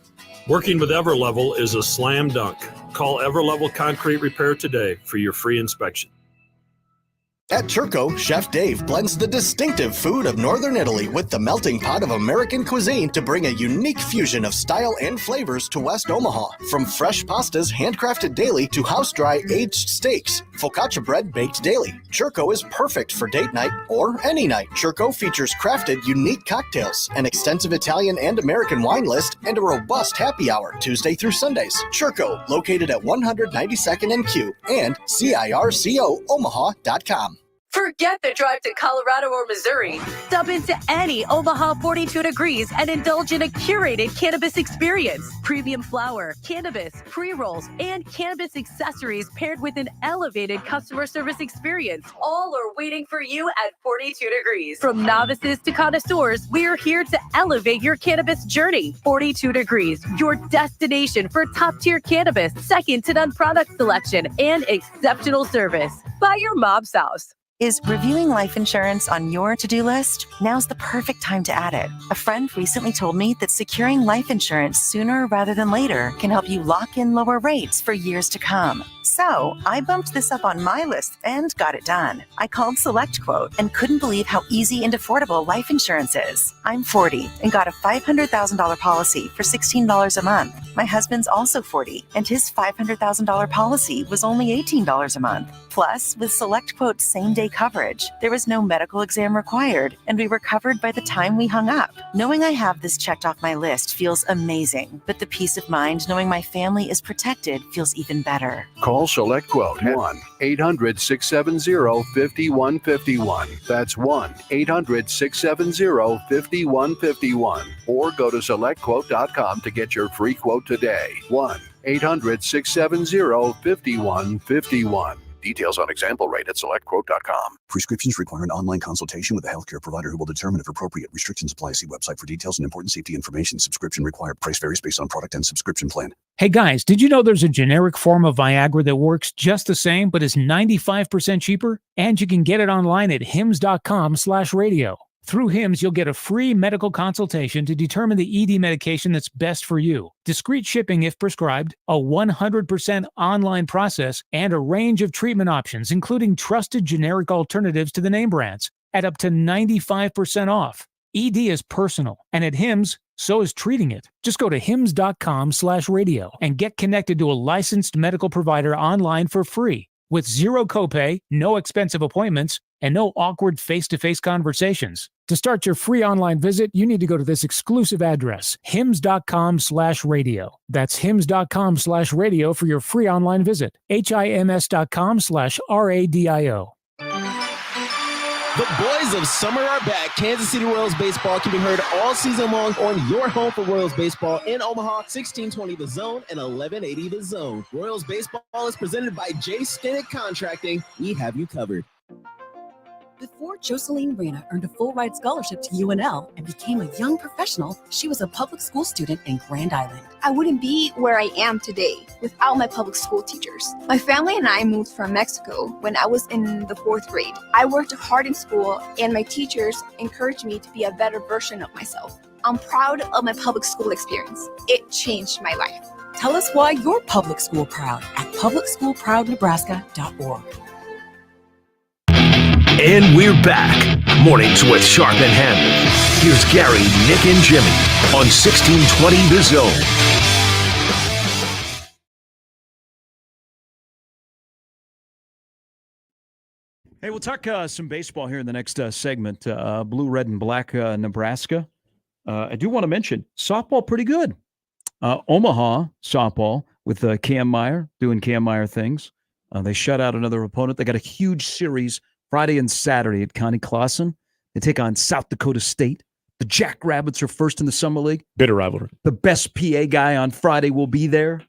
Working with Everlevel is a slam dunk. Call Everlevel Concrete Repair today for your free inspection. At Turco, Chef Dave blends the distinctive food of Northern Italy with the melting pot of American cuisine to bring a unique fusion of style and flavors to West Omaha. From fresh pastas handcrafted daily to house-dry aged steaks, focaccia bread baked daily. Turco is perfect for date night or any night. Turco features crafted unique cocktails, an extensive Italian and American wine list, and a robust happy hour Tuesday through Sundays. Turco, located at 192nd and Q and CIRCOOmaha.com. Forget the drive to Colorado or Missouri. Stop into any Omaha 42 Degrees and indulge in a curated cannabis experience. Premium flower, cannabis, pre-rolls, and cannabis accessories paired with an elevated customer service experience. All are waiting for you at 42 Degrees. From novices to connoisseurs, we're here to elevate your cannabis journey. 42 Degrees, your destination for top-tier cannabis, second to none product selection, and exceptional service. By your mom's house. Is reviewing life insurance on your to-do list? Now's the perfect time to add it. A friend recently told me that securing life insurance sooner rather than later can help you lock in lower rates for years to come. So I bumped this up on my list and got it done. I called SelectQuote and couldn't believe how easy and affordable life insurance is. I'm 40 and got a $500,000 policy for $16 a month. My husband's also 40, and his $500,000 policy was only $18 a month. Plus, with SelectQuote same-day coverage, there was no medical exam required, and we were covered by the time we hung up. Knowing I have this checked off my list feels amazing, but the peace of mind knowing my family is protected feels even better. Call SelectQuote 1-800-670-5151. That's 1-800-670-5151. Or go to SelectQuote.com to get your free quote today. 1-800-670-5151. Details on example rate at SelectQuote.com. Prescriptions require an online consultation with a healthcare provider who will determine if appropriate. Restrictions apply. See website for details and important safety information. Subscription required. Price varies based on product and subscription plan. Hey guys, did you know there's a generic form of Viagra that works just the same but is 95% cheaper? And you can get it online at hims.com/radio. Through Hims, you'll get a free medical consultation to determine the ED medication that's best for you, discreet shipping if prescribed, a 100% online process, and a range of treatment options, including trusted generic alternatives to the name brands, at up to 95% off. ED is personal, and at Hims, so is treating it. Just go to hims.com/radio and get connected to a licensed medical provider online for free, with zero copay, no expensive appointments, and no awkward face-to-face conversations. To start your free online visit, you need to go to this exclusive address, hims.com/radio. That's hims.com/radio for your free online visit. HIMS.com/RADIO. The boys of summer are back. Kansas City Royals baseball can be heard all season long on your home for Royals baseball in Omaha, 1620 The Zone and 1180 The Zone. Royals baseball is presented by J. Stinnett Contracting. We have you covered. Before Jocelyn Reyna earned a full-ride scholarship to UNL and became a young professional, she was a public school student in Grand Island. I wouldn't be where I am today without my public school teachers. My family and I moved from Mexico when I was in the 4th grade. I worked hard in school, and my teachers encouraged me to be a better version of myself. I'm proud of my public school experience. It changed my life. Tell us why you're public school proud at publicschoolproudnebraska.org. And we're back. Mornings with Sharp and Handley. Here's Gary, Nick, and Jimmy on 1620 The Zone. Hey, we'll talk some baseball here in the next segment. Blue, red, and black Nebraska. I do want to mention softball pretty good. Omaha softball with Cam Meyer doing Cam Meyer things. They shut out another opponent. They got a huge series Friday and Saturday at Connie Clausen. They take on South Dakota State. The Jackrabbits are first in the Summer League. Bitter rivalry. The best PA guy on Friday will be there.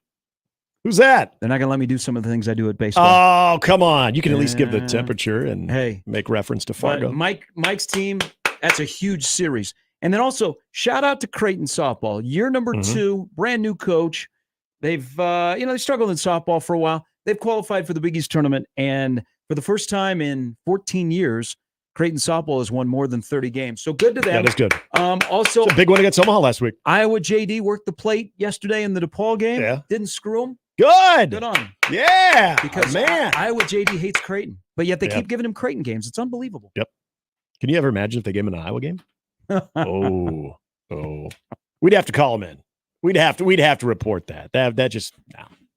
Who's that? They're not going to let me do some of the things I do at baseball. Oh, come on. You can at least give the temperature and make reference to Fargo. Mike's team, that's a huge series. And then also, shout out to Kraton softball. Year number 2, brand new coach. They've, they struggled in softball for a while. They've qualified for the Big East tournament, and for the first time in 14 years, Kraton softball has won more than 30 games. So good to them. That is good. Also, it's a big one against Omaha last week. Iowa JD worked the plate yesterday in the DePaul game. Yeah. Didn't screw them. Good. Good on him. Yeah. Because Iowa JD hates Kraton, but yet they keep giving him Kraton games. It's unbelievable. Yep. Can you ever imagine if they gave him an Iowa game? Oh. We'd have to call him in. We'd have to report that. That just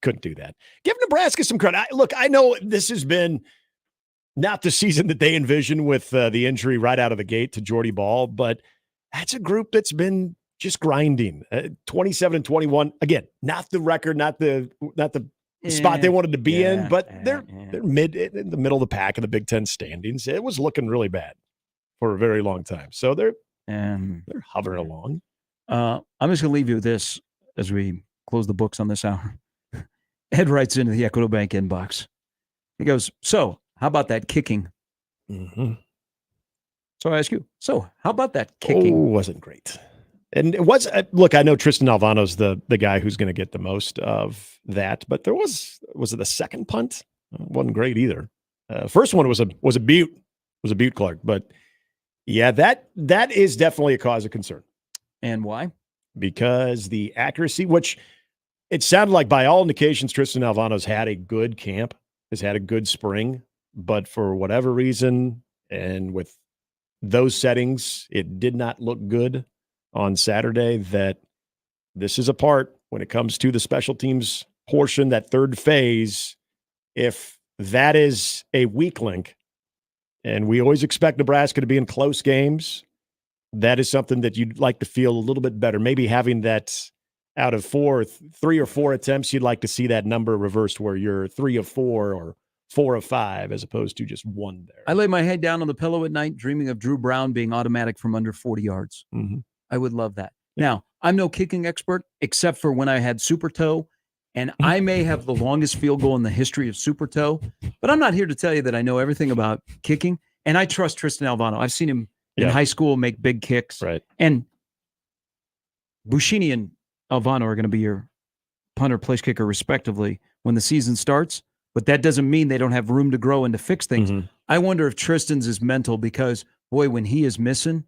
couldn't do that. Give Nebraska some credit. I know this has been not the season that they envisioned with the injury right out of the gate to Jordy Ball, but that's a group that's been just grinding. 27-21. Again, not the record, not the spot they wanted to be in, but they're in the middle of the pack in the Big Ten standings. It was looking really bad for a very long time. So they're hovering along. I'm just going to leave you with this as we close the books on this hour. Ed writes into the Equitable Bank inbox. He goes, so how about that kicking? Mm-hmm. So I ask you, so how about that kicking? Oh, wasn't great. And it was, look, I know Tristan Alvano's the guy who's going to get the most of that, but there was it the second punt? It wasn't great either. First one was a Butte, Clark, but yeah, that is definitely a cause of concern. And why? Because the accuracy, which it sounded like by all indications, Tristan Alvano's had a good camp, has had a good spring, but for whatever reason, and with those settings, it did not look good on Saturday. That this is a part when it comes to the special teams portion, that third phase, if that is a weak link, and we always expect Nebraska to be in close games, that is something that you'd like to feel a little bit better. Maybe having that out of 3 or 4 attempts, you'd like to see that number reversed where you're 3 of 4 or 4 of 5 as opposed to just 1 there. I lay my head down on the pillow at night dreaming of Drew Brown being automatic from under 40 yards. Mm-hmm. I would love that. Now, I'm no kicking expert except for when I had super toe, and I may have the longest field goal in the history of super toe, but I'm not here to tell you that I know everything about kicking, and I trust Tristan Alvano. I've seen him in high school make big kicks. Right. And Buschini and Alvano are going to be your punter, place kicker, respectively, when the season starts, but that doesn't mean they don't have room to grow and to fix things. Mm-hmm. I wonder if Tristan's is mental because, boy, when he is missing,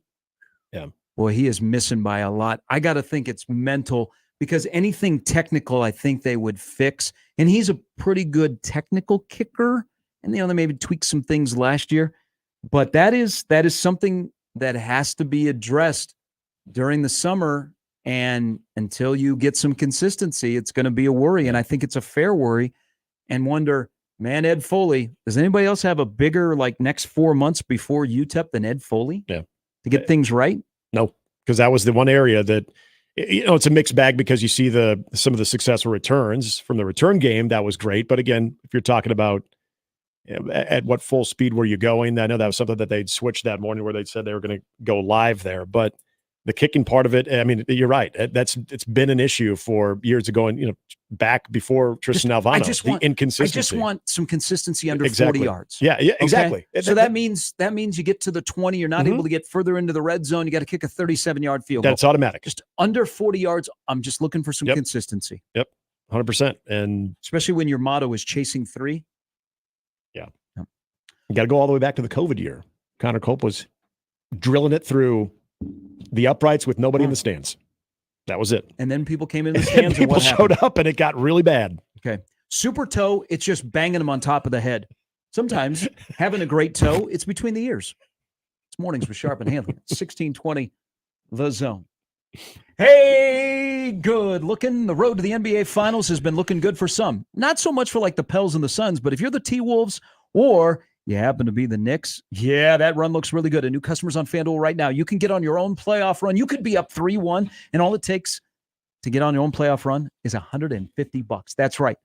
boy, he is missing by a lot. I got to think it's mental because anything technical, I think they would fix. And he's a pretty good technical kicker, and they maybe tweaked some things last year. But that is something that has to be addressed during the summer. And until you get some consistency, it's going to be a worry. And I think it's a fair worry. And wonder, man, Ed Foley, does anybody else have a bigger next 4 months before UTEP than Ed Foley? Yeah. To get things right? No, because that was the one area that, it's a mixed bag because you see some of the successful returns from the return game. That was great. But again, if you're talking about at what full speed were you going, I know that was something that they'd switched that morning where they said they were going to go live there. But the kicking part of it, I mean, you're right. It's been an issue for years ago, and back before Tristan Alvano. Inconsistency. I just want some consistency under 40 yards. Yeah, exactly. Okay? So that means you get to the 20. You're not able to get further into the red zone. You got to kick a 37-yard field goal. That's automatic. Just under 40 yards. I'm just looking for some consistency. Yep, 100%. And especially when your motto is chasing 3. Yeah, you got to go all the way back to the COVID year. Connor Cope was drilling it through the uprights with nobody in the stands. That was it. And then people came in the stands. And people showed up, and it got really bad. Okay. Super toe, it's just banging them on top of the head. Sometimes having a great toe, it's between the ears. It's mornings with Sharp and Handley. 1620, The Zone. Hey, good looking. The road to the NBA Finals has been looking good for some. Not so much for the Pels and the Suns, but if you're the T-Wolves or you happen to be the Knicks, that run looks really good. And new customers on FanDuel right now, you can get on your own playoff run. You could be up 3-1, and all it takes to get on your own playoff run is $150. That's right.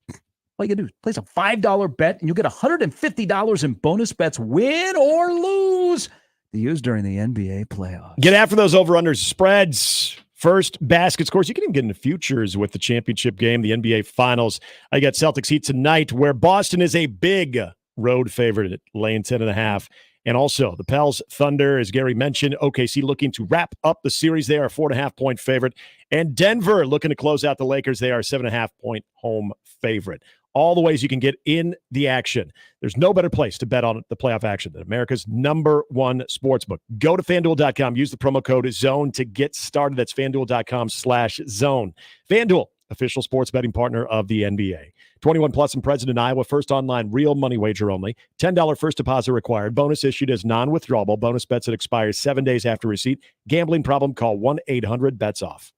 All you can do is place a $5 bet, and you'll get $150 in bonus bets, win or lose, to use during the NBA playoffs. Get after those over-under spreads. First basket scores. You can even get into futures with the championship game, the NBA Finals. I got Celtics Heat tonight, where Boston is a big road favorite at laying 10.5. And also the Pels Thunder, as Gary mentioned, OKC looking to wrap up the series. They are a 4.5-point favorite. And Denver looking to close out the Lakers. They are a 7.5-point home favorite. All the ways you can get in the action. There's no better place to bet on the playoff action than America's #1 sportsbook. Go to FanDuel.com. Use the promo code ZONE to get started. That's FanDuel.com/zone. FanDuel, official sports betting partner of the NBA. 21 plus and present in Iowa. First online real money wager only. $10 first deposit required. Bonus issued as non-withdrawable. Bonus bets that expires 7 days after receipt. Gambling problem? Call 1-800-BETS-OFF.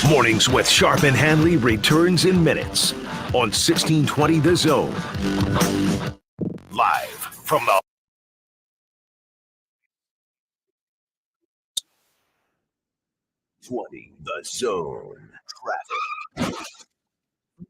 Mornings with Sharp and Handley returns in minutes on 1620 The Zone. Live from the The Zone traffic.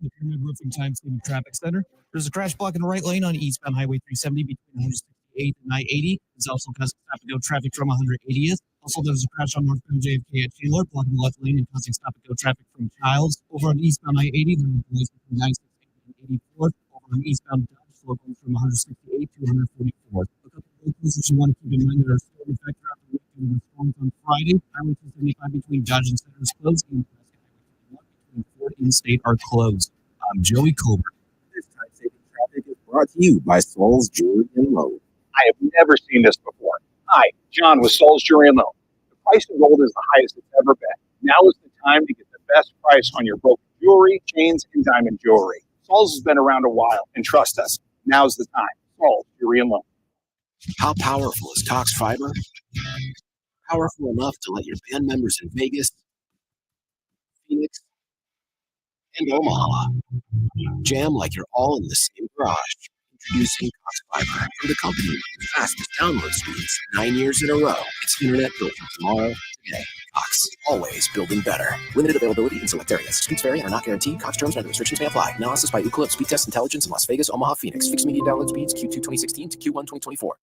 The Pyramid Roofing Time Saving Traffic Center. There's a crash block in the right lane on eastbound Highway 370 between 168 and I-80. There's also causing stop-and-go traffic from 180th. Also, there's a crash on northbound JFK at Taylor, blocking the left lane and causing stop-and-go traffic from Childs. Over on eastbound I-80, there are delays between 96 and 84th. Over on eastbound Dodge, slow going from 168 to 144th. A couple of road closures you want to keep in mind that are still in effect throughout the week due to the storms on Friday. Highway 275 between Dodge and Center is closed, and Nebraska Highway 51 between Ford and State are closed. I'm Joey Colbert. This time-saving traffic is brought to you by Sol's Jewelry and Loan. I have never seen this before. Hi, John with Sol's Jewelry and Loan. The price of gold is the highest it's ever been. Now is the time to get the best price on your broken jewelry, chains, and diamond jewelry. Sol's has been around a while, and trust us, now's the time. Sol's Jewelry and Loan. How powerful is Cox Fiber? Powerful enough to let your band members in Vegas, Phoenix, Phoenix, and Omaha. Jam like you're all in the same garage. Introducing Cox Fiber from the company with the fastest download speeds 9 years in a row. It's internet built for tomorrow, today. Cox, always building better. Limited availability in select areas. Speeds vary and are not guaranteed. Cox terms and other restrictions may apply. Analysis by Ookla Speed Test Intelligence in Las Vegas, Omaha, Phoenix. Fixed median download speeds Q2 2016 to Q1 2024.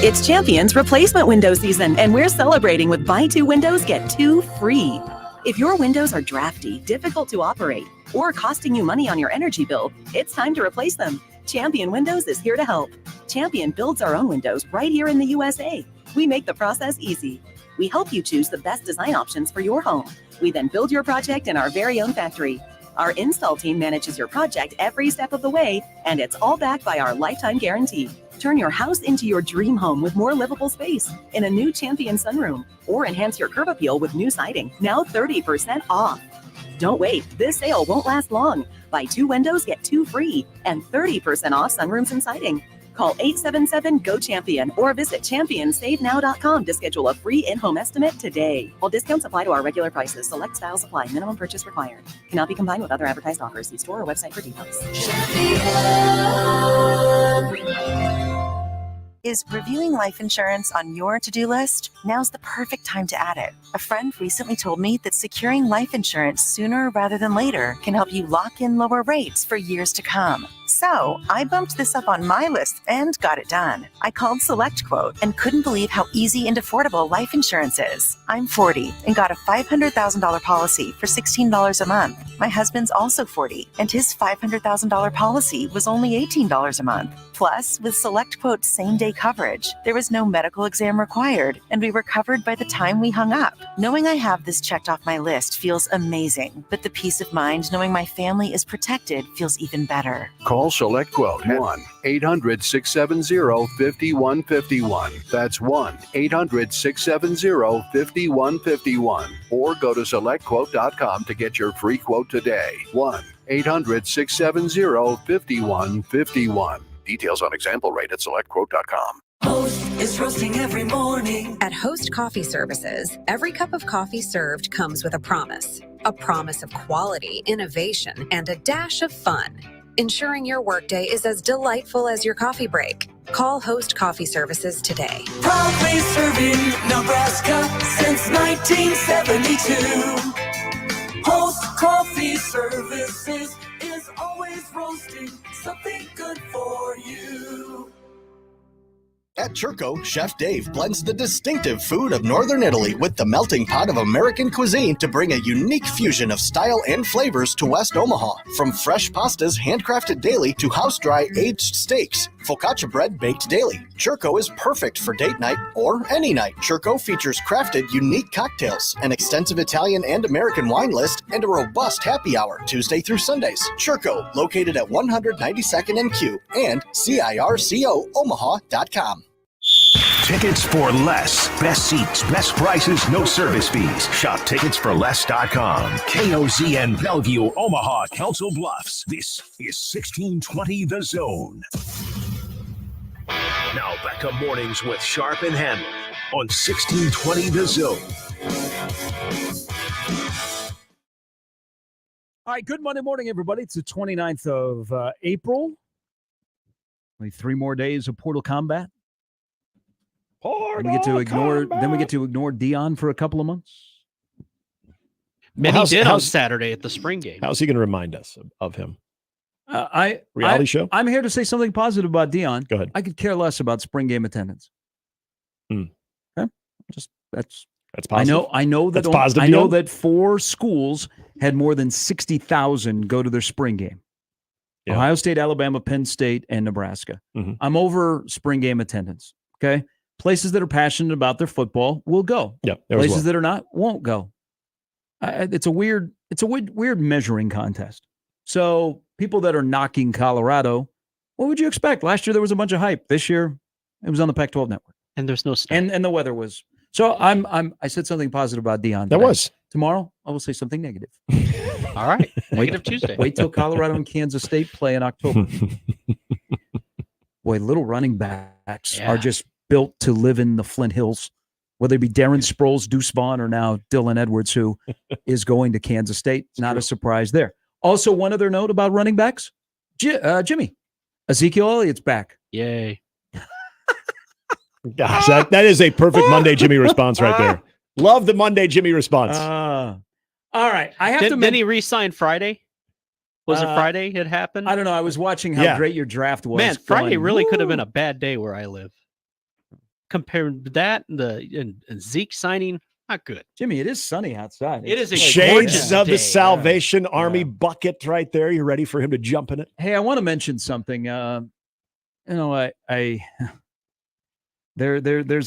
It's Champions replacement window season, and we're celebrating with buy 2 windows, get 2 free. If your windows are drafty, difficult to operate, or costing you money on your energy bill, it's time to replace them. Champion Windows is here to help. Champion builds our own windows right here in the USA. We make the process easy. We help you choose the best design options for your home. We then build your project in our very own factory. Our install team manages your project every step of the way, and it's all backed by our lifetime guarantee. Turn your house into your dream home with more livable space in a new Champion sunroom, or enhance your curb appeal with new siding, now 30% off. Don't wait, this sale won't last long. Buy 2 windows, get 2 free, and 30% off sunrooms and siding. Call 877-GO-CHAMPION or visit championsavenow.com to schedule a free in-home estimate today. While discounts apply to our regular prices, select styles apply. Minimum purchase required. Cannot be combined with other advertised offers. See store or website for details. Is reviewing life insurance on your to-do list? Now's the perfect time to add it. A friend recently told me that securing life insurance sooner rather than later can help you lock in lower rates for years to come. So I bumped this up on my list and got it done. I called SelectQuote and couldn't believe how easy and affordable life insurance is. I'm 40 and got a $500,000 policy for $16 a month. My husband's also 40 and his $500,000 policy was only $18 a month. Plus, with SelectQuote's same-day coverage, there was no medical exam required, and we were covered by the time we hung up. Knowing I have this checked off my list feels amazing, but the peace of mind knowing my family is protected feels even better. Call SelectQuote 1-800-670-5151. That's 1-800-670-5151. Or go to SelectQuote.com to get your free quote today. 1-800-670-5151. Details on example rate at SelectQuote.com. Host is roasting every morning. At Host Coffee Services, every cup of coffee served comes with a promise of quality, innovation, and a dash of fun, ensuring your workday is as delightful as your coffee break. Call Host Coffee Services today. Proudly serving Nebraska since 1972. Host Coffee Services is always roasting something good for you. At Churco, Chef Dave blends the distinctive food of Northern Italy with the melting pot of American cuisine to bring a unique fusion of style and flavors to West Omaha. From fresh pastas handcrafted daily to house-dry aged steaks, focaccia bread baked daily. Churco is perfect for date night or any night. Churco features crafted unique cocktails, an extensive Italian and American wine list, and a robust happy hour Tuesday through Sundays. Churco, located at 192nd and Q and CIRCOomaha.com. Tickets for less. Best seats, best prices, no service fees. Shop ticketsforless.com. KOZN Bellevue, Omaha, Council Bluffs. This is 1620 The Zone. Now back up mornings with Sharp and Handley on 1620 The Zone. All right, good Monday morning, everybody. It's the 29th of April. Only 3 more days of Portal Combat. Then we get to ignore Dion for a couple of months. Many did on Saturday at the spring game. How's he going to remind us of him? Reality show? I'm here to say something positive about Dion. Go ahead. I could care less about spring game attendance. Okay? That's positive. I know that That's positive, I know Dion? that 4 schools had more than 60,000 go to their spring game. Yeah. Ohio State, Alabama, Penn State, and Nebraska. Mm-hmm. I'm over spring game attendance. Okay. Places that are passionate about their football will go. Yeah, places that are not won't go. It's a weird measuring contest. So people that are knocking Colorado, what would you expect? Last year there was a bunch of hype. This year it was on the Pac-12 network, and there's no snow. and the weather was. So I said something positive about Dion. That today. was. Tomorrow I will say something negative. All right, negative Tuesday. Wait till Colorado and Kansas State play in October. Boy, little running backs are just built to live in the Flint Hills whether it be Darren Sproles, Deuce Vaughn, or now Dylan Edwards, who is going to Kansas State. Not a surprise there. Also, one other note about running backs. Jimmy, Ezekiel Elliott's back. Yay. Gosh, that is a perfect Monday Jimmy response right there. Love the Monday Jimmy response. All right. I have to Didn't he re-sign Friday? Was it Friday it happened? I don't know. I was watching how great your draft was. Man, Friday really could have been a bad day where I live. Compared to that, and Zeke signing, not good. Jimmy, it is sunny outside. It is a Shades of the day. Salvation Army bucket right there. You ready for him to jump in it? Hey, I want to mention something. There's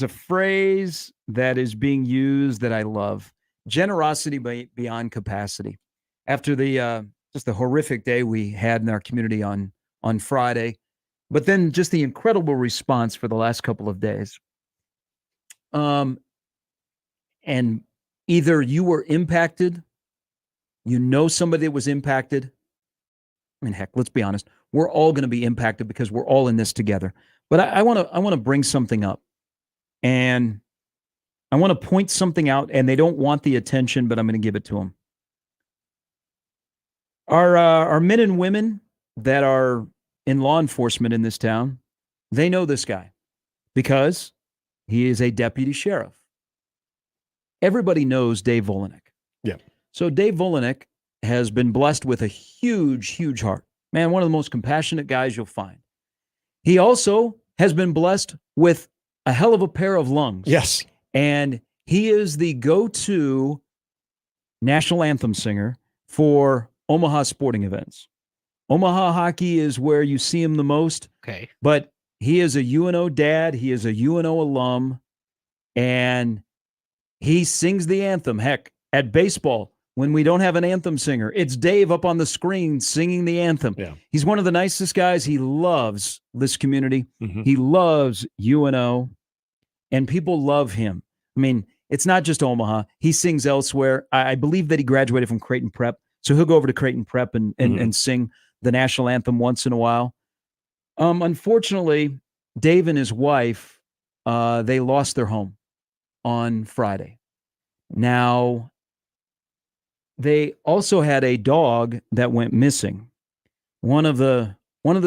a phrase that is being used that I love: generosity beyond capacity. After the just the horrific day we had in our community on Friday, but then just the incredible response for the last couple of days. And either you were impacted, somebody that was impacted. I mean, heck, let's be honest. We're all going to be impacted because we're all in this together. But I want to bring something up, and I want to point something out, and they don't want the attention, but I'm going to give it to them. Our men and women that are in law enforcement in this town, they know this guy because he is a deputy sheriff. Everybody knows Dave Volanek. Yeah. So Dave Volanek has been blessed with a huge, huge heart. Man, one of the most compassionate guys you'll find. He also has been blessed with a hell of a pair of lungs. Yes. And he is the go-to national anthem singer for Omaha sporting events. Omaha hockey is where you see him the most. Okay. But he is a UNO dad. He is a UNO alum. And he sings the anthem. Heck, at baseball, when we don't have an anthem singer, it's Dave up on the screen singing the anthem. Yeah. He's one of the nicest guys. He loves this community. Mm-hmm. He loves UNO, and people love him. I mean, it's not just Omaha. He sings elsewhere. I believe that he graduated from Kraton Prep, so he'll go over to Kraton Prep and sing the national anthem once in a while. Unfortunately, Dave and his wife, they lost their home on Friday. Now, they also had a dog that went missing. One of the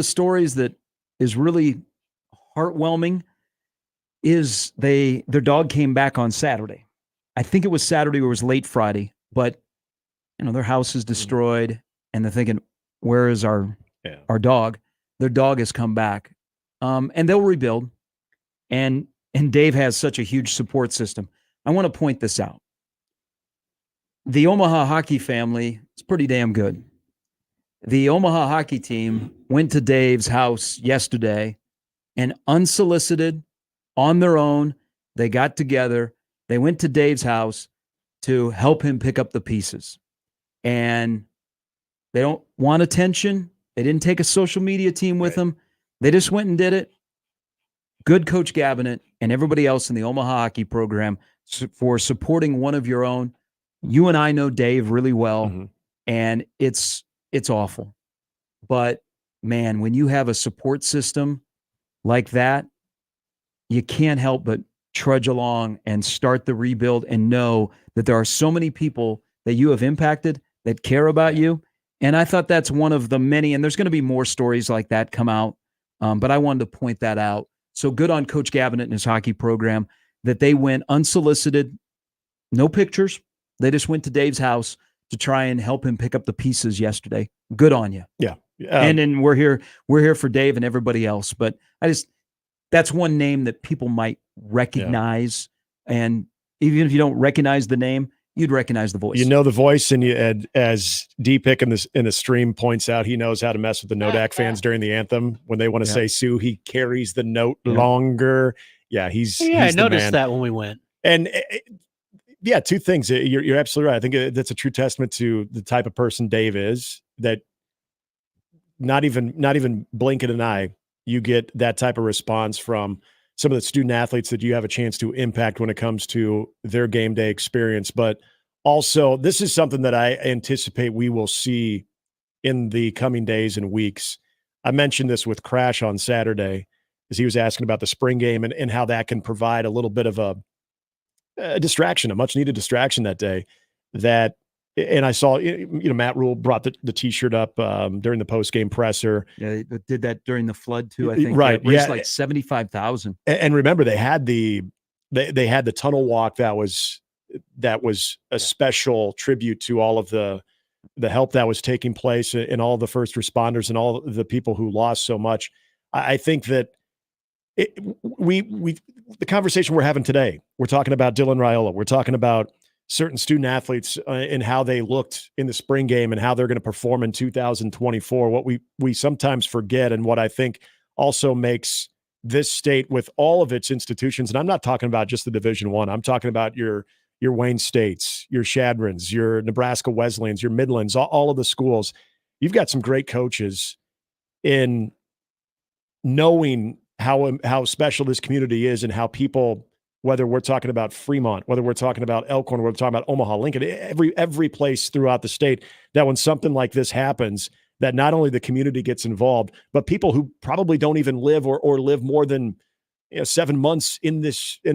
stories that is really heartwarming is their dog came back on Saturday. I think it was Saturday or it was late Friday, but their house is destroyed and they're thinking, where is our dog? Their dog has come back. And they'll rebuild. And Dave has such a huge support system. I want to point this out. The Omaha hockey family is pretty damn good. The Omaha hockey team went to Dave's house yesterday and unsolicited, on their own, they got together. They went to Dave's house to help him pick up the pieces. And they don't want attention. They didn't take a social media team with them. They just went and did it. Good Coach Gabinet and everybody else in the Omaha hockey program for supporting one of your own. You and I know Dave really well, and it's awful. But, man, when you have a support system like that, you can't help but trudge along and start the rebuild and know that there are so many people that you have impacted that care about you. And I thought that's one of the many, and there's going to be more stories like that come out, but I wanted to point that out. So good on Coach Gabinet and his hockey program that they went unsolicited, no pictures. They just went to Dave's house to try and help him pick up the pieces yesterday. Good on you. Yeah. And then we're here for Dave and everybody else. But that's one name that people might recognize. Yeah. And even if you don't recognize the name, you'd recognize the voice. You know the voice, and as D-Pick in the stream points out, he knows how to mess with the Nodak fans during the anthem. When they want to say Sue, he carries the note longer. Yeah, he's I the noticed man. that when we went. And two things. You're absolutely right. I think that's a true testament to the type of person Dave is, that not even blinking an eye, you get that type of response from some of the student athletes that you have a chance to impact when it comes to their game day experience. But also, this is something that I anticipate we will see in the coming days and weeks. I mentioned this with Crash on Saturday as he was asking about the spring game and how that can provide a little bit of a distraction, a much needed distraction that day. And I saw, Matt Rule brought the T-shirt up during the post-game presser. Yeah, they did that during the flood too. I think right, raised like 75,000. And remember, they had the tunnel walk that was a special tribute to all of the help that was taking place and all the first responders and all the people who lost so much. I think that the conversation we're having today, we're talking about Dylan Raiola. We're talking about certain student athletes and how they looked in the spring game and how they're going to perform in 2024. What we sometimes forget, and what I think also makes this state with all of its institutions, and I'm not talking about just the Division I, I'm talking about your Wayne States, your Shadrons, your Nebraska Wesleyans, your Midlands, all of the schools. You've got some great coaches in knowing how special this community is and how people, whether we're talking about Fremont, whether we're talking about Elkhorn, whether we're talking about Omaha, Lincoln, every place throughout the state, that when something like this happens, that not only the community gets involved, but people who probably don't even live or live more than 7 months in the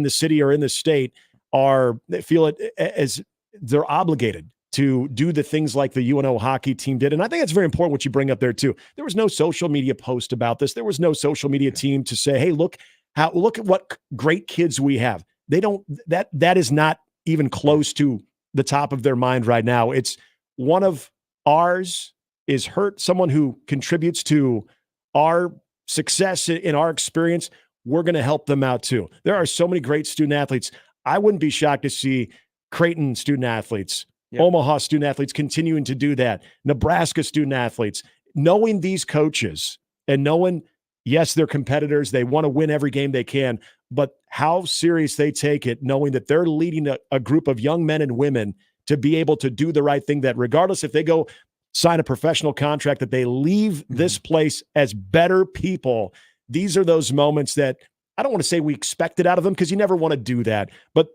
city or in the state they feel it as they're obligated to do the things like the UNO hockey team did. And I think it's very important what you bring up there too. There was no social media post about this. There was no social media team to say, hey, look at what great kids we have. They don't, that is not even close to the top of their mind right now. It's one of ours is hurt, someone who contributes to our success in our experience. We're going to help them out too. There are so many great student athletes. I wouldn't be shocked to see Kraton student athletes, Omaha student athletes continuing to do that, Nebraska student athletes, knowing these coaches and knowing, yes, they're competitors. They want to win every game they can, but how serious they take it, knowing that they're leading a group of young men and women to be able to do the right thing, that regardless if they go sign a professional contract, that they leave this place as better people. These are those moments that I don't want to say we expected out of them, because you never want to do that, but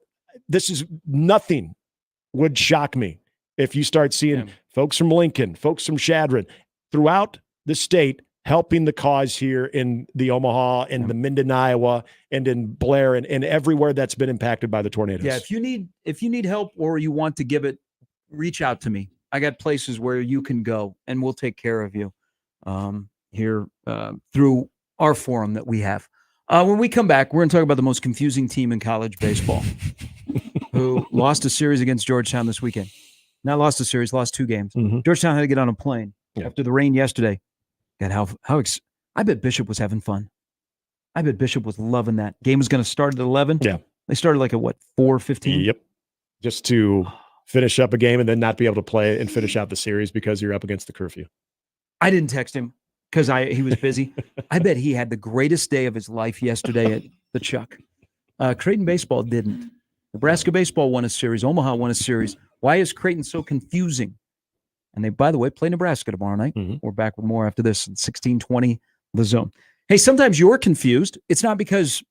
this is nothing would shock me if you start seeing folks from Lincoln, folks from Shadron throughout the state helping the cause here in the Omaha and the Minden, Iowa, and in Blair and everywhere that's been impacted by the tornadoes. Yeah, if you need help or you want to give it, reach out to me. I got places where you can go, and we'll take care of you here through our forum that we have. When we come back, we're going to talk about the most confusing team in college baseball, who lost a series against Georgetown this weekend. Not lost a series, lost 2 games. Georgetown had to get on a plane after the rain yesterday. And I bet Bishop was having fun. I bet Bishop was loving that. Game was going to start at 11. Yeah. They started like at 4:15? Yep. Just to finish up a game and then not be able to play and finish out the series because you're up against the curfew. I didn't text him because he was busy. I bet he had the greatest day of his life yesterday at the Chuck. Kraton baseball didn't. Nebraska baseball won a series. Omaha won a series. Why is Kraton so confusing? And they, by the way, play Nebraska tomorrow night. We're back with more after this at 1620 The Zone. Hey, sometimes you're confused. It's not because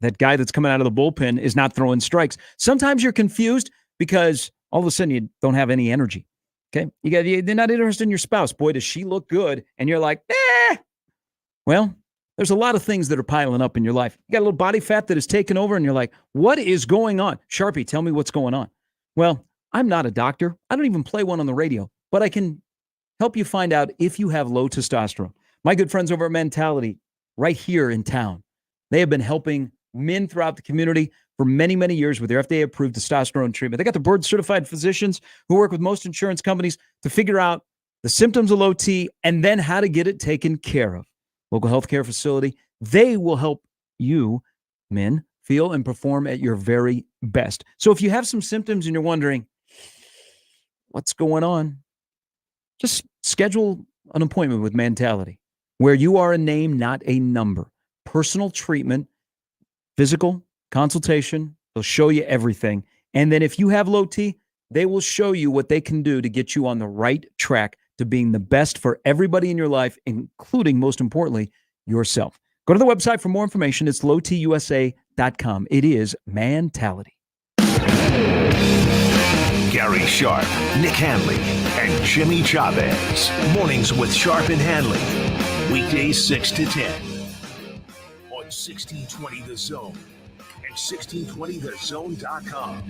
that guy that's coming out of the bullpen is not throwing strikes. Sometimes you're confused because all of a sudden you don't have any energy. Okay? They're not interested in your spouse. Boy, does she look good. And you're like, eh. Well, there's a lot of things that are piling up in your life. You got a little body fat that is taken over, and you're like, what is going on? Sharpie, tell me what's going on. Well, I'm not a doctor. I don't even play one on the radio, but I can help you find out if you have low testosterone. My good friends over at Mentality, right here in town, they have been helping men throughout the community for many, many years with their FDA-approved testosterone treatment. They got the board-certified physicians who work with most insurance companies to figure out the symptoms of low T and then how to get it taken care of. Local healthcare facility, they will help you, men, feel and perform at your very best. So if you have some symptoms and you're wondering, what's going on? Just schedule an appointment with Mentality, where you are a name, not a number. Personal treatment, physical consultation. They'll show you everything. And then if you have low T, they will show you what they can do to get you on the right track to being the best for everybody in your life, including, most importantly, yourself. Go to the website for more information. It's lowtusa.com. It is Mentality. Gary Sharp, Nick Handley, and Jimmy Chavez. Mornings with Sharp and Handley. Weekdays 6 to 10. On 1620 The Zone and 1620thezone.com.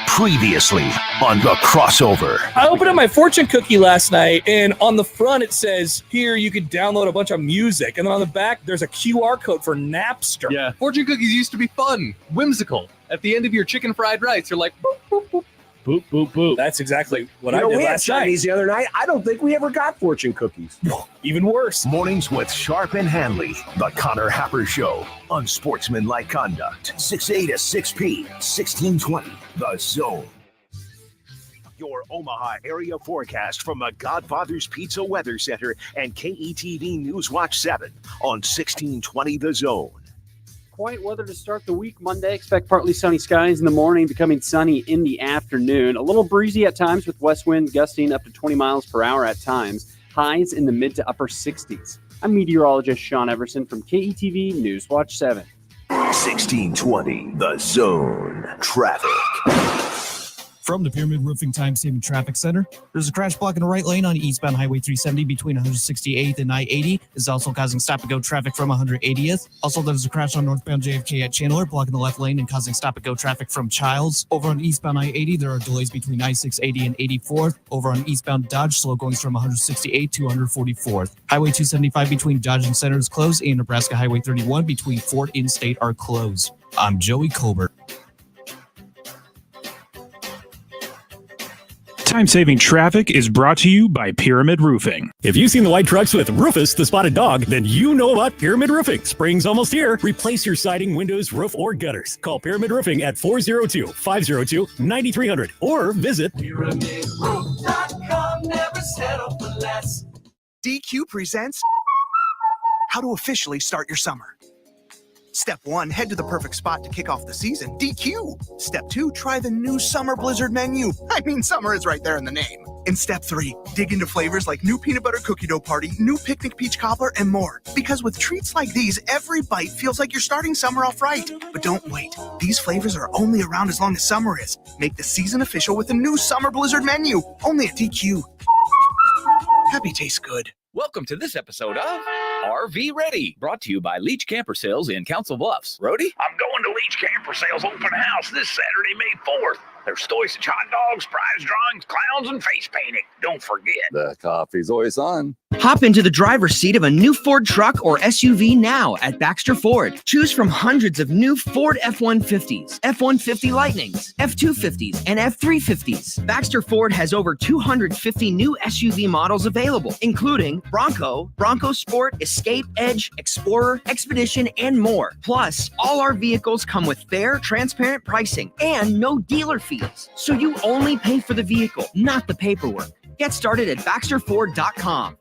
Previously on The Crossover. I opened up my fortune cookie last night, and on the front it says, here you could download a bunch of music. And then on the back, there's a QR code for Napster. Yeah, fortune cookies used to be fun, whimsical. At the end of your chicken fried rice, you're like, boop, boop, boop. Boop, boop, boop. That's exactly what I did we had last night. Chinese the other night. I don't think we ever got fortune cookies. Even worse. Mornings with Sharp and Handley, the Connor Happer Show, unsportsmanlike conduct, 6A to 6P, 1620, The Zone. Your Omaha area forecast from the Godfather's Pizza Weather Center and KETV News Watch 7 on 1620 The Zone. Quiet weather to start the week. Monday, expect partly sunny skies in the morning, becoming sunny in the afternoon. A little breezy at times with west wind gusting up to 20 miles per hour at times. Highs in the mid to upper 60s. I'm meteorologist Sean Everson from KETV News Watch 7. 1620 The Zone. Traffic. From the Pyramid Roofing Time-Saving Traffic Center, there's a crash blocking the right lane on eastbound Highway 370 between 168th and I-80. It's also causing stop-and-go traffic from 180th. Also, there's a crash on northbound JFK at Chandler, blocking the left lane and causing stop-and-go traffic from Childs. Over on eastbound I-80, there are delays between I-680 and 84th. Over on eastbound Dodge, slow goings from 168 to 144th. Highway 275 between Dodge and Center is closed, and Nebraska Highway 31 between Fort and State are closed. I'm Joey Colbert. Time-saving traffic is brought to you by Pyramid Roofing. If you've seen the white trucks with Rufus, the spotted dog, then you know about Pyramid Roofing. Spring's almost here. Replace your siding, windows, roof, or gutters. Call Pyramid Roofing at 402-502-9300 or visit PyramidRoof.com. Never settle for less. DQ presents How to Officially Start Your Summer. Step 1, head to the perfect spot to kick off the season, DQ. Step 2, try the new Summer Blizzard menu. I mean, summer is right there in the name. In Step 3, dig into flavors like new peanut butter cookie dough party, new picnic peach cobbler, and more. Because with treats like these, every bite feels like you're starting summer off right. But don't wait. These flavors are only around as long as summer is. Make the season official with the new Summer Blizzard menu, only at DQ. Happy tastes good. Welcome to this episode of RV Ready, brought to you by Leach Camper Sales in Council Bluffs. Rhodey? I'm going to Leach Camper Sales open house this Saturday, May 4th. There's stoic hot dogs, prize drawings, clowns, and face painting. Don't forget. The coffee's always on. Hop into the driver's seat of a new Ford truck or SUV now at Baxter Ford. Choose from hundreds of new Ford F-150s, F-150 Lightnings, F-250s, and F-350s. Baxter Ford has over 250 new SUV models available, including Bronco, Bronco Sport, Escape, Edge, Explorer, Expedition, and more. Plus, all our vehicles come with fair, transparent pricing and no dealer fees. So you only pay for the vehicle, not the paperwork. Get started at BaxterFord.com.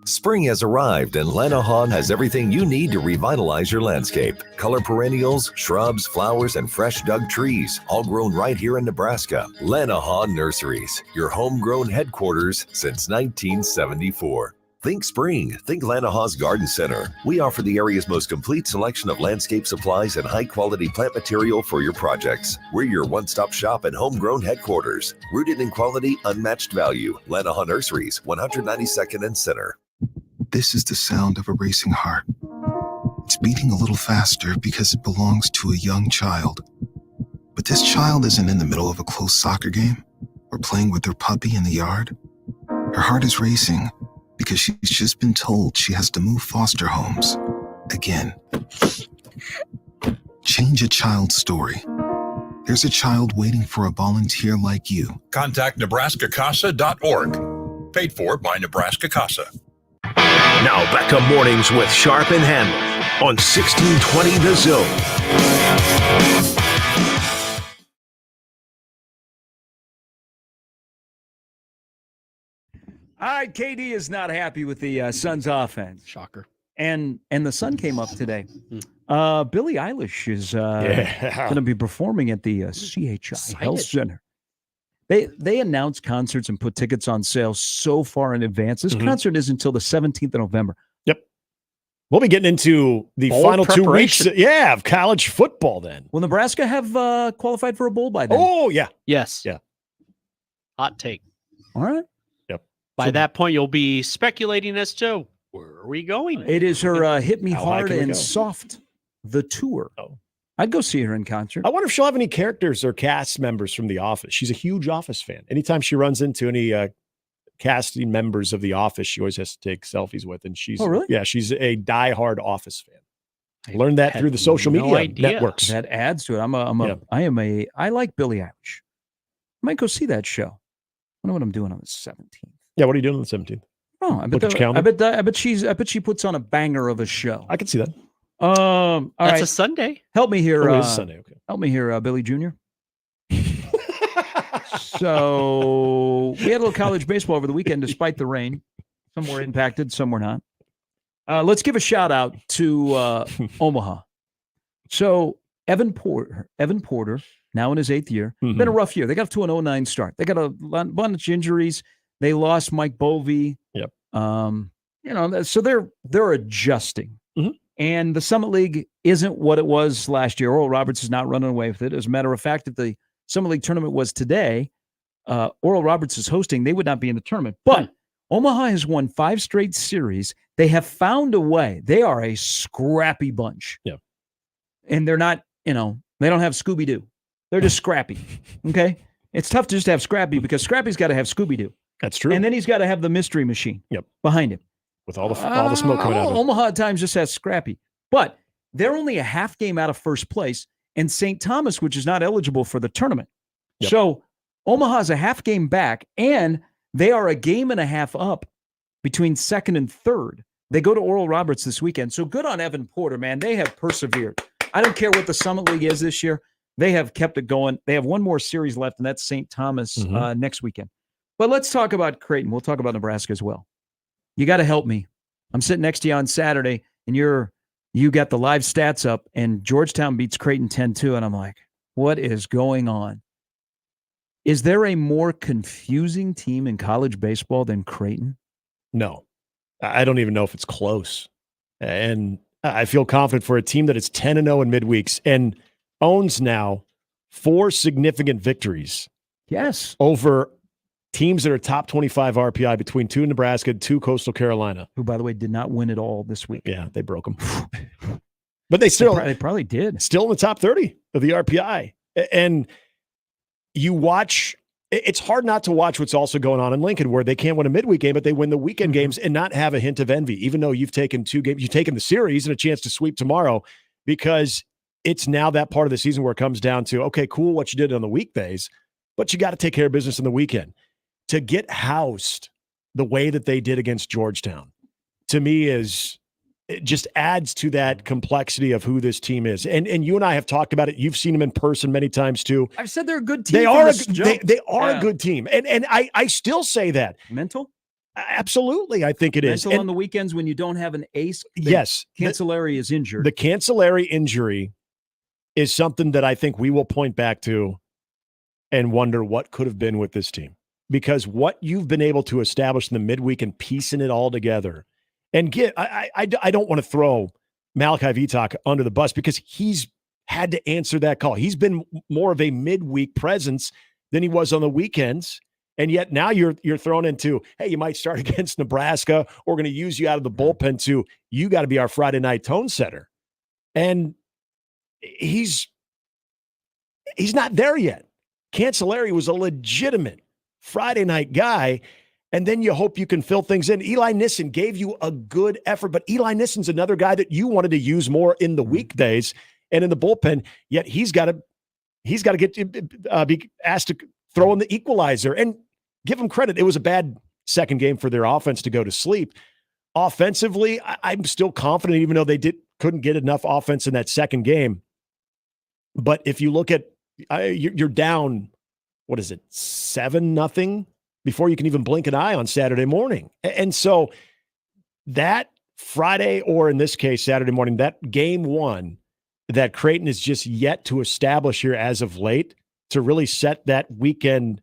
Spring has arrived and Lanahan has everything you need to revitalize your landscape. Color perennials, shrubs, flowers, and fresh dug trees, all grown right here in Nebraska. Lanahan Nurseries, your homegrown headquarters since 1974. Think spring, think Lanahan's Garden Center. We offer the area's most complete selection of landscape supplies and high-quality plant material for your projects. We're your one-stop shop and homegrown headquarters. Rooted in quality, unmatched value. Lanahan Nurseries, 192nd and Center. This is the sound of a racing heart. It's beating a little faster because it belongs to a young child. But this child isn't in the middle of a close soccer game or playing with her puppy in the yard. Her heart is racing because she's just been told she has to move foster homes again. Change a child's story. There's a child waiting for a volunteer like you. Contact NebraskaCasa.org. Paid for by Nebraska Casa. Now back to Mornings with Sharp and Handley on 1620 The Zone. All right, KD is not happy with the Suns' offense. Shocker. And the Sun came up today. Billie Eilish is going to be performing at the CHI Health Center. They announced concerts and put tickets on sale so far in advance. This concert is until the 17th of November. Yep. We'll be getting into the final 2 weeks of college football then. Will Nebraska have qualified for a bowl by then? Oh, yeah. Yes. Yeah. Hot take. All right. Yep. By that point, you'll be speculating as to Where are we going? It is her Hit Me How high Hard can we and go? Soft, the tour. Oh. I'd go see her in concert. I wonder if she'll have any characters or cast members from The Office. She's a huge Office fan. Anytime she runs into any casting members of The Office, she always has to take selfies with. And she's, Oh, really? Yeah, she's a diehard Office fan. Learned that through the social media networks. That adds to it. I like Billie Eilish. I might go see that show. I wonder what I'm doing on the 17th. Yeah, what are you doing on the 17th? Oh, I bet she puts on a banger of a show. I can see that. All That's right. a Sunday. Help me here. Oh, it is Sunday. Okay. Help me here, Billy Jr. So we had a little college baseball over the weekend, despite the rain. Some were impacted, some were not. Let's give a shout out to Omaha. So Evan Porter, now in his 8th year, been a rough year. They got to an 0-9 start. They got a bunch of injuries. They lost Mike Bovee. Yep. So they're adjusting. And the Summit League isn't what it was last year. Oral Roberts is not running away with it. As a matter of fact, if the Summit League tournament was today, Oral Roberts is hosting, they would not be in the tournament. But Omaha has won 5 straight series. They have found a way. They are a scrappy bunch. Yeah. And they're not, they don't have Scooby-Doo. They're just scrappy. Okay? It's tough to just have Scrappy because Scrappy's got to have Scooby-Doo. That's true. And then he's got to have the mystery machine behind him. With all the smoke coming out of it. Omaha at times just has Scrappy. But they're only a half game out of first place, and St. Thomas, which is not eligible for the tournament. Yep. So Omaha's a half game back, and they are a game and a half up between second and third. They go to Oral Roberts this weekend. So good on Evan Porter, man. They have persevered. I don't care what the Summit League is this year. They have kept it going. They have one more series left, and that's St. Thomas next weekend. But let's talk about Kraton. We'll talk about Nebraska as well. You got to help me. I'm sitting next to you on Saturday, and you got the live stats up, and Georgetown beats Kraton 10-2, and I'm like, what is going on? Is there a more confusing team in college baseball than Kraton? No. I don't even know if it's close. And I feel confident for a team that is 10-0 in midweeks and owns now 4 significant victories. Yes. Over teams that are top 25 RPI between 2 Nebraska and 2 Coastal Carolina. Who, by the way, did not win it all this week. Yeah, they broke them. But they probably did. Still in the top 30 of the RPI. And you watch, it's hard not to watch what's also going on in Lincoln, where they can't win a midweek game, but they win the weekend games and not have a hint of envy, even though you've taken 2 games, you've taken the series and a chance to sweep tomorrow, because it's now that part of the season where it comes down to, okay, cool, what you did on the weekdays, but you got to take care of business on the weekend. To get housed the way that they did against Georgetown, to me, it just adds to that complexity of who this team is. And you and I have talked about it. You've seen them in person many times too. I've said they're a good team. They are a good team. And I still say that. Mental? Absolutely. I think it is. Mental on the weekends when you don't have an ace. Yes. Cancellary is injured. The Cancellary injury is something that I think we will point back to and wonder what could have been with this team. Because what you've been able to establish in the midweek and piecing it all together, and I don't want to throw Malachi Vitak under the bus because he's had to answer that call. He's been more of a midweek presence than he was on the weekends, and yet now you're thrown into, hey, you might start against Nebraska. We're going to use you out of the bullpen to you got to be our Friday night tone setter, and he's not there yet. Cancellari was a legitimate Friday night guy, and then you hope you can fill things in. Eli Nissen gave you a good effort, but Eli Nissen's another guy that you wanted to use more in the weekdays and in the bullpen, yet he's got to be asked to throw in the equalizer. And give him credit, it was a bad second game for their offense to go to sleep. Offensively, I'm still confident, even though they couldn't get enough offense in that second game. But if you look at, you're down, what is it, 7-0 before you can even blink an eye on Saturday morning. And so that Friday, or in this case, Saturday morning, that game one that Kraton is just yet to establish here as of late to really set that weekend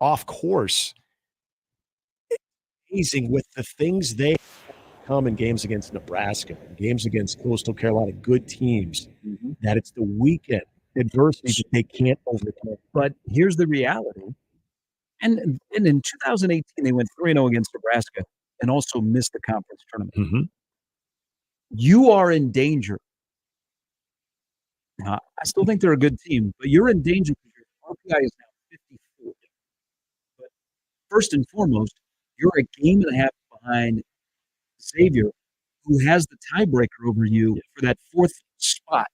off course. It's amazing with the things they come in games against Nebraska, games against Coastal Carolina, good teams, that it's the weekend adversity that they can't overcome. But here's the reality. And in 2018, they went 3-0 against Nebraska. and also miss the conference tournament. Mm-hmm. You are in danger. Now, I still think they're a good team, but you're in danger because your RPI is now 54. But first and foremost, you're a game and a half behind Xavier, who has the tiebreaker over you for that fourth spot.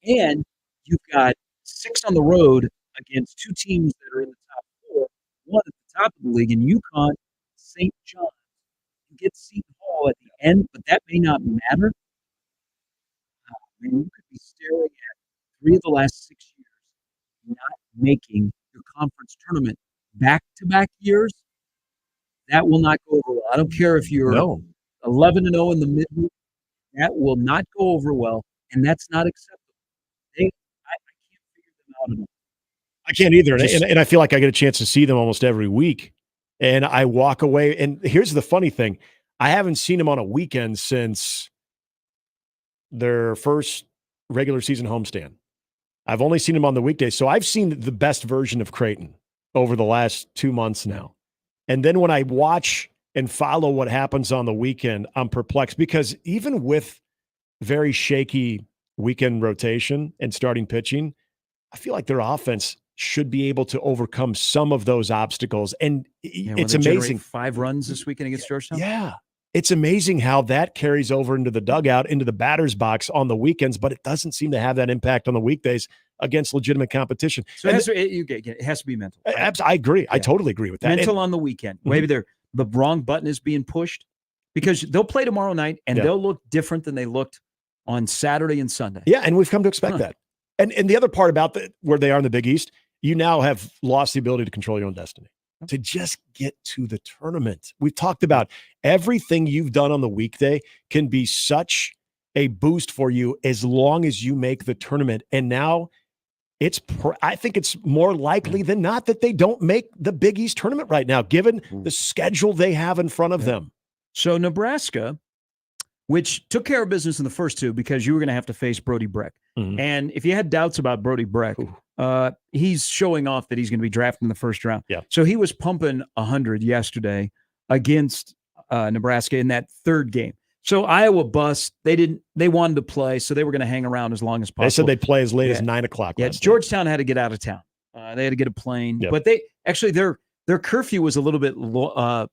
And you've got 6 on the road against 2 teams that are in the top 4, one at the top of the league in UConn, St. John. You get Seton Hall at the end, but that may not matter. You could be staring at 3 of the last 6 years not making your conference tournament back-to-back years. That will not go over well. I don't care if you're 11-0 in the midweek. That will not go over well, and that's not acceptable. I can't figure them out at all. I can't either. And I feel like I get a chance to see them almost every week. And I walk away. And here's the funny thing. I haven't seen them on a weekend since their first regular season homestand. I've only seen them on the weekdays. So I've seen the best version of Kraton over the last 2 months now. And then when I watch and follow what happens on the weekend, I'm perplexed because even with very shaky weekend rotation and starting pitching, I feel like their offense should be able to overcome some of those obstacles. And it's amazing. 5 runs this weekend against Georgetown? Yeah. It's amazing how that carries over into the dugout, into the batter's box on the weekends, but it doesn't seem to have that impact on the weekdays against legitimate competition. So it has to be mental. Right? I agree. Yeah. I totally agree with that. Mental on the weekend. Maybe the wrong button is being pushed because they'll play tomorrow night and they'll look different than they looked on Saturday and Sunday. Yeah, and we've come to expect that. And the other part about where they are in the Big East, you now have lost the ability to control your own destiny, to just get to the tournament. We've talked about everything you've done on the weekday can be such a boost for you as long as you make the tournament. And now I think it's more likely than not that they don't make the Big East tournament right now, given the schedule they have in front of them. So Nebraska, which took care of business in the first 2 because you were going to have to face Brody Breck. Mm-hmm. And if you had doubts about Brody Breck, he's showing off that he's going to be drafted in the first round. Yeah. So he was pumping 100 yesterday against Nebraska in that 3rd game. So Iowa bust. They wanted to play, so they were going to hang around as long as possible. They said they'd play as late as 9 o'clock. Yeah, Georgetown had to get out of town. They had to get a plane. Yep. But their curfew was a little bit was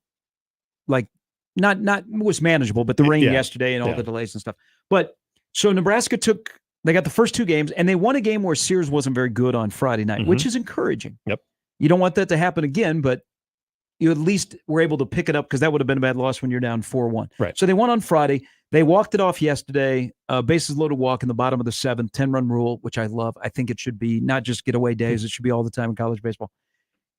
manageable, but the rain yesterday and all the delays and stuff. But so Nebraska they got the first 2 games, and they won a game where Sears wasn't very good on Friday night, which is encouraging. Yep. You don't want that to happen again, but you at least were able to pick it up because that would have been a bad loss when you're down 4-1. Right. So they won on Friday. They walked it off yesterday. Bases loaded walk in the bottom of the 7th, 10-run rule, which I love. I think it should be not just getaway days. It should be all the time in college baseball.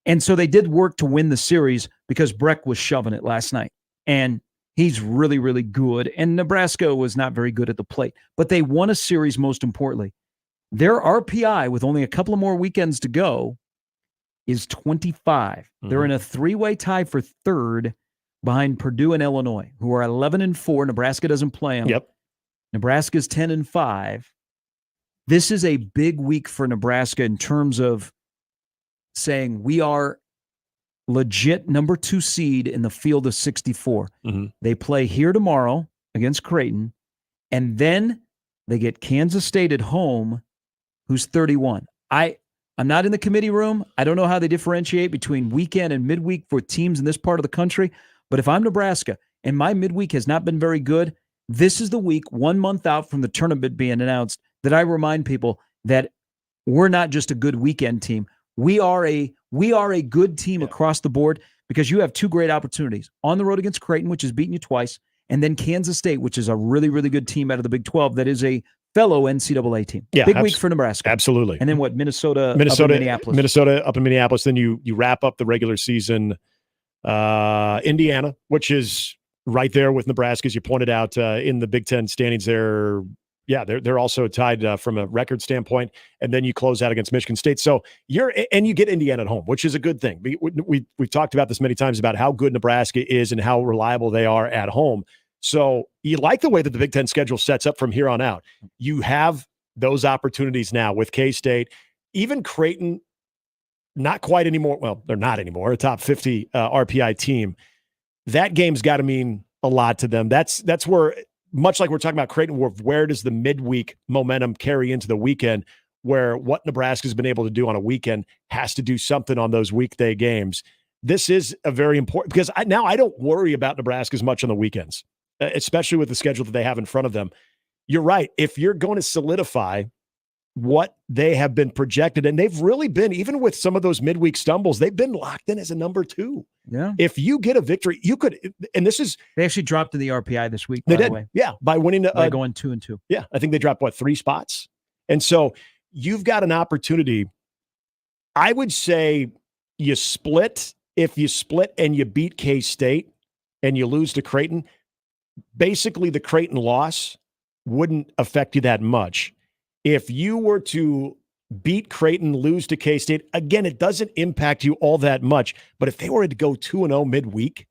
And so they did work to win the series because Breck was shoving it last night. And he's really, really good. And Nebraska was not very good at the plate. But they won a series, most importantly. Their RPI, with only a couple of more weekends to go, is 25. Mm-hmm. They're in a 3-way tie for 3rd behind Purdue and Illinois, who are 11-4. Nebraska doesn't play them. Yep. Nebraska's 10-5. This is a big week for Nebraska in terms of saying we are legit number 2 seed in the field of 64. Mm-hmm. They play here tomorrow against Kraton, and then they get Kansas State at home, who's 31. I'm not in the committee room. I don't know how they differentiate between weekend and midweek for teams in this part of the country, but if I'm Nebraska and my midweek has not been very good, this is the week, 1 month out from the tournament being announced, that I remind people that we're not just a good weekend team. We are a good team across the board because you have 2 great opportunities. On the road against Kraton, which has beaten you twice, and then Kansas State, which is a really, really good team out of the Big 12 that is a fellow NCAA team. Yeah, big week for Nebraska. Absolutely. And then what? Minnesota up in Minneapolis. Minnesota up in Minneapolis. Then you wrap up the regular season. Indiana, which is right there with Nebraska, as you pointed out in the Big Ten standings. They're also tied from a record standpoint. And then you close out against Michigan State. So you get Indiana at home, which is a good thing. We've talked about this many times about how good Nebraska is and how reliable they are at home. So you like the way that the Big Ten schedule sets up from here on out. You have those opportunities now with K-State. Even Kraton, not quite anymore. Well, they're not anymore. A top 50 RPI team. that game's got to mean a lot to them. That's where, much like we're talking about Kraton, where does the midweek momentum carry into the weekend, where what Nebraska's been able to do on a weekend has to do something on those weekday games. This is a very important, because I don't worry about Nebraska as much on the weekends, especially with the schedule that they have in front of them. You're right. If you're going to solidify what they have been projected, and they've really been, even with some of those midweek stumbles, they've been locked in as a number 2. Yeah. If you get a victory, you could, and this is, they actually dropped in the RPI this week. They by did. The way. Yeah. By winning, by going 2-2. Yeah. I think they dropped 3 spots. And so you've got an opportunity. I would say you split. If you split and you beat K-State and you lose to Kraton, basically the Kraton loss wouldn't affect you that much. If you were to beat Kraton, lose to K-State, again, it doesn't impact you all that much. But if they were to go 2-0 midweek,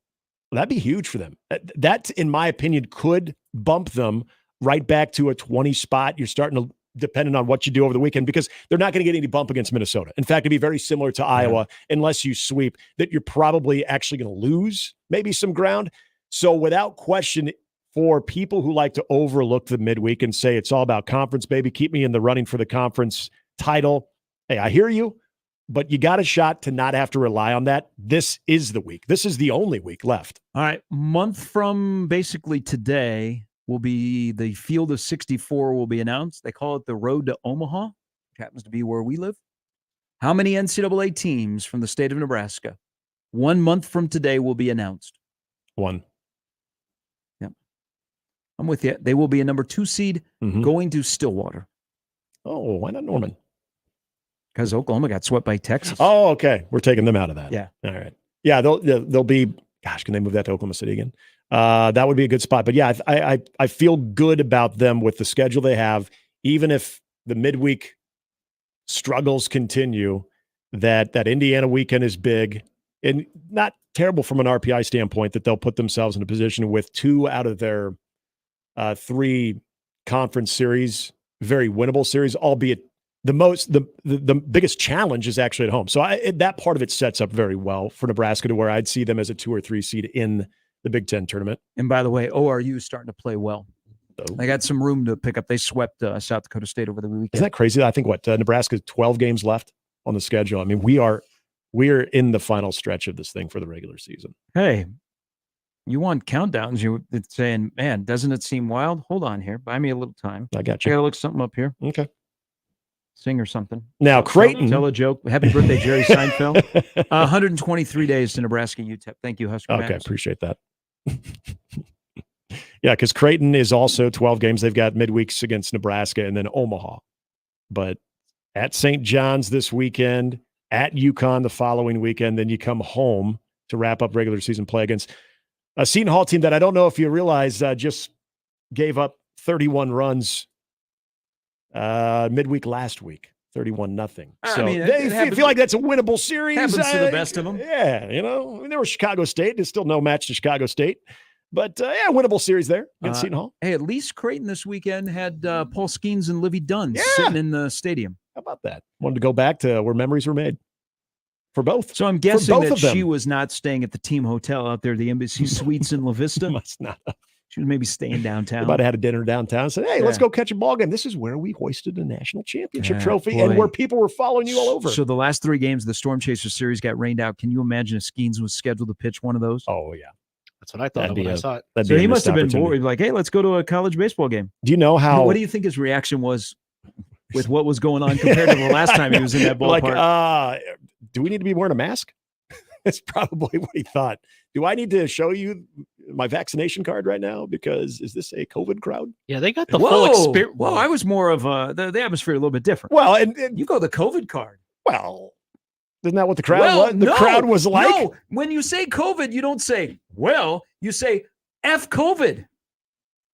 well, that'd be huge for them. That, in my opinion, could bump them right back to a 20 spot. You're starting to, depending on what you do over the weekend, because they're not going to get any bump against Minnesota. In fact, it'd be very similar to Iowa, unless you sweep, that you're probably actually going to lose maybe some ground. So without question, for people who like to overlook the midweek and say it's all about conference, baby, keep me in the running for the conference title. Hey, I hear you, but you got a shot to not have to rely on that. This is the week. This is the only week left. All right. Month from basically today will be the Field of 64 will be announced. They call it the Road to Omaha, which happens to be where we live. How many NCAA teams from the state of Nebraska 1 month from today will be announced? 1. Yep. I'm with you. They will be a number 2 seed going to Stillwater. Oh, why not Norman? Because Oklahoma got swept by Texas. Oh, okay. We're taking them out of that. Yeah. All right. Yeah, they'll be, gosh, can they move that to Oklahoma City again? That would be a good spot. But yeah, I feel good about them with the schedule they have, even if the midweek struggles continue, that Indiana weekend is big and not terrible from an RPI standpoint, that they'll put themselves in a position with 2 out of their 3 conference series, very winnable series, albeit the biggest challenge is actually at home. So that part of it sets up very well for Nebraska, to where I'd see them as a 2 or 3 seed in the Big Ten tournament. And by the way, ORU is starting to play well. They got some room to pick up. They swept South Dakota State over the weekend. Isn't that crazy? I think Nebraska 12 games left on the schedule. I mean, we're in the final stretch of this thing for the regular season. Hey, you want countdowns? It's saying, man, doesn't it seem wild? Hold on here. Buy me a little time. I got you. I got to look something up here. Okay. Sing or something. Now, Kraton. Tell a joke. Happy birthday, Jerry Seinfeld. 123 days to Nebraska UTEP. Thank you, Husker. Okay, Maddox. appreciate that. Yeah, because Kraton is also 12 games. They've got midweeks against Nebraska and then Omaha. But at St. John's this weekend, at UConn the following weekend, then you come home to wrap up regular season play against a Seton Hall team that I don't know if you realize just gave up 31 runs midweek last week. 31-0. So they feel like that's a winnable series. Happens to the best of them. Yeah, they were Chicago State. There's still no match to Chicago State. But, winnable series there against Seton Hall. Hey, at least Kraton this weekend had Paul Skeens and Livy Dunn sitting in the stadium. How about that? Wanted to go back to where memories were made for both. So I'm guessing that she was not staying at the team hotel out there, the Embassy Suites in La Vista. Must not. She was maybe staying downtown. They might have had a dinner downtown and said, hey, let's go catch a ball game. This is where we hoisted a national championship trophy and where people were following you all over. So the last 3 games of the Storm Chaser series got rained out. Can you imagine if Skeens was scheduled to pitch one of those? Oh, yeah. That's what I thought when I saw it. So he must have been bored. Like, hey, let's go to a college baseball game. Do you know how? What do you think his reaction was with what was going on compared to the last time he was in that ballpark? Like, do we need to be wearing a mask? That's probably what he thought. Do I need to show you my vaccination card right now? Because is this a COVID crowd? Yeah, they got the full experience. Well, I was more of the atmosphere a little bit different. Well, and you go the COVID card. Well, isn't that what the crowd was? The crowd was like? No, when you say COVID, you don't say, well, you say F COVID.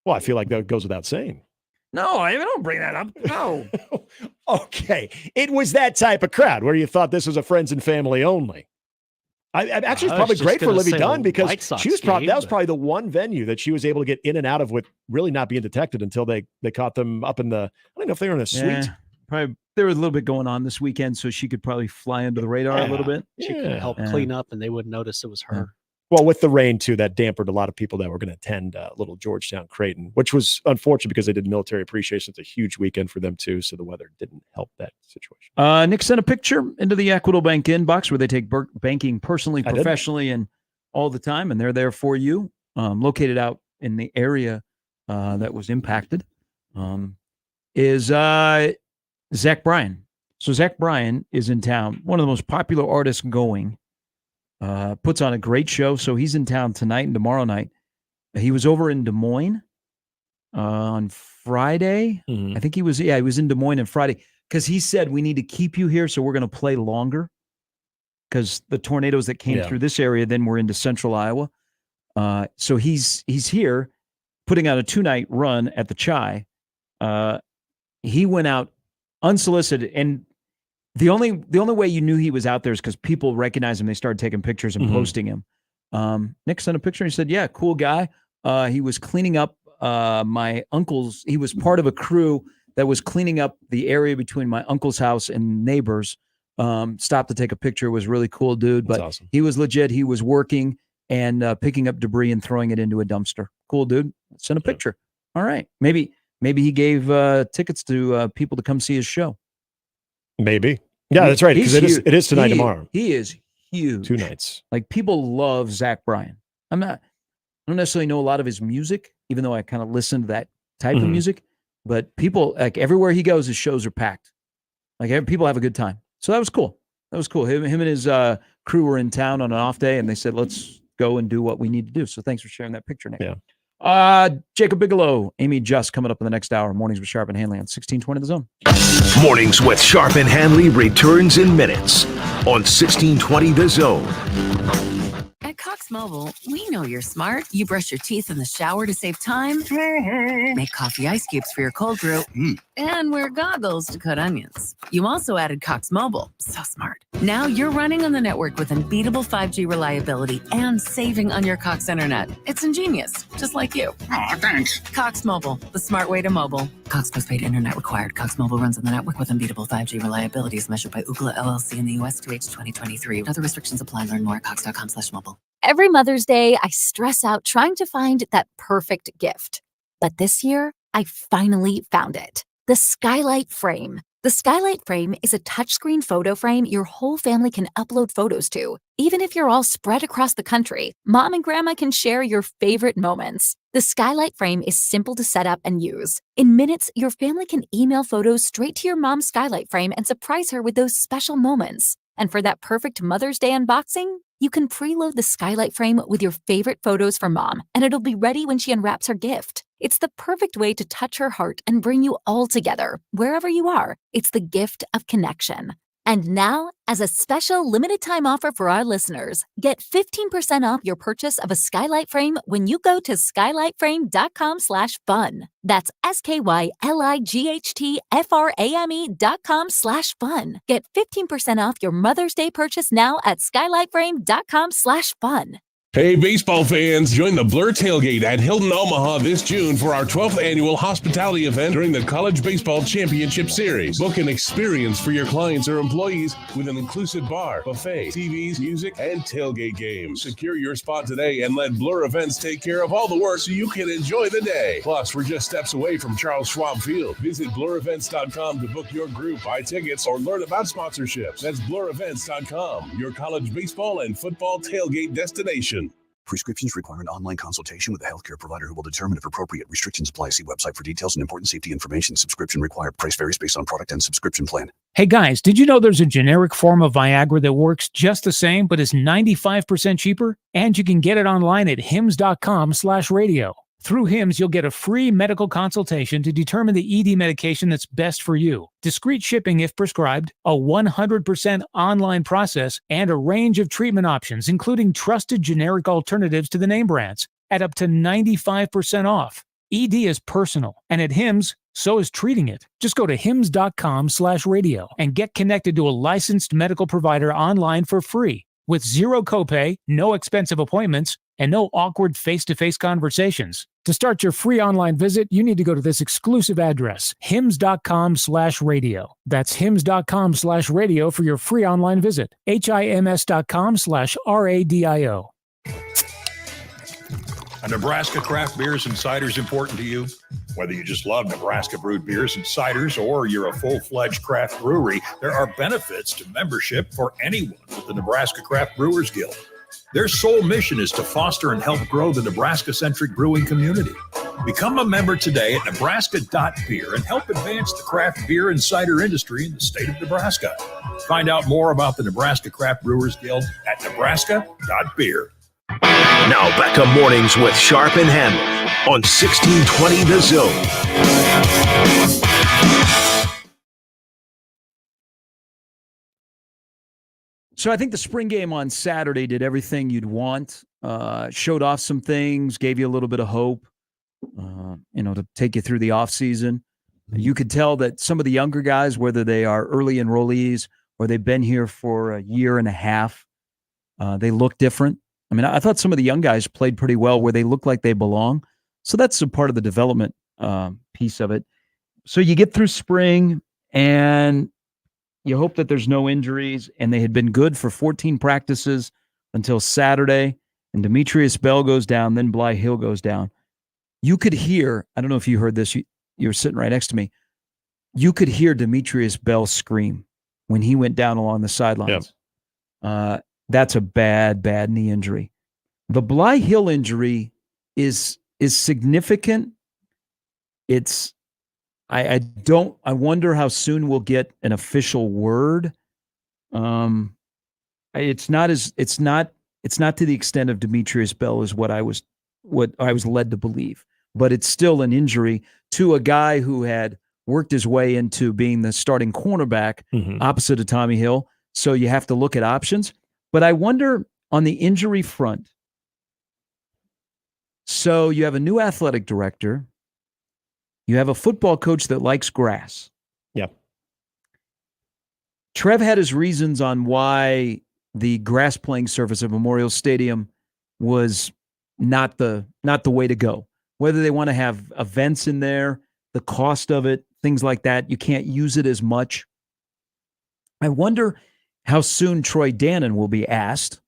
Well, I feel like that goes without saying. No, I don't bring that up. No. Okay. It was that type of crowd where you thought this was a friends and family only. Actually, it's probably great for Livy Dunn because she was that was probably the one venue that she was able to get in and out of with really not being detected until they caught them up in the, I don't know if they were in a suite. Probably there was a little bit going on this weekend, so she could probably fly under the radar a little bit. She could help clean up and they wouldn't notice it was her. Well, with the rain too, that dampened a lot of people that were going to attend little Georgetown Kraton, which was unfortunate because they did military appreciation. It's a huge weekend for them too, so the weather didn't help that situation. Nick sent a picture into the Equitable Bank inbox where they take banking personally, professionally, and all the time, and they're there for you, located out in the area that was impacted, is Zach Bryan. So Zach Bryan is in town, one of the most popular artists going. Puts on a great show. So he's in town tonight and tomorrow night. He was over in Des Moines on Friday. I think he was in Des Moines on Friday because he said we need to keep you here. So we're going to play longer because the tornadoes that came through this area then were into central Iowa. So he's here putting out a 2-night run at the Chai. He went out unsolicited, and the only way you knew he was out there is because people recognized him. They started taking pictures and posting him. Nick sent a picture and he said, yeah, cool guy. He was cleaning up my uncle's. He was part of a crew that was cleaning up the area between my uncle's house and neighbors. Stopped to take a picture. Was really cool dude. But awesome. He was legit. He was working and picking up debris and throwing it into a dumpster. Cool dude. Send a picture. All right. Maybe he gave tickets to people to come see his show. Maybe. Yeah, that's right. Because it is tonight, tomorrow. He is huge. 2 nights. Like, people love Zach Bryan. I don't necessarily know a lot of his music, even though I kind of listen to that type of music. But people, like, everywhere he goes, his shows are packed. Like, people have a good time. So that was cool. Him and his crew were in town on an off day, and they said, let's go and do what we need to do. So thanks for sharing that picture, Nick. Yeah. Jacob Bigelow, Amy Just coming up in the next hour. Mornings with Sharp and Handley on 1620 The Zone. Mornings with Sharp and Handley returns in minutes on 1620 The Zone. At Cox Mobile, we know you're smart. You brush your teeth in the shower to save time, make coffee ice cubes for your cold brew, and wear goggles to cut onions. You also added Cox Mobile. So smart. Now you're running on the network with unbeatable 5G reliability and saving on your Cox internet. It's ingenious, just like you. Aw, thanks. Cox Mobile, the smart way to mobile. Cox postpaid internet required. Cox Mobile runs on the network with unbeatable 5G reliability as measured by Ookla LLC in the U.S. to H 2023. Other restrictions apply. Learn more at cox.com/mobile. Every Mother's Day, I stress out trying to find that perfect gift. But this year, I finally found it. The Skylight Frame. The Skylight Frame is a touchscreen photo frame your whole family can upload photos to. Even if you're all spread across the country, Mom and Grandma can share your favorite moments. The Skylight Frame is simple to set up and use. In minutes, your family can email photos straight to your mom's Skylight Frame and surprise her with those special moments. And for that perfect Mother's Day unboxing, you can preload the Skylight Frame with your favorite photos for Mom, and it'll be ready when she unwraps her gift. It's the perfect way to touch her heart and bring you all together, wherever you are. It's the gift of connection. And now, as a special limited-time offer for our listeners, get 15% off your purchase of a Skylight Frame when you go to skylightframe.com/fun. That's SKYLIGHTFRAME.com/fun. Get 15% off your Mother's Day purchase now at skylightframe.com/fun. Hey, baseball fans, join the Blur Tailgate at Hilton Omaha this June for our 12th annual hospitality event during the College Baseball Championship Series. Book an experience for your clients or employees with an inclusive bar, buffet, TVs, music, and tailgate games. Secure your spot today and let Blur Events take care of all the work so you can enjoy the day. Plus, we're just steps away from Charles Schwab Field. Visit blurevents.com to book your group, buy tickets, or learn about sponsorships. That's blurevents.com, your college baseball and football tailgate destination. Prescriptions require an online consultation with a healthcare provider who will determine if appropriate. Restrictions apply. See website for details and important safety information. Subscription required. Price varies based on product and subscription plan. Hey guys, did you know there's a generic form of Viagra that works just the same but is 95% cheaper? And you can get it online at hims.com/radio. Through HIMS, you'll get a free medical consultation to determine the ED medication that's best for you, discreet shipping if prescribed, a 100% online process, and a range of treatment options, including trusted generic alternatives to the name brands, at up to 95% off. ED is personal, and at HIMS, so is treating it. Just go to hims.com/radio and get connected to a licensed medical provider online for free, with zero copay, no expensive appointments, and no awkward face-to-face conversations. To start your free online visit, you need to go to this exclusive address, hims.com/radio. That's hims.com/radio for your free online visit. HIMS.com/RADIO. Are Nebraska craft beers and ciders important to you? Whether you just love Nebraska brewed beers and ciders or you're a full-fledged craft brewery, there are benefits to membership for anyone with the Nebraska Craft Brewers Guild. Their sole mission is to foster and help grow the Nebraska-centric brewing community. Become a member today at nebraska.beer and help advance the craft beer and cider industry in the state of Nebraska. Find out more about the Nebraska Craft Brewers Guild at nebraska.beer. Now back to mornings with Sharp and Handley on 1620 The Zone. So I think the spring game on Saturday did everything you'd want, showed off some things, gave you a little bit of hope, to take you through the offseason. You could tell that some of the younger guys, whether they are early enrollees or they've been here for a year and a half, they look different. I mean, I thought some of the young guys played pretty well where they look like they belong. So that's a part of the development piece of it. So you get through spring and you hope that there's no injuries, and they had been good for 14 practices until Saturday, and Demetrius Bell goes down, then Bly Hill goes down. You could hear, I don't know if you heard this, you were sitting right next to me, you could hear Demetrius Bell scream when he went down along the sidelines. Yep. That's a bad knee injury. The Bly Hill injury is significant. I wonder how soon we'll get an official word. It's not to the extent of Demetrius Bell is what I was led to believe, but it's still an injury to a guy who had worked his way into being the starting cornerback opposite of Tommy Hill. So you have to look at options. But I wonder on the injury front. So you have a new athletic director. You have a football coach that likes grass. Yep. Trev had his reasons on why the grass playing surface of Memorial Stadium was not the way to go. Whether they want to have events in there, the cost of it, things like that, you can't use it as much. I wonder how soon Troy Dannon will be asked,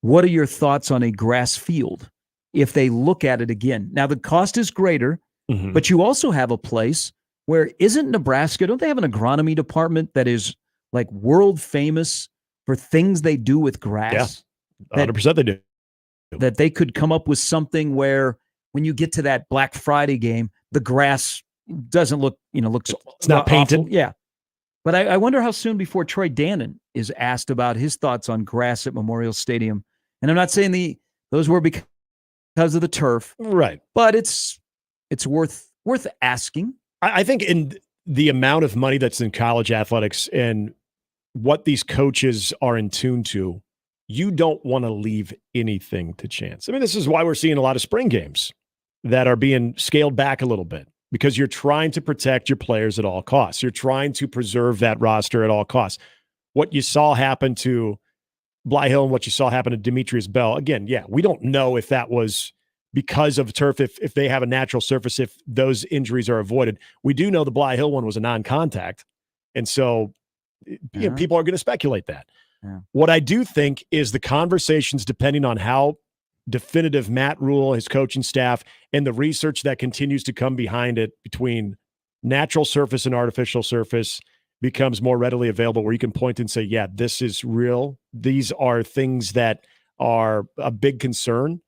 what are your thoughts on a grass field if they look at it again? Now, the cost is greater, but you also have a place where isn't Nebraska, don't they have an agronomy department that is like world famous for things they do with grass? Yeah, 100% they do. That they could come up with something where when you get to that Black Friday game, the grass doesn't look, looks it's not painted. Awful. Yeah. But I wonder how soon before Troy Dannon is asked about his thoughts on grass at Memorial Stadium. And I'm not saying those were because of the turf. Right. But it's worth asking. I think in the amount of money that's in college athletics and what these coaches are in tune to, you don't want to leave anything to chance. I mean, this is why we're seeing a lot of spring games that are being scaled back a little bit, because you're trying to protect your players at all costs. You're trying to preserve that roster at all costs. What you saw happen to Bly Hill and what you saw happen to Demetrius Bell, again, we don't know if that was because of turf, if they have a natural surface, if those injuries are avoided. We do know the Bly Hill one was a non-contact. And so people are going to speculate that. Yeah. What I do think is the conversations, depending on how definitive Matt Rule, his coaching staff, and the research that continues to come behind it between natural surface and artificial surface becomes more readily available, where you can point and say, yeah, this is real. These are things that are a big concern.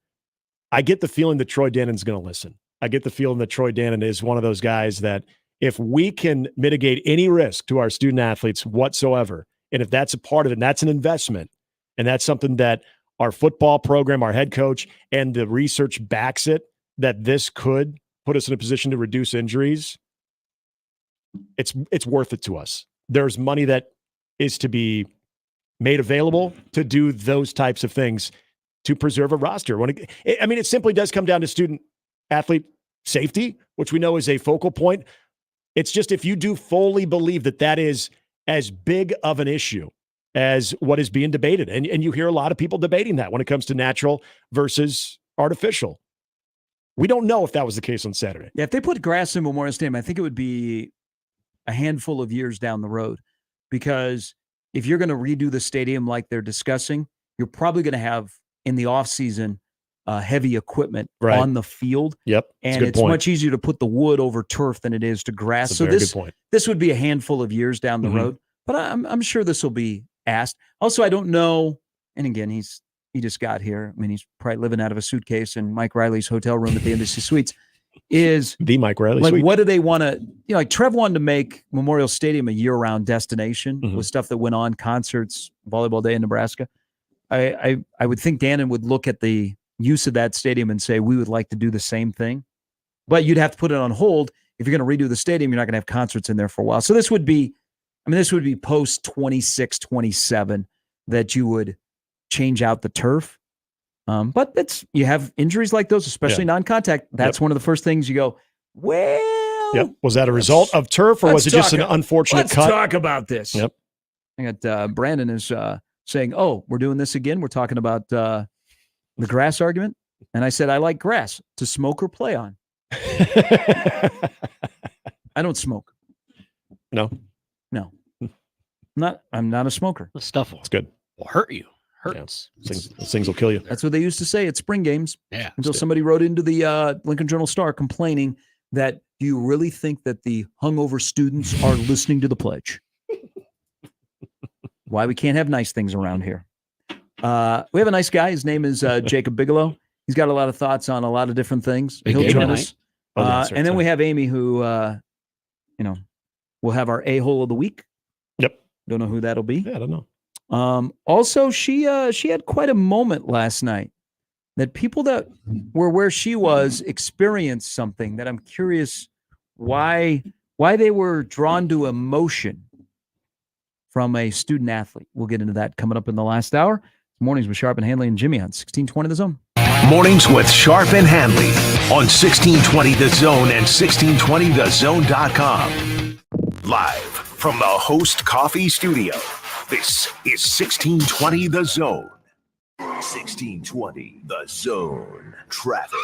I get the feeling that Troy Dannon's going to listen. I get the feeling that Troy Dannon is one of those guys that if we can mitigate any risk to our student athletes whatsoever, and if that's a part of it, and that's an investment, and that's something that our football program, our head coach, and the research backs it, that this could put us in a position to reduce injuries, it's worth it to us. There's money that is to be made available to do those types of things to preserve a roster. It simply does come down to student athlete safety, which we know is a focal point. It's just if you do fully believe that that is as big of an issue as what is being debated, and you hear a lot of people debating that when it comes to natural versus artificial. We don't know if that was the case on Saturday. Yeah, if they put grass in Memorial Stadium, I think it would be a handful of years down the road, because if you're going to redo the stadium like they're discussing, you're probably going to have in the offseason heavy equiment Right. on the field. Yep. And it's much easier to put the wood over turf than it is to grass. That's a So very this, good point. this would be a handful of years down the road, but I'm sure this will be asked. Also, I don't know. And again, he just got here. I mean, he's probably living out of a suitcase in Mike Riley's hotel room at the Embassy Suites. Is the Mike Riley like, suite. what do they want to, like Trev wanted to make Memorial Stadium a year-round destination with stuff that went on, concerts, volleyball day in Nebraska. I would think Dannon would look at the use of that stadium and say, we would like to do the same thing, but you'd have to put it on hold. If you're going to redo the stadium, you're not going to have concerts in there for a while. So this would be post 26, 27 that you would change out the turf. But you have injuries like those, especially non-contact. That's one of the first things you go, well. Was that a result of turf, or was it just an unfortunate cut? Let's talk about this. Yep. I got Brandon is saying, oh, we're doing this again. We're talking about the grass argument. And I said, I like grass to smoke or play on. I don't smoke. No. I'm not a smoker. The stuff It's good. will hurt you. Hurts. Those things will kill you. That's what they used to say at spring games. Yeah. Until somebody wrote into the Lincoln Journal-Star complaining that, do you really think that the hungover students are listening to the pledge? Why we can't have nice things around here. We have a nice guy. His name is Jacob Bigelow. He's got a lot of thoughts on a lot of different things. Big He'll game join tonight. us. And then we have Amy, who, we'll have our A-hole of the week. Yep. Don't know who that'll be. Yeah, I don't know. Also, she had quite a moment last night that people that were where she was experienced something that I'm curious why they were drawn to emotion from a student athlete. We'll get into that coming up in the last hour. Mornings with Sharp and Handley and Jimmy on 1620 The Zone. Mornings with Sharp and Handley on 1620 The Zone and 1620thezone.com. Live from the Host Coffee Studio. This is 1620 The Zone. 1620 The Zone. Traffic.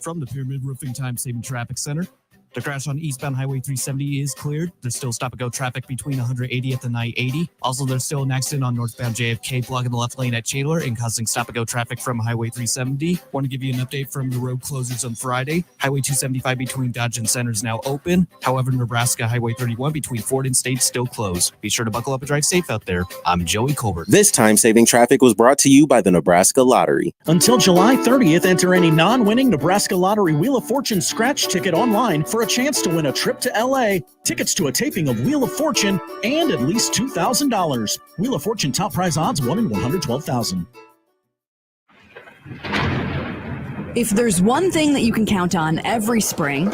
From the Pyramid Roofing Time-Saving Traffic Center. The crash on eastbound Highway 370 is cleared. There's still stop-and-go traffic between 180th and I-80. Also, there's still an accident on northbound JFK blocking the left lane at Chandler and causing stop-and-go traffic from Highway 370. Want to give you an update from the road closures on Friday. Highway 275 between Dodge and Center is now open. However, Nebraska Highway 31 between Ford and State still closed. Be sure to buckle up and drive safe out there. I'm Joey Colbert. This time-saving traffic was brought to you by the Nebraska Lottery. Until July 30th, enter any non-winning Nebraska Lottery Wheel of Fortune scratch ticket online for a chance to win a trip to LA, tickets to a taping of Wheel of Fortune, and at least $2,000. Wheel of Fortune top prize odds 1 in 112,000. If there's one thing that you can count on every spring,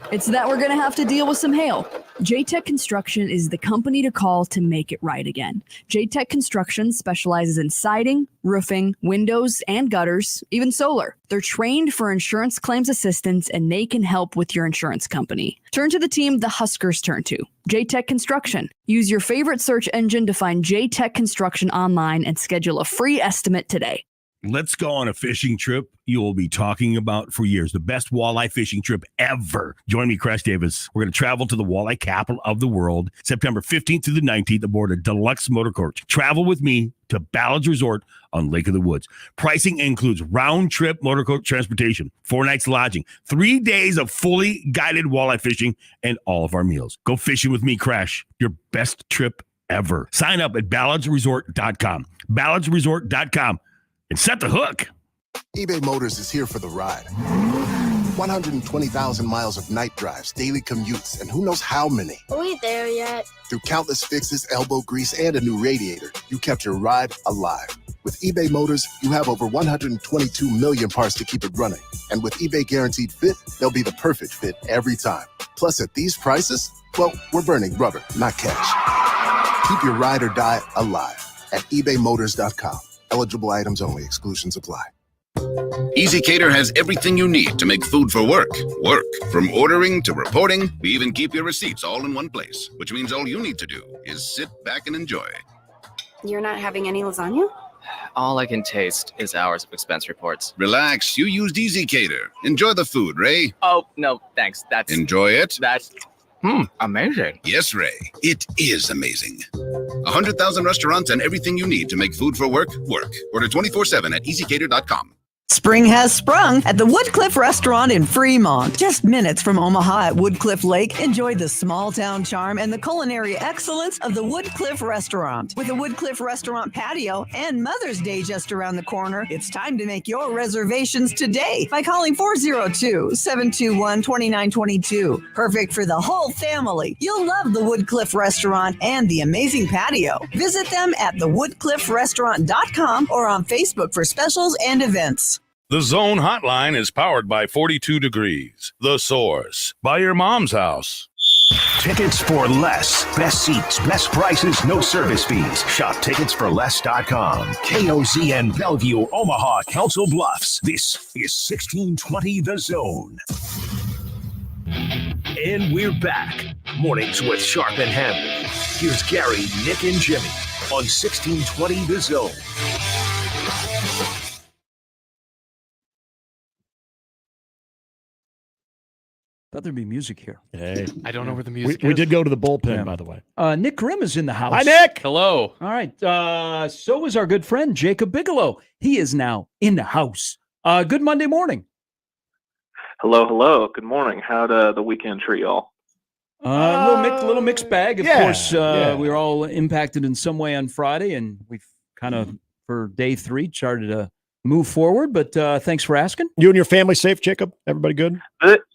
it's that we're going to have to deal with some hail. J-Tech Construction is the company to call to make it right again. J-Tech Construction specializes in siding, roofing, windows, and gutters, even solar. They're trained for insurance claims assistance, and they can help with your insurance company. Turn to the team the Huskers turn to, J-Tech Construction. Use your favorite search engine to find J-Tech Construction online and schedule a free estimate today. Let's go on a fishing trip you will be talking about for years. The best walleye fishing trip ever. Join me, Crash Davis. We're going to travel to the walleye capital of the world, September 15th through the 19th aboard a deluxe motor coach. Travel with me to Ballard's Resort on Lake of the Woods. Pricing includes round-trip motor coach transportation, 4 nights lodging, 3 days of fully guided walleye fishing, and all of our meals. Go fishing with me, Crash. Your best trip ever. Sign up at ballardsresort.com. ballardsresort.com. And set the hook. eBay Motors is here for the ride. 120,000 miles of night drives, daily commutes, and who knows how many. Are we there yet? Through countless fixes, elbow grease, and a new radiator, you kept your ride alive. With eBay Motors, you have over 122 million parts to keep it running. And with eBay Guaranteed Fit, they'll be the perfect fit every time. Plus, at these prices, well, we're burning rubber, not cash. Keep your ride or die alive at ebaymotors.com. Eligible items only. Exclusions apply. EasyCater has everything you need to make food for work. Work. From ordering to reporting, we even keep your receipts all in one place, which means all you need to do is sit back and enjoy. You're not having any lasagna? All I can taste is hours of expense reports. Relax. You used EasyCater. Enjoy the food, Ray. Oh, no, thanks. Enjoy it. That's amazing. Yes, Ray. It is amazing. 100,000 restaurants and everything you need to make food for work, work. Order 24/7 at easycater.com. Spring has sprung at the Woodcliff Restaurant in Fremont. Just minutes from Omaha at Woodcliff Lake, enjoy the small town charm and the culinary excellence of the Woodcliff Restaurant. With the Woodcliff Restaurant patio and Mother's Day just around the corner, it's time to make your reservations today by calling 402-721-2922. Perfect for the whole family. You'll love the Woodcliff Restaurant and the amazing patio. Visit them at thewoodcliffrestaurant.com or on Facebook for specials and events. The Zone Hotline is powered by 42 Degrees, The Source, by your mom's house. Tickets for less. Best seats, best prices, no service fees. Shop ticketsforless.com. KOZN Bellevue, Omaha, Council Bluffs. This is 1620 The Zone. And we're back. Mornings with Sharp and Handley. Here's Gary, Nick, and Jimmy on 1620 The Zone. Thought there'd be music here. Hey, I don't know where the music we is. did go to the bullpen, by the way. Nick Grimm is in the house. Hi, Nick. Hello. All right. So is our good friend Jacob Bigelow. He is now in the house. Good Monday morning. Hello. Good morning. How'd the weekend treat y'all? Little mixed bag. Of course, yeah. we were all impacted in some way on Friday, and we've kind of, for day 3, charted a move forward, but thanks for asking. You and your family safe, Jacob? Everybody good?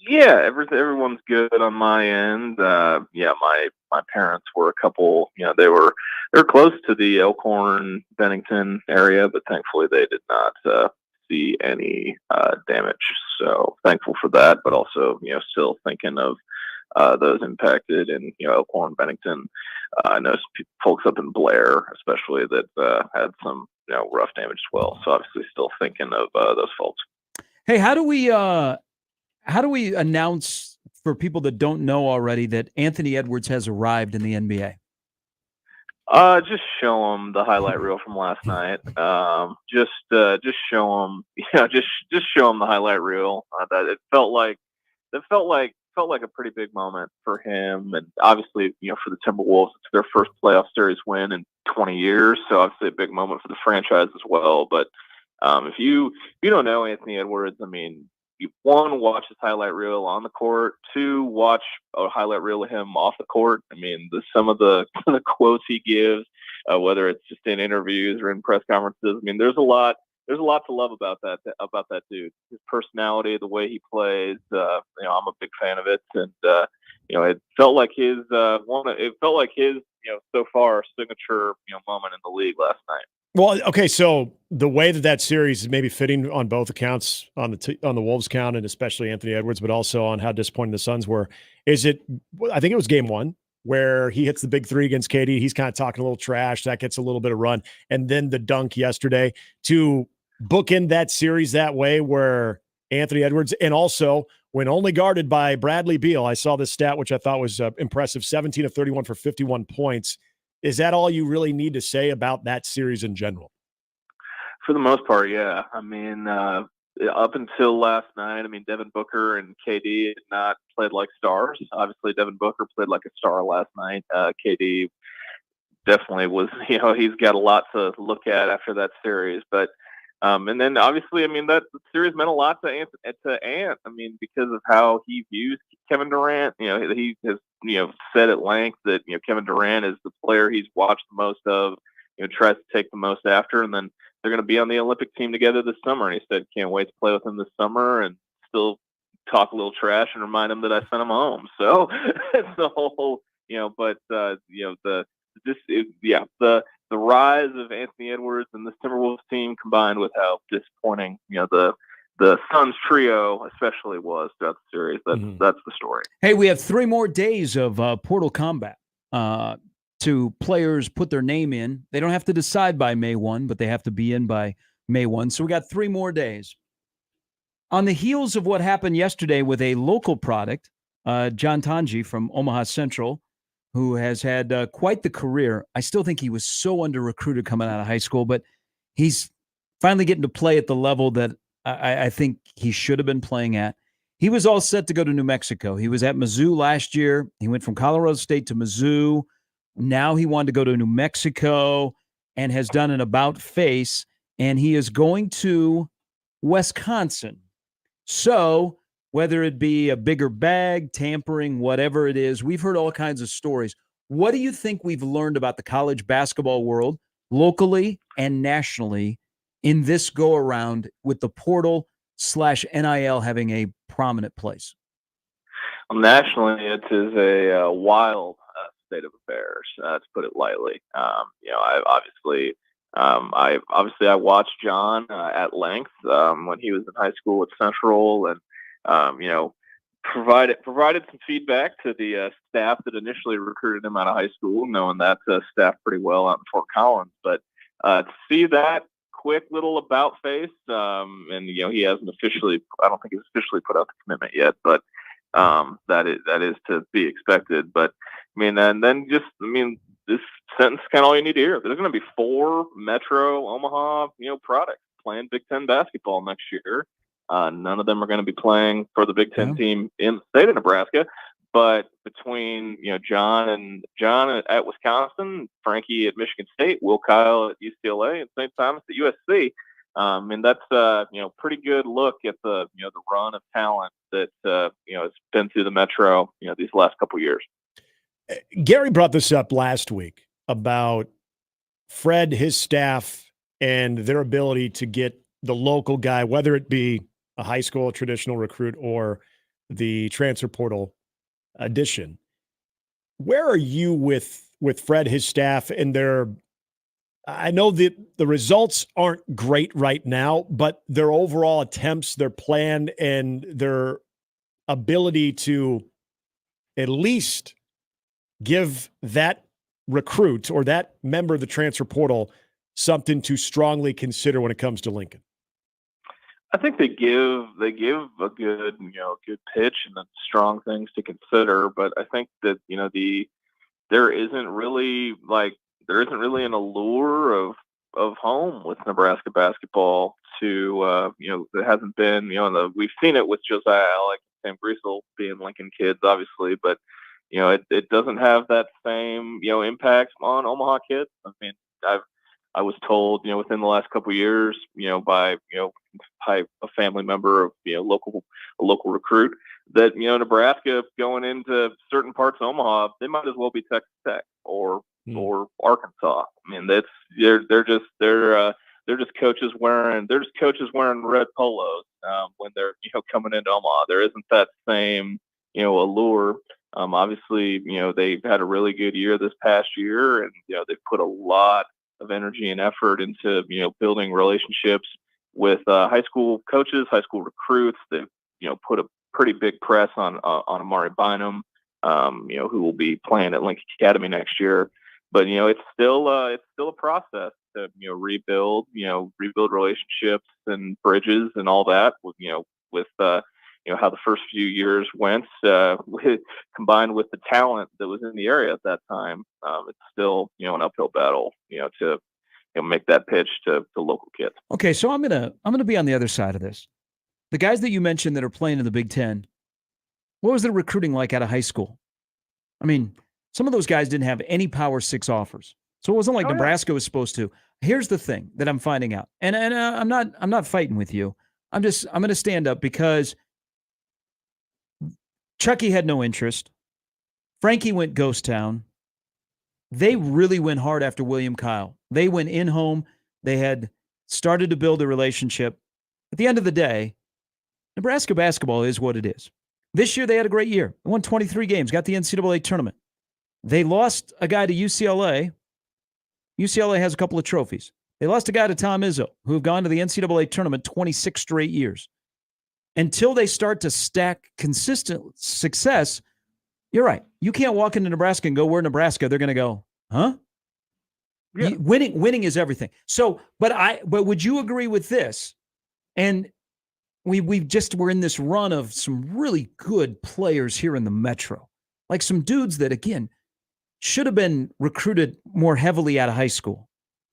Yeah, everyone's good on my end. My parents were a couple. They're close to the Elkhorn, Bennington area, but thankfully they did not see any damage. So thankful for that, but also still thinking of those impacted in Elkhorn, Bennington. I know some folks up in Blair, especially, that had some rough damage as well. So obviously, still thinking of those folks. Hey, how do we announce for people that don't know already that Anthony Edwards has arrived in the NBA? Just show them the highlight reel from last night. Just show them, just show them the highlight reel. That it felt like a pretty big moment for him, and obviously, for the Timberwolves, it's their first playoff series win in 20 years. So obviously, a big moment for the franchise as well. But if you don't know Anthony Edwards, I mean, one, watch his highlight reel on the court. 2, watch a highlight reel of him off the court. I mean, some of the quotes he gives, whether it's just in interviews or in press conferences. I mean, there's a lot to love about that dude. His personality, the way he plays. I'm a big fan of it, and it felt like his so far signature moment in the league last night. Well, okay, so the way that series is maybe fitting on both accounts, on the Wolves count, and especially Anthony Edwards, but also on how disappointing the Suns were. I think it was game 1 where he hits the big 3 against KD. He's kind of talking a little trash. That gets a little bit of run, and then the dunk yesterday to bookend that series that way, where Anthony Edwards, and also when only guarded by Bradley Beal, I saw this stat which I thought was impressive: 17 of 31 for 51 points. Is that all you really need to say about that series in general? For the most part, yeah. I mean, up until last night, I mean, Devin Booker and KD had not played like stars. Obviously, Devin Booker played like a star last night. KD definitely was, he's got a lot to look at after that series. But and then obviously, I mean, that series meant a lot to Ant. I mean, because of how he views Kevin Durant. He has said at length that Kevin Durant is the player he's watched the most of. Tries to take the most after, and then they're going to be on the Olympic team together this summer. And he said, "Can't wait to play with him this summer," and still talk a little trash and remind him that I sent him home. So it's the whole, the rise of Anthony Edwards and this Timberwolves team, combined with how disappointing, the Suns trio especially was throughout the series. That's the story. Hey, we have 3 more days of Portal Combat to players put their name in. They don't have to decide by May 1, but they have to be in by May 1. So we got 3 more days. On the heels of what happened yesterday with a local product, John Tanji from Omaha Central, who has had quite the career. I still think he was so under-recruited coming out of high school, but he's finally getting to play at the level that I think he should have been playing at. He was all set to go to New Mexico. He was at Mizzou last year. He went from Colorado State to Mizzou, Now he wanted to go to New Mexico and has done an about face, and he is going to Wisconsin. So whether it be a bigger bag, tampering, whatever it is, we've heard all kinds of stories. What do you think we've learned about the college basketball world, locally and nationally, in this go-around with the portal/NIL having a prominent place? Nationally, it is a wild state of affairs, to put it lightly. I watched John at length when he was in high school at Central, and provided some feedback to the staff that initially recruited him out of high school, knowing that staff pretty well out in Fort Collins. But to see that quick little about face, and he hasn't I don't think he's officially put out the commitment yet, but that is to be expected. But this sentence is kind of all you need to hear. There's going to be 4 Metro Omaha, products playing Big Ten basketball next year. None of them are going to be playing for the Big Ten team in the state of Nebraska. But between John at Wisconsin, Frankie at Michigan State, Will Kyle at UCLA, and St. Thomas at USC, and that's pretty good look at the run of talent that has been through the Metro these last couple of years. Gary brought this up last week about Fred, his staff, and their ability to get the local guy, whether it be a high school traditional recruit or the transfer portal addition. Where are you with Fred, his staff, and their? I know that the results aren't great right now, but their overall attempts, their plan, and their ability to at least give that recruit or that member of the transfer portal something to strongly consider when it comes to Lincoln. I think they give a good pitch and strong things to consider, but I think that there isn't really an allure of home with Nebraska basketball to there hasn't been we've seen it with Josiah Alec, Sam Greasel being Lincoln kids obviously, but it doesn't have that same impact on Omaha kids. I mean, I was told within the last couple of years by a family member of a local recruit that Nebraska going into certain parts of Omaha, they might as well be Texas Tech or Arkansas. I mean, they're just coaches wearing red polos when they're coming into Omaha. There isn't that same allure. Obviously, they've had a really good year this past year, and they've put a lot of energy and effort into building relationships with high school coaches, high school recruits. They've put a pretty big press on Amari Bynum, who will be playing at Lincoln Academy next year. But it's still a process to rebuild relationships and bridges and all that with how the first few years went, combined with the talent that was in the area at that time. It's still an uphill battle to make that pitch to local kids. Okay, so I'm gonna be on the other side of this. The guys that you mentioned that are playing in the Big Ten, what was their recruiting like out of high school? I mean, some of those guys didn't have any Power 6 offers, so it wasn't like Nebraska was supposed to. Here's the thing that I'm finding out, and I'm not fighting with you. I'm going to stand up because Chucky had no interest. Frankie went ghost town. They really went hard after William Kyle. They went in home. They had started to build a relationship. At the end of the day, Nebraska basketball is what it is. This year, they had a great year. They won 23 games, got the NCAA tournament. They lost a guy to UCLA. UCLA has a couple of trophies. They lost a guy to Tom Izzo, who have gone to the NCAA tournament 26 straight years. Until they start to stack consistent success, you're right. You can't walk into Nebraska and go, we're Nebraska. They're going to go, huh? Yeah. Winning is everything. So, but would you agree with this? And we're in this run of some really good players here in the Metro, like some dudes that, again, should have been recruited more heavily out of high school,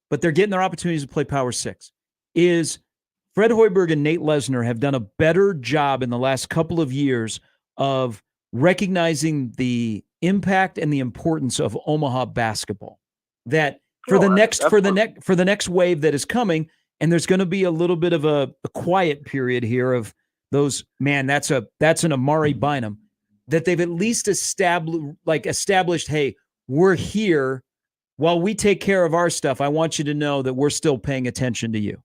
but they're getting their opportunities to play Power 6. Is Fred Hoiberg and Nate Lesnar have done a better job in the last couple of years of recognizing the impact and the importance of Omaha basketball. That for the next wave that is coming, and there's going to be a little bit of a quiet period here of those, man, that's an Amari Bynum, that they've at least established, hey, we're here while we take care of our stuff. I want you to know that we're still paying attention to you.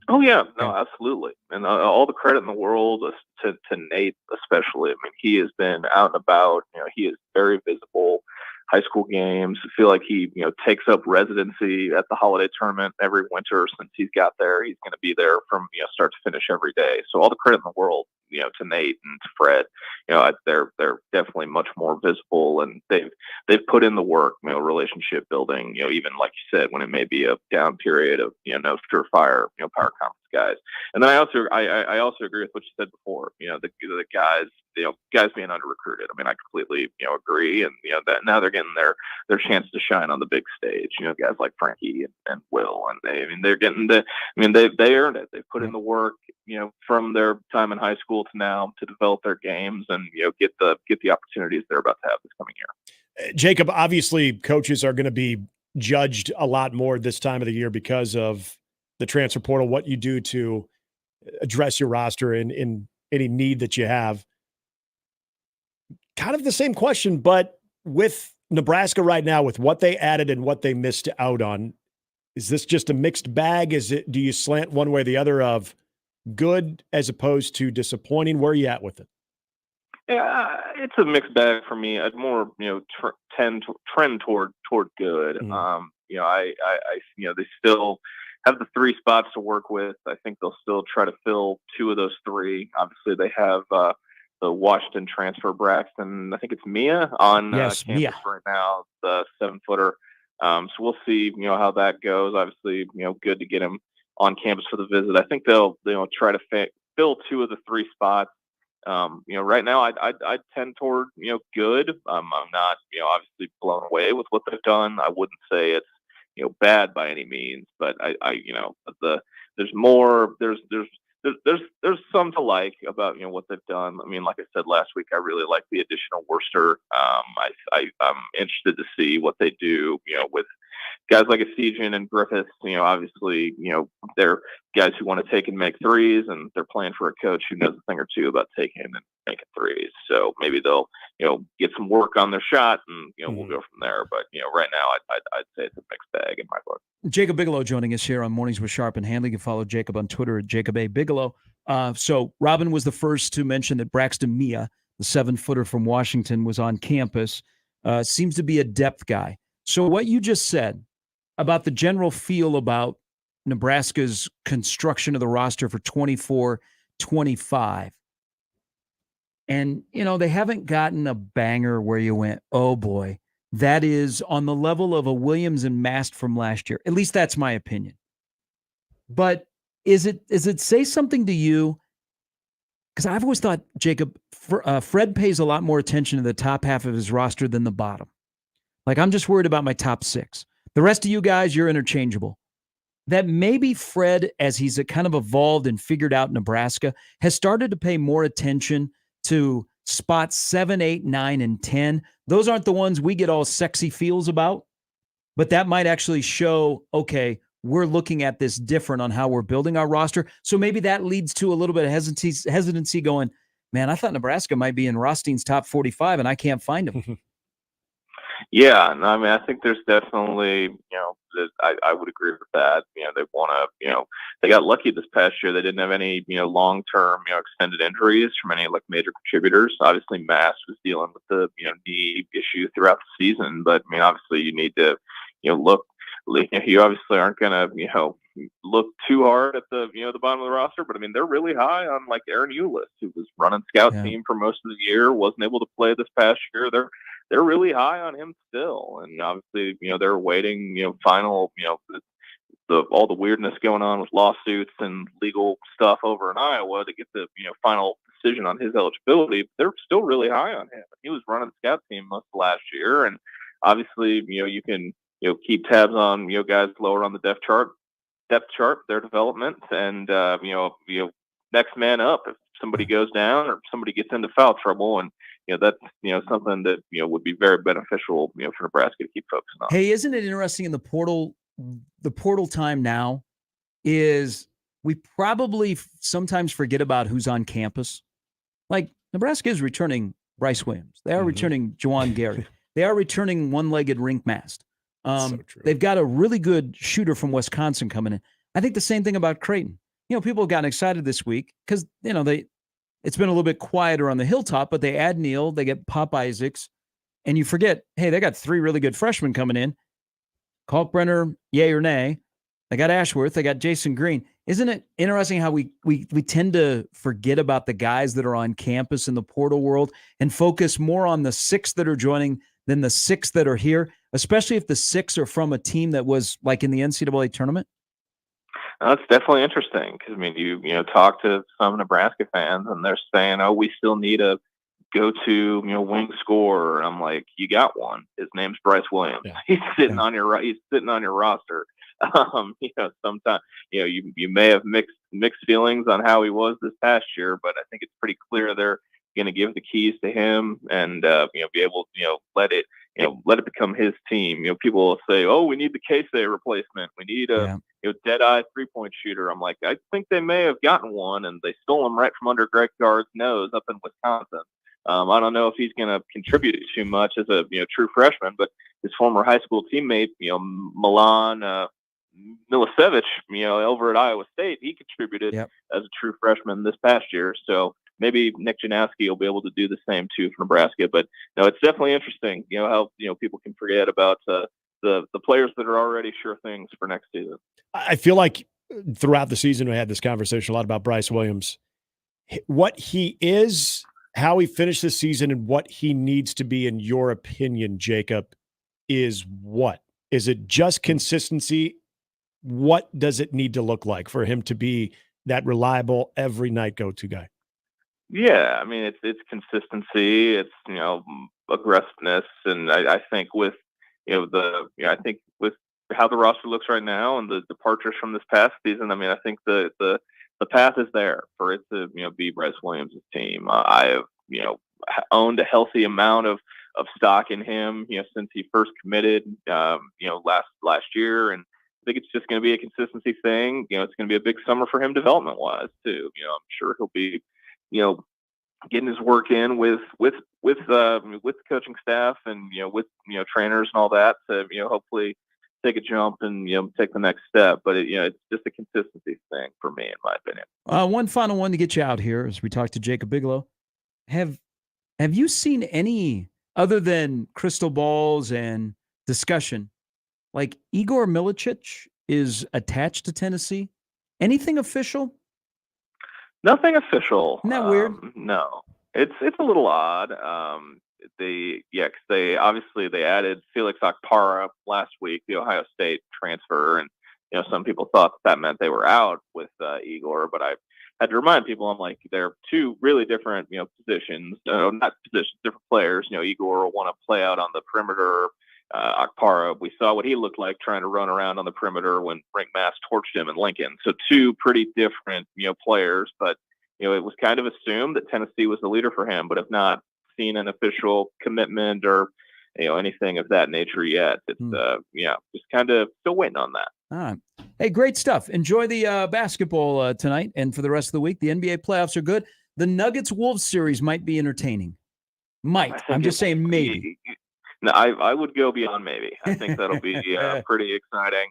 Oh yeah, no, absolutely, and all the credit in the world to Nate, especially. I mean, he has been out and about. He is very visible. High school games. I feel like he, takes up residency at the holiday tournament every winter since he's got there. He's going to be there from start to finish every day. So all the credit in the world, to Nate and to Fred. They're definitely much more visible, and they've put in the work. Relationship building. Even like you said, when it may be a down period of no surefire power conference guys. And then I also agree with what you said before. The guys. Guys being under recruited. I mean, I completely agree, and that now they're getting their chance to shine on the big stage. Guys like Frankie and Will, and they're getting they earned it. They put in the work, from their time in high school to now to develop their games and get the opportunities they're about to have this coming year. Jacob, obviously, coaches are going to be judged a lot more this time of the year because of the transfer portal. What you do to address your roster in any need that you have. Kind of the same question, but with Nebraska right now, with what they added and what they missed out on, is this just a mixed bag? Do you slant one way or the other of good as opposed to disappointing? Where are you at with it? Yeah, it's a mixed bag for me. I'd more, trend toward good. I they still have the 3 spots to work with. I think they'll still try to fill 2 of those 3. Obviously, they have the Washington transfer Braxton. I think it's Mia on campus right now, the 7-footer. So we'll see, how that goes. Obviously, good to get him on campus for the visit. I think they'll try to fill 2 of the 3 spots. Right now I'd tend toward good. I'm not obviously blown away with what they've done. I wouldn't say it's bad by any means, but there's more. There's some to like about what they've done. I mean, like I said last week, I really like the addition of Worcester. I'm interested to see what they do, with guys like Esigian and Griffiths. Obviously, they're guys who want to take and make threes, and they're playing for a coach who knows a thing or two about taking and making threes. So maybe they'll get some work on their shot, and we'll go from there. But right now, I'd say it's a mixed bag in my book. Jacob Bigelow joining us here on Mornings with Sharp and Handley. You can follow Jacob on Twitter at Jacob A. Bigelow. So Robin was the first to mention that Braxton Mia, the 7-footer from Washington, was on campus. Seems to be a depth guy. So what you just said about the general feel about Nebraska's construction of the roster for 24-25, and, they haven't gotten a banger where you went, oh boy, that is on the level of a Williams and Mast from last year. At least that's my opinion. But is it say something to you? Because I've always thought, Jacob, Fred pays a lot more attention to the top half of his roster than the bottom. Like, I'm just worried about my top 6. The rest of you guys, you're interchangeable. That maybe Fred, as he's kind of evolved and figured out Nebraska, has started to pay more attention to spots 7, 8, 9, and 10. Those aren't the ones we get all sexy feels about, but that might actually show, okay, we're looking at this different on how we're building our roster. So maybe that leads to a little bit of hesitancy going, man, I thought Nebraska might be in Rothstein's top 45 and I can't find him. Yeah, no, I mean, I think there's definitely, I would agree with that. They want to, they got lucky this past year. They didn't have any, long-term, extended injuries from any major contributors. Obviously, Mass was dealing with the, knee issue throughout the season. But I mean, obviously, you need to, look. You obviously aren't going to, look too hard at the, the bottom of the roster. But I mean, they're really high on Aaron Eulis, who was running scout team for most of the year, wasn't able to play this past year. They're really high on him still, and obviously, they're waiting, final, all the weirdness going on with lawsuits and legal stuff over in Iowa to get the, final decision on his eligibility. They're still really high on him. He was running the scout team most of last year, and obviously, you can, keep tabs on, guys lower on the depth chart, their development, and next man up if somebody goes down or somebody gets into foul trouble, and that's something that would be very beneficial for Nebraska to keep focusing on. Hey, isn't it interesting in the portal? The portal time now is we probably sometimes forget about who's on campus. Like Nebraska is returning Bryce Williams. They are returning Juwan Gary. They are returning one-legged rink mast. They've got a really good shooter from Wisconsin coming in. I think the same thing about Kraton. People have gotten excited this week because it's been a little bit quieter on the hilltop, but they add Neal, they get Pop Isaacs, and you forget, hey, they got 3 really good freshmen coming in. Kalkbrenner, yay or nay. They got Ashworth. They got Jason Green. Isn't it interesting how we tend to forget about the guys that are on campus in the portal world and focus more on the 6 that are joining than the 6 that are here, especially if the 6 are from a team that was like in the NCAA tournament? That's definitely interesting because, you talk to some Nebraska fans and they're saying, oh, we still need a go-to, wing scorer. And I'm like, you got one. His name's Bryce Williams. Yeah. He's sitting on your roster. Sometimes, you may have mixed feelings on how he was this past year, but I think it's pretty clear they're going to give the keys to him and, be able to, let it become his team. People will say, oh, we need the Casey replacement. We need a, dead-eye three-point shooter. I'm like, I think they may have gotten one and they stole him right from under Greg Gard's nose up in Wisconsin. I don't know if he's going to contribute too much as a true freshman, but his former high school teammate, Milan Milicevic, over at Iowa State, he contributed as a true freshman this past year. So maybe Nick Janowski will be able to do the same too for Nebraska. But no, it's definitely interesting, how people can forget about the players that are already sure things for next season. I feel like throughout the season we had this conversation a lot about Bryce Williams, what he is, how he finished the season, and what he needs to be, in your opinion, Jacob, is what? Is it just consistency? What does it need to look like for him to be that reliable every night go-to guy? Yeah, it's consistency, it's aggressiveness, and I think with I think with how the roster looks right now and the departures from this past season, I think the path is there for it to be Bryce Williams' team. I have owned a healthy amount of stock in him since he first committed last year, and I think it's just going to be a consistency thing. It's going to be a big summer for him development wise too. I'm sure he'll be getting his work in with the coaching staff and with trainers and all that to hopefully take a jump and take the next step. But it's just a consistency thing for me, in my opinion. One final one to get you out here as we talk to Jacob Bigelow. Have you seen any, other than crystal balls and discussion, like Igor Milicic is attached to Tennessee? Anything official? Nothing official. Isn't that weird? No, it's a little odd. They obviously added Felix Okpara last week, the Ohio State transfer, and some people thought that meant they were out with Igor, but I had to remind people, I'm like, they're 2 really different positions, not positions, different players. Igor will want to play out on the perimeter. Okpara, we saw what he looked like trying to run around on the perimeter when Brink Mass torched him in Lincoln. So 2 pretty different, players, but, it was kind of assumed that Tennessee was the leader for him, but have not seen an official commitment or, anything of that nature yet. It's, just kind of still waiting on that. All right. Hey, great stuff. Enjoy the basketball tonight and for the rest of the week. The NBA playoffs are good. The Nuggets-Wolves series might be entertaining. I'm just saying maybe. No, I would go beyond maybe. I think that'll be pretty exciting.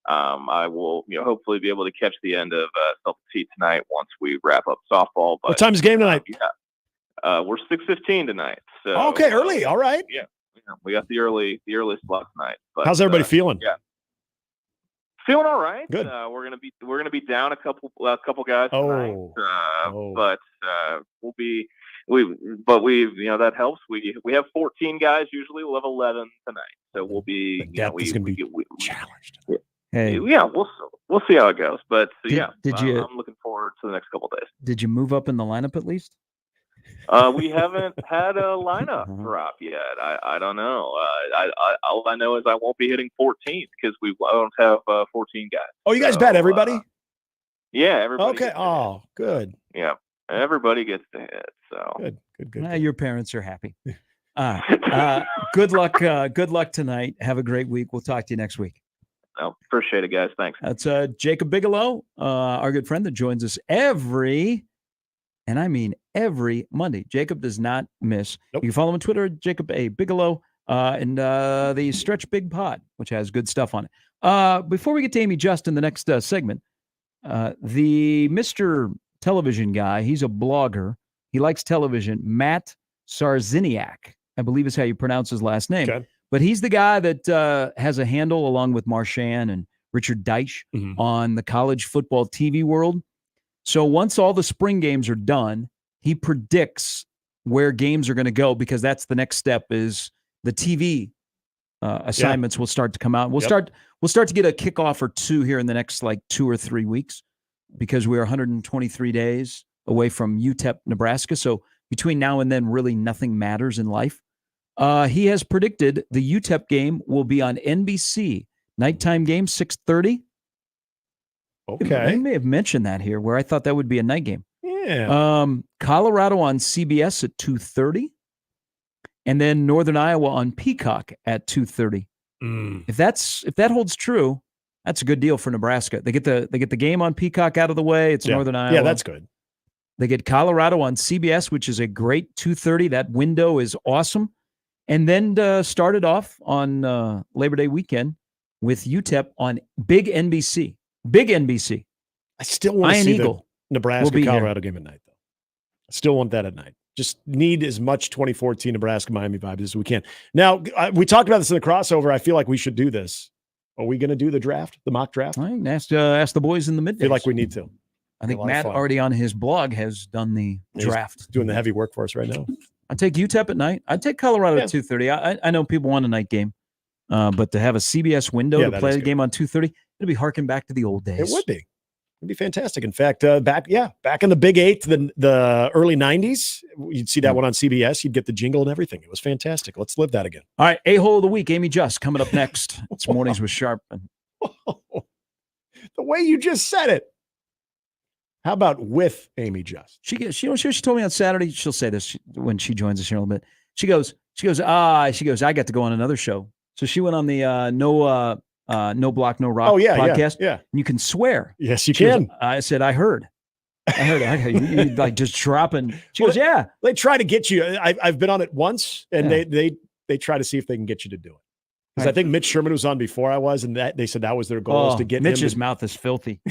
I will, hopefully be able to catch the end of Celtics Heat tonight once we wrap up softball. But what time's the game tonight? We're 6:15 tonight. So okay, early. All right. Yeah, we got the early slot tonight. But, how's everybody feeling? Yeah, feeling all right. Good. We're gonna be down a couple guys tonight. But we'll be. That helps. We have 14 guys usually. We'll have 11 tonight, so we'll be. It's going to be challenged. Hey, we'll see how it goes. But I'm looking forward to the next couple days. Did you move up in the lineup at least? We haven't had a lineup drop yet. I don't know. All I know is I won't be hitting 14th because we won't have 14 guys. Oh, you guys bet everybody? Yeah, everybody. Okay. Oh, good. Yeah. Everybody gets to hit. So good. Your parents are happy. Good luck. Good luck tonight. Have a great week. We'll talk to you next week. Oh, appreciate it, guys. Thanks. That's Jacob Bigelow, our good friend that joins us every Monday. Jacob does not miss. Nope. You can follow him on Twitter, Jacob A. Bigelow, and the Stretch Big Pod, which has good stuff on it. Before we get to Amy Just in the next segment, the Mr. Television guy, he's a blogger. He likes television. Matt Sarziniak, I believe is how you pronounce his last name. Okay. But he's the guy that has a handle along with Marchand and Richard Deitch on the college football TV world. So once all the spring games are done, he predicts where games are going to go, because that's the next step is the TV assignments will start to come out. We'll start to get a kickoff or two here in the next 2 or 3 weeks, because we're 123 days away from UTEP, Nebraska. So between now and then, really nothing matters in life. He has predicted the UTEP game will be on NBC. Nighttime game, 6:30. Okay. I may have mentioned that here, where I thought that would be a night game. Yeah. Colorado on CBS at 2:30. And then Northern Iowa on Peacock at 2:30. If that holds true, that's a good deal for Nebraska. They get the game on Peacock out of the way. It's Northern Iowa. Yeah, that's good. They get Colorado on CBS, which is a great 2:30. That window is awesome. And then started off on Labor Day weekend with UTEP on Big NBC. Big NBC. I still want to see the Nebraska-Colorado game at night, though. I still want that at night. Just need as much 2014 Nebraska-Miami vibes as we can. Now, we talked about this in the crossover. I feel like we should do this. Are we going to do the draft, the mock draft? I can ask the boys in the middays. I feel like we need to. I think Matt already on his blog has done the draft. He's doing the heavy work for us right now. I'd take UTEP at night. I'd take Colorado at 2:30. I know people want a night game, but to have a CBS window to play the game on 2:30, it'd be harking back to the old days. It would be. It'd be fantastic. In fact, back in the Big Eight, the early 90s, you'd see that one on CBS. You'd get the jingle and everything. It was fantastic. Let's live that again. All right, A-hole of the week, Amy Just, coming up next. It's Mornings with Sharp. The way you just said it. How about with Amy Just? She told me on Saturday, she'll say this when she joins us here in a little bit. She goes, I got to go on another show. So she went on the No Block, No Rock podcast. Yeah. And you can swear. Yes, you can. I said, I heard. You like just dropping. She goes, yeah. They try to get you. I've been on it once, and they try to see if they can get you to do it. Because I think Mitch Sherman was on before I was, and they said that was their goal, is to get Mitch's him mouth is filthy.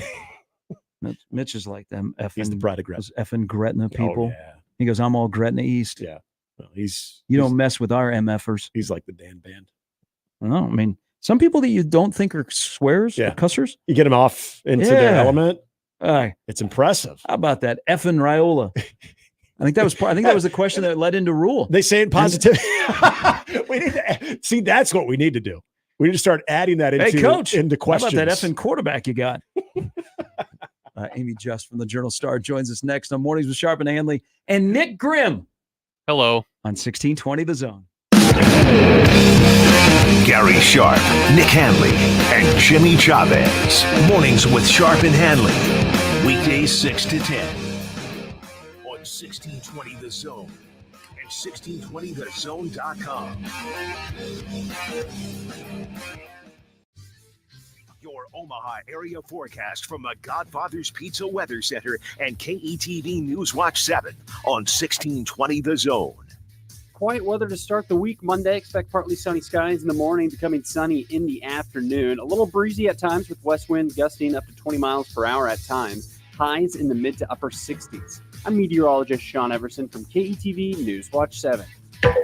Mitch is like them he's the pride of Gretna. Effing Gretna people. Oh, yeah. He goes, I'm all Gretna East. Yeah. Well, you don't mess with our MFers. He's like the Dan Band. No, I mean, some people that you don't think are swears, or cussers, you get them off into their element. It's impressive. How about that effing Raiola? I think that was the question that led into Rule. They say it positive. We need to see. That's what we need to do. We need to start adding that into questions. How about that effing quarterback you got? Amy Just from the Journal-Star joins us next on Mornings with Sharp and Handley, and Nick Grimm. Hello. On 1620 The Zone. Gary Sharp, Nick Handley, and Jimmy Chavez. Mornings with Sharp and Handley. Weekdays 6 to 10. On 1620 The Zone and 1620thezone.com. Your Omaha area forecast from the Godfather's Pizza Weather Center and KETV News Watch 7 on 1620 The Zone. Quiet weather to start the week. Monday, expect partly sunny skies in the morning, becoming sunny in the afternoon. A little breezy at times with west winds gusting up to 20 miles per hour at times. Highs in the mid to upper 60s. I'm meteorologist Sean Everson from KETV News Watch 7.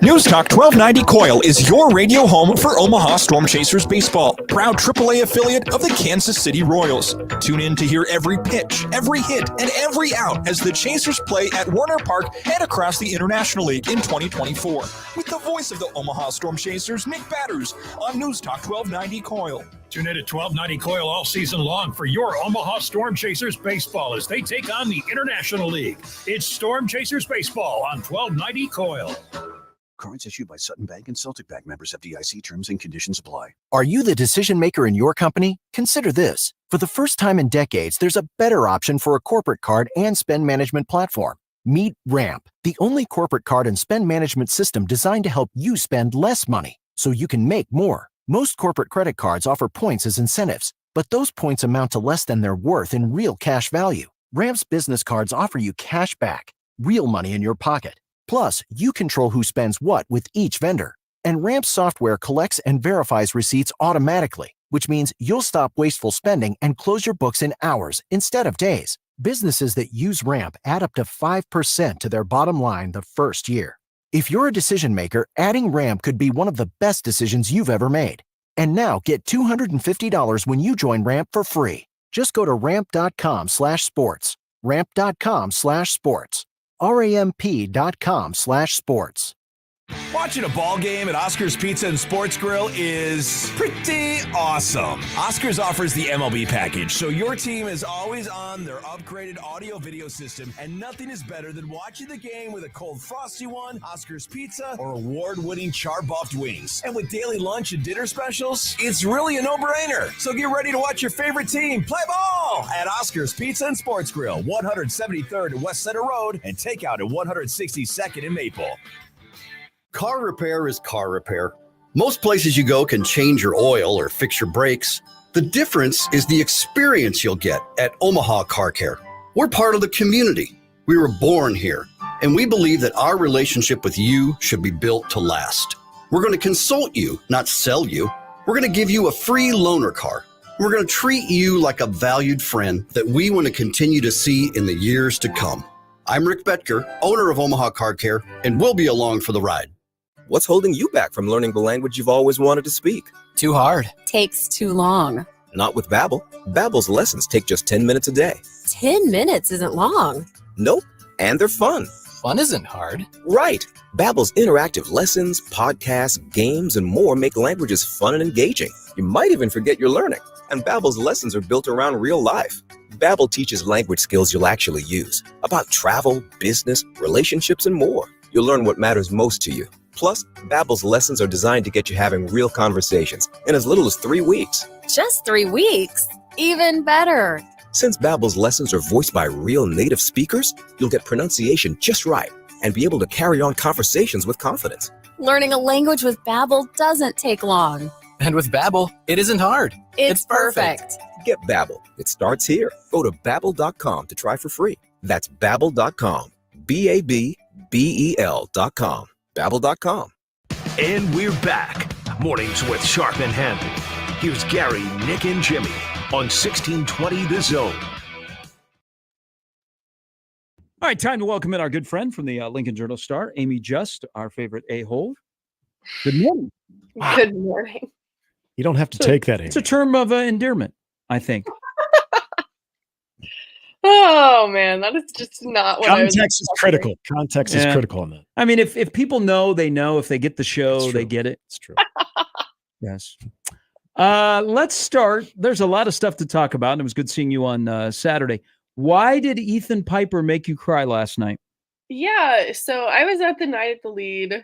News Talk 1290 Coil is your radio home for Omaha Storm Chasers baseball, proud AAA affiliate of the Kansas City Royals. Tune in to hear every pitch, every hit, and every out as the Chasers play at Warner Park and across the International League in 2024. With the voice of the Omaha Storm Chasers, Nick Batters, on News Talk 1290 Coil. Tune in to 1290 Coil all season long for your Omaha Storm Chasers baseball as they take on the International League. It's Storm Chasers baseball on 1290 Coil. Cards issued by Sutton Bank and Celtic Bank, members FDIC. Terms and conditions apply. Are you the decision maker in your company? Consider this. For the first time in decades, there's a better option for a corporate card and spend management platform. Meet Ramp, the only corporate card and spend management system designed to help you spend less money so you can make more. Most corporate credit cards offer points as incentives, but those points amount to less than their worth in real cash value. Ramp's business cards offer you cash back, real money in your pocket. Plus, you control who spends what with each vendor. And Ramp's software collects and verifies receipts automatically, which means you'll stop wasteful spending and close your books in hours instead of days. Businesses that use Ramp add up to 5% to their bottom line the first year. If you're a decision maker, adding Ramp could be one of the best decisions you've ever made. And now get $250 when you join Ramp for free. Just go to ramp.com/sports. Ramp.com/sports. RAMP.com/sports. Watching a ball game at Oscar's Pizza and Sports Grill is pretty awesome. Oscar's offers the MLB package, so your team is always on their upgraded audio-video system, and nothing is better than watching the game with a cold frosty one, Oscar's Pizza, or award-winning char-buffed wings. And with daily lunch and dinner specials, it's really a no-brainer. So get ready to watch your favorite team play ball at Oscar's Pizza and Sports Grill, 173rd and West Center Road, and takeout at 162nd and Maple. Car repair is car repair. Most places you go can change your oil or fix your brakes. The difference is the experience you'll get at Omaha Car Care. We're part of the community. We were born here, and we believe that our relationship with you should be built to last. We're going to consult you, not sell you. We're going to give you a free loaner car. We're going to treat you like a valued friend that we want to continue to see in the years to come. I'm Rick Betker, owner of Omaha Car Care, and we'll be along for the ride. What's holding you back from learning the language you've always wanted to speak? Too hard. Takes too long. Not with Babbel. Babbel's lessons take just 10 minutes a day. 10 minutes isn't long. Nope, and they're fun. Fun isn't hard. Right. Babbel's interactive lessons, podcasts, games, and more make languages fun and engaging. You might even forget you're learning. And Babbel's lessons are built around real life. Babbel teaches language skills you'll actually use, about travel, business, relationships, and more. You'll learn what matters most to you. Plus, Babbel's lessons are designed to get you having real conversations in as little as 3 weeks. Just 3 weeks? Even better. Since Babbel's lessons are voiced by real native speakers, you'll get pronunciation just right and be able to carry on conversations with confidence. Learning a language with Babbel doesn't take long. And with Babbel, it isn't hard. It's perfect. Get Babbel. It starts here. Go to Babbel.com to try for free. That's Babbel.com. Babbel.com. Babbel.com. And we're back. Mornings with Sharp and Handley. Here's Gary, Nick, and Jimmy on 1620 The Zone. All right, time to welcome in our good friend from the Lincoln Journal-Star, Amy Just, our favorite a-hole. Good morning. Good morning. You don't have to take that, Amy. It's a term of endearment, I think. Oh, man, that is just not what I was Context is critical. Context is critical on that. I mean, if people know, they know. If they get the show, they get it. It's true. Yes. Let's start. There's a lot of stuff to talk about, and it was good seeing you on Saturday. Why did Ethan Piper make you cry last night? Yeah, so I was at the Night at the Lead,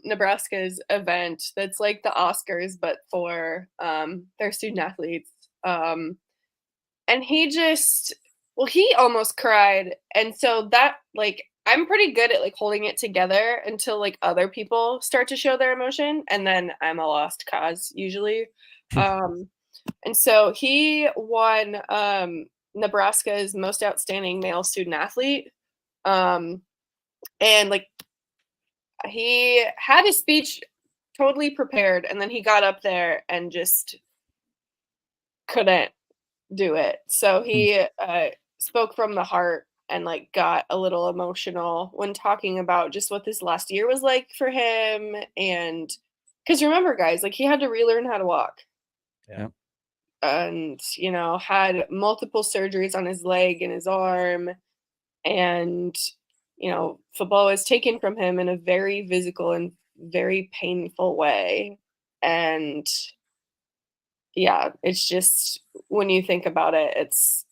Nebraska's event that's like the Oscars, but for their student athletes. And he just, well, he almost cried. And so that, like, I'm pretty good at like holding it together until like other people start to show their emotion. And then I'm a lost cause usually. And so he won Nebraska's most outstanding male student athlete. And like he had his speech totally prepared, and then he got up there and just couldn't do it. So he spoke from the heart and like got a little emotional when talking about just what this last year was like for him. And because remember, guys, like he had to relearn how to walk. Yeah. And, you know, had multiple surgeries on his leg and his arm. And, you know, football was taken from him in a very physical and very painful way. And yeah, it's just, when you think about it, it's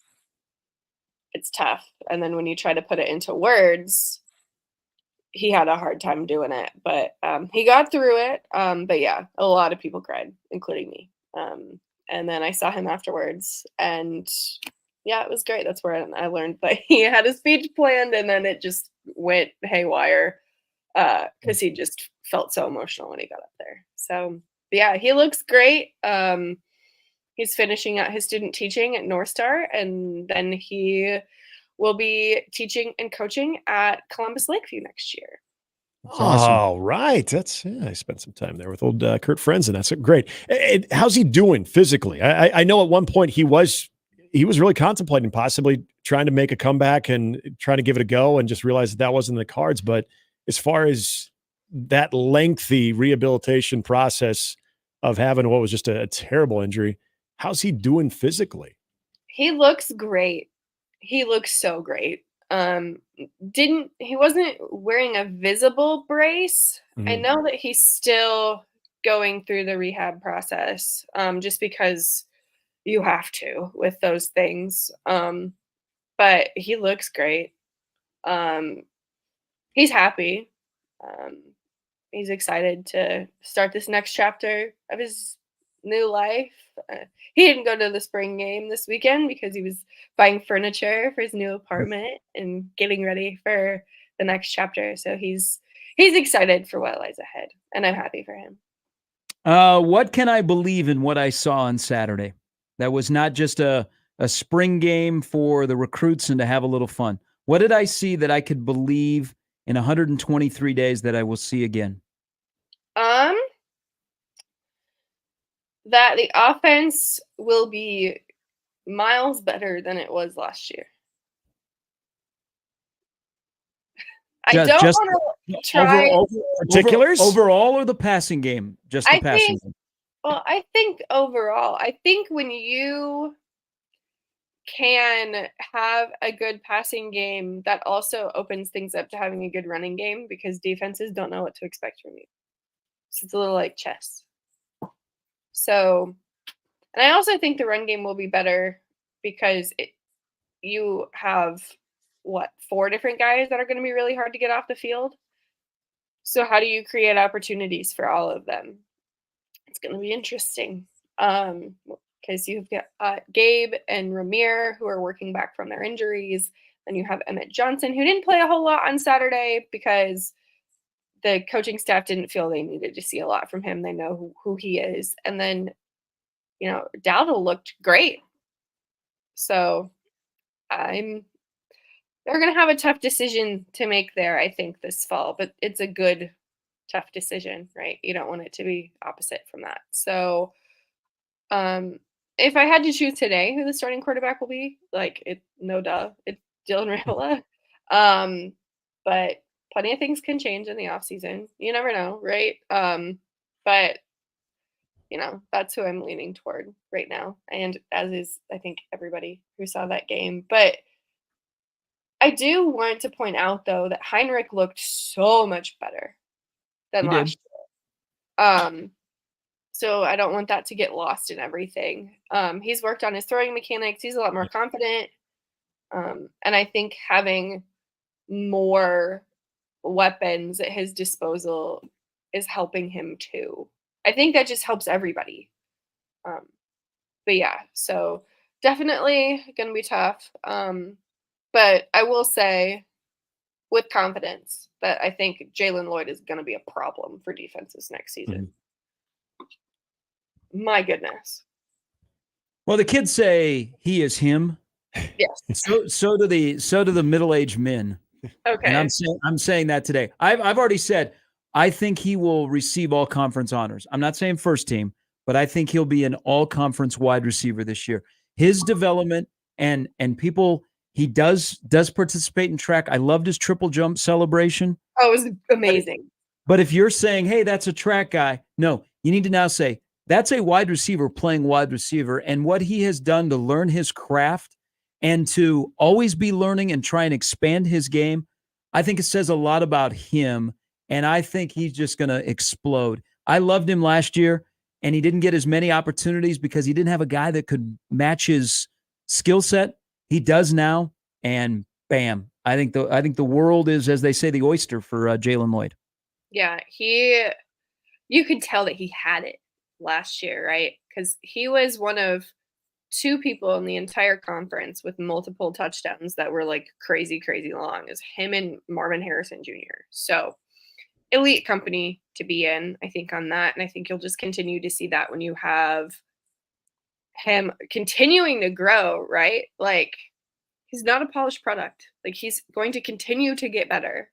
tough. And then when you try to put it into words, he had a hard time doing it, but he got through it. But yeah, a lot of people cried, including me. And then I saw him afterwards, and yeah, it was great. That's where I learned that he had a speech planned, and then it just went haywire because he just felt so emotional when he got up there. So yeah, he looks great. He's finishing out his student teaching at North Star, and then he will be teaching and coaching at Columbus Lakeview next year. All right. That's I spent some time there with old Kurt Frenzen. That's great. How's he doing physically? I know at one point he was really contemplating possibly trying to make a comeback and trying to give it a go, and just realized that wasn't in the cards. But as far as that lengthy rehabilitation process of having what was just a terrible injury, how's he doing physically? He looks great. He looks so great. He wasn't wearing a visible brace. I know that he's still going through the rehab process, just because you have to with those things. But he looks great. He's happy. He's excited to start this next chapter of his new life. He didn't go to the spring game this weekend because he was buying furniture for his new apartment and getting ready for the next chapter. So he's excited for what lies ahead, and I'm happy for him. What can I believe in what I saw on Saturday? That was not just a spring game for the recruits and to have a little fun. What did I see that I could believe in 123 days that I will see again? That the offense will be miles better than it was last year. I don't want to try particulars overall or the passing game. Just the passing game. Well, I think overall, I think when you can have a good passing game, that also opens things up to having a good running game, because defenses don't know what to expect from you. So it's a little like chess. So, and I also think the run game will be better because you have, 4 different guys that are going to be really hard to get off the field. So how do you create opportunities for all of them? It's going to be interesting because you've got Gabe and Ramir, who are working back from their injuries. Then you have Emmett Johnson, who didn't play a whole lot on Saturday because the coaching staff didn't feel they needed to see a lot from him. They know who he is. And then, Dowdle looked great. So they're going to have a tough decision to make there, I think, this fall. But it's a good, tough decision, right? You don't want it to be opposite from that. So if I had to choose today who the starting quarterback will be, no duh, it's Dylan Raiola. But plenty of things can change in the offseason. You never know, right? But, that's who I'm leaning toward right now. And as is, I think, everybody who saw that game. But I do want to point out, though, that Heinrich looked so much better than last year. So I don't want that to get lost in everything. He's worked on his throwing mechanics. He's a lot more confident. And I think having more weapons at his disposal is helping him too. I think that just helps everybody. But yeah, so definitely going to be tough. But I will say with confidence that I think Jalen Lloyd is going to be a problem for defenses next season. My goodness. Well, the kids say he is him. Yes. So do the middle-aged men. Okay. And I'm saying that today. I've already said I think he will receive all conference honors. I'm not saying first team, but I think he'll be an all conference wide receiver this year. His development and people, he does participate in track. I loved his triple jump celebration. Oh, it was amazing. But if you're saying, hey, that's a track guy, no, you need to now say that's a wide receiver playing wide receiver, and what he has done to learn his craft and to always be learning and try and expand his game, I think it says a lot about him, and I think he's just going to explode. I loved him last year, and he didn't get as many opportunities because he didn't have a guy that could match his skill set. He does now, and bam. I think the world is, as they say, the oyster for Jalen Lloyd. Yeah, you could tell that he had it last year, right? because he was one of 2 people in the entire conference with multiple touchdowns that were like crazy long. Is him and Marvin Harrison Jr. So elite company to be in, I think, on that. And I think you'll just continue to see that when you have him continuing to grow, right? Like, he's not a polished product. Like, he's going to continue to get better.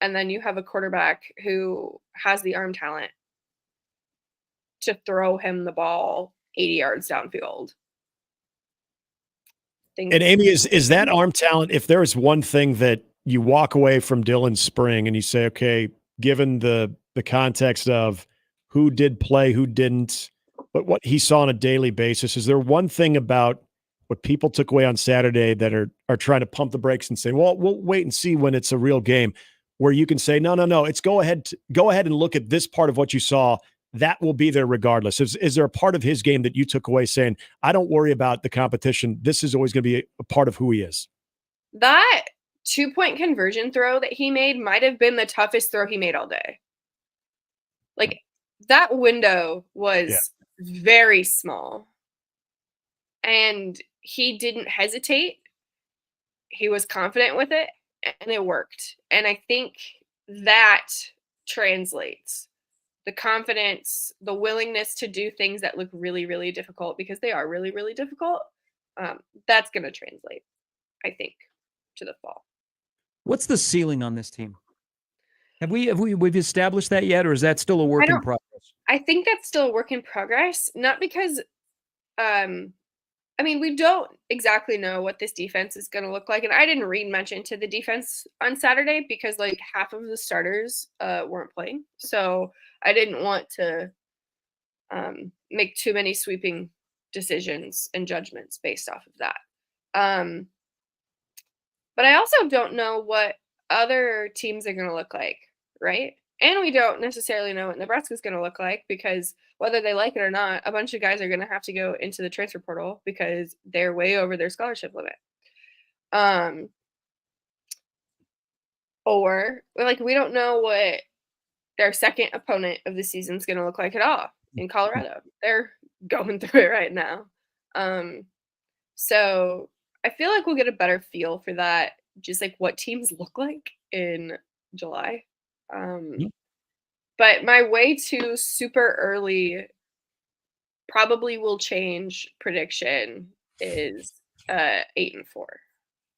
And then you have a quarterback who has the arm talent to throw him the ball 80 yards downfield. And Amy, is that arm talent, if there is one thing that you walk away from Dylan Spring and you say, okay, given the context of who did play, who didn't, but what he saw on a daily basis, is there one thing about what people took away on Saturday that are trying to pump the brakes and say, well, we'll wait and see when it's a real game, where you can say, no, it's go ahead and look at this part of what you saw. That will be there regardless. Is there a part of his game that you took away saying, I don't worry about the competition, this is always going to be a part of who he is? That 2-point conversion throw that he made might have been the toughest throw he made all day. Like, that window was very small. And he didn't hesitate. He was confident with it, and it worked. And I think that translates. The confidence, the willingness to do things that look really difficult, because they are really difficult, that's going to translate, I think, to the fall. What's the ceiling on this team? We've established that yet, or is that still a work in progress? I think that's still a work in progress, not because we don't exactly know what this defense is going to look like. And I didn't read much into the defense on Saturday because like half of the starters weren't playing. So I didn't want to make too many sweeping decisions and judgments based off of that. But I also don't know what other teams are going to look like, right? And we don't necessarily know what Nebraska is going to look like, because whether they like it or not, a bunch of guys are going to have to go into the transfer portal because they're way over their scholarship limit. Or like, we don't know what their second opponent of the season is going to look like at all in Colorado. They're going through it right now. So I feel like we'll get a better feel for that, just like what teams look like in July. But my way to super early probably will change prediction is 8-4.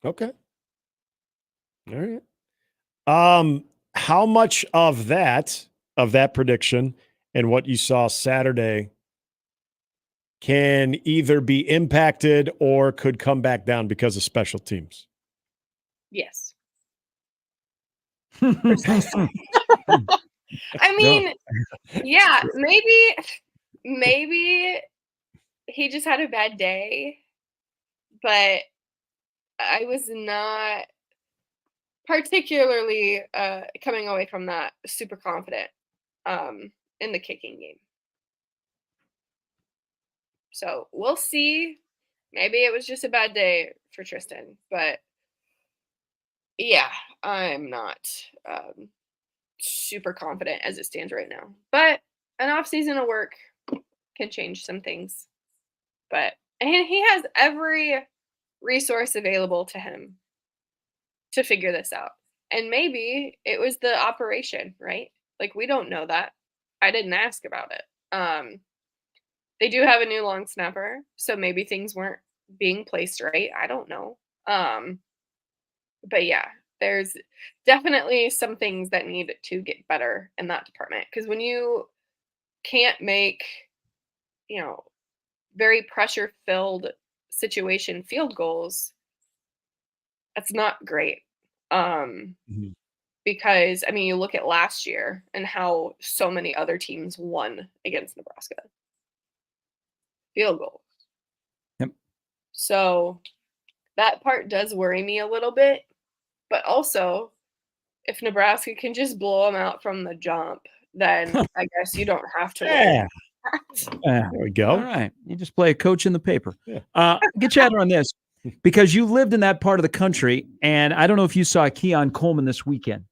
Okay. All right. How much of that prediction and what you saw Saturday can either be impacted or could come back down because of special teams? Yes. I mean, yeah, maybe he just had a bad day, but I was not particularly coming away from that super confident in the kicking game. So we'll see. Maybe it was just a bad day for Tristan, but yeah, I'm not super confident as it stands right now. But an off season of work can change some things. And he has every resource available to him to figure this out. And maybe it was the operation, right? Like, we don't know that. I didn't ask about it. They do have a new long snapper, so maybe things weren't being placed right. I don't know. But yeah, there's definitely some things that need to get better in that department. Because when you can't make, very pressure-filled situation field goals, that's not great. Because, you look at last year and how so many other teams won against Nebraska. Field goals. Yep. So that part does worry me a little bit. But also, if Nebraska can just blow them out from the jump, then I guess you don't have to worry. There we go. All right. You just play a coach in the paper. Yeah. Get chatter on this, because you lived in that part of the country, and I don't know if you saw Keon Coleman this weekend.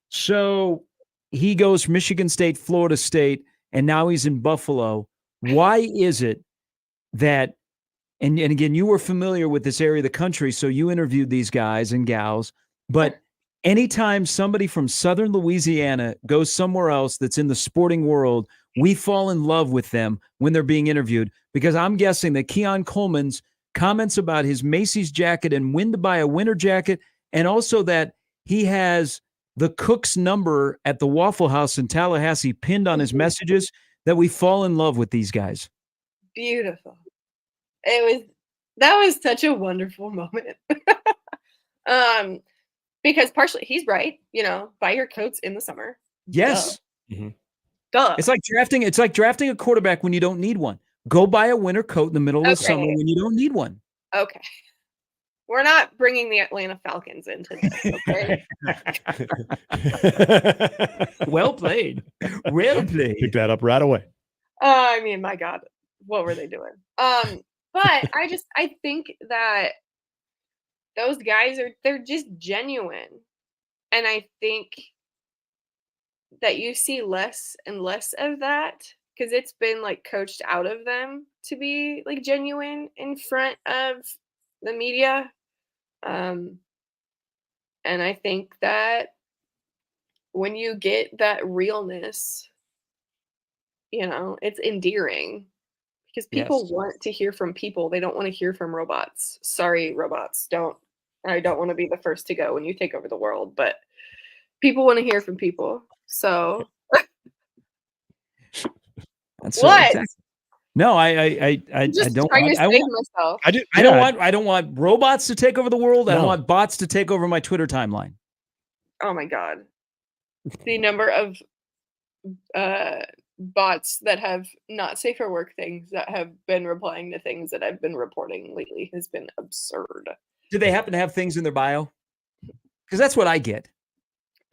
So he goes Michigan State, Florida State, and now he's in Buffalo. Why is it that, and again, you were familiar with this area of the country, so you interviewed these guys and gals, but anytime somebody from Southern Louisiana goes somewhere else that's in the sporting world, we fall in love with them when they're being interviewed, because I'm guessing that Keon Coleman's comments about his Macy's jacket and when to buy a winter jacket, and also that he has the cook's number at the Waffle House in Tallahassee pinned on his messages, that we fall in love with these guys. Beautiful. That was such a wonderful moment. Because partially he's right, buy your coats in the summer. Yes. Duh. Mm-hmm. Duh. It's like drafting a quarterback when you don't need one. Go buy a winter coat in the middle of the summer when you don't need one. Okay. We're not bringing the Atlanta Falcons into this, okay? Well played. Well played. Pick that up right away. I mean, my God, what were they doing? But I think that those guys they're just genuine. And I think that you see less and less of that because it's been like coached out of them to be like genuine in front of the media. And I think that when you get that realness, it's endearing because people want to hear from people. They don't want to hear from robots. Sorry, robots. I don't want to be the first to go when you take over the world, but people want to hear from people. So that's what? Exactly. No, I don't. I don't want robots to take over the world. I don't want bots to take over my Twitter timeline. Oh my God, the number of bots that have not safe for work things that have been replying to things that I've been reporting lately has been absurd. Do they happen to have things in their bio? Because that's what I get.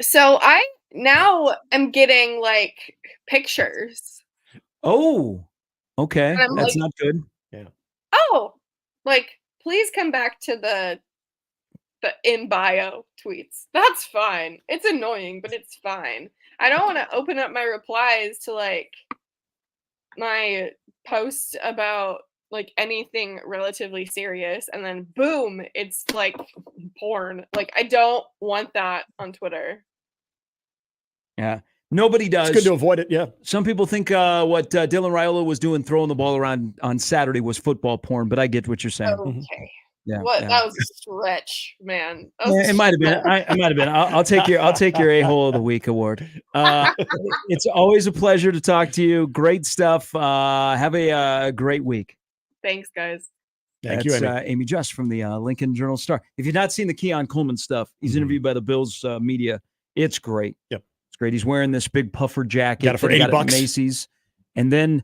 So I now am getting like pictures. Oh. Okay, that's not good. Yeah. Oh, please come back to the in bio tweets. That's fine. It's annoying, but it's fine. I don't want to open up my replies to my post about anything relatively serious, and then boom, it's porn. I don't want that on Twitter. Yeah. Nobody does. It's good to avoid it, yeah. Some people think what Dylan Raiola was doing, throwing the ball around on Saturday, was football porn, but I get what you're saying. Okay. Yeah. That was a stretch, man. It might have been. I might have been. I'll take your A-hole of the week award. It's always a pleasure to talk to you. Great stuff. Have a great week. Thanks, guys. Thank you, Amy. Amy Just from the Lincoln Journal-Star. If you've not seen the Keon Coleman stuff, he's interviewed by the Bills media. It's great. Yep. Great. He's wearing this big puffer jacket. Got it for $80. Macy's. And then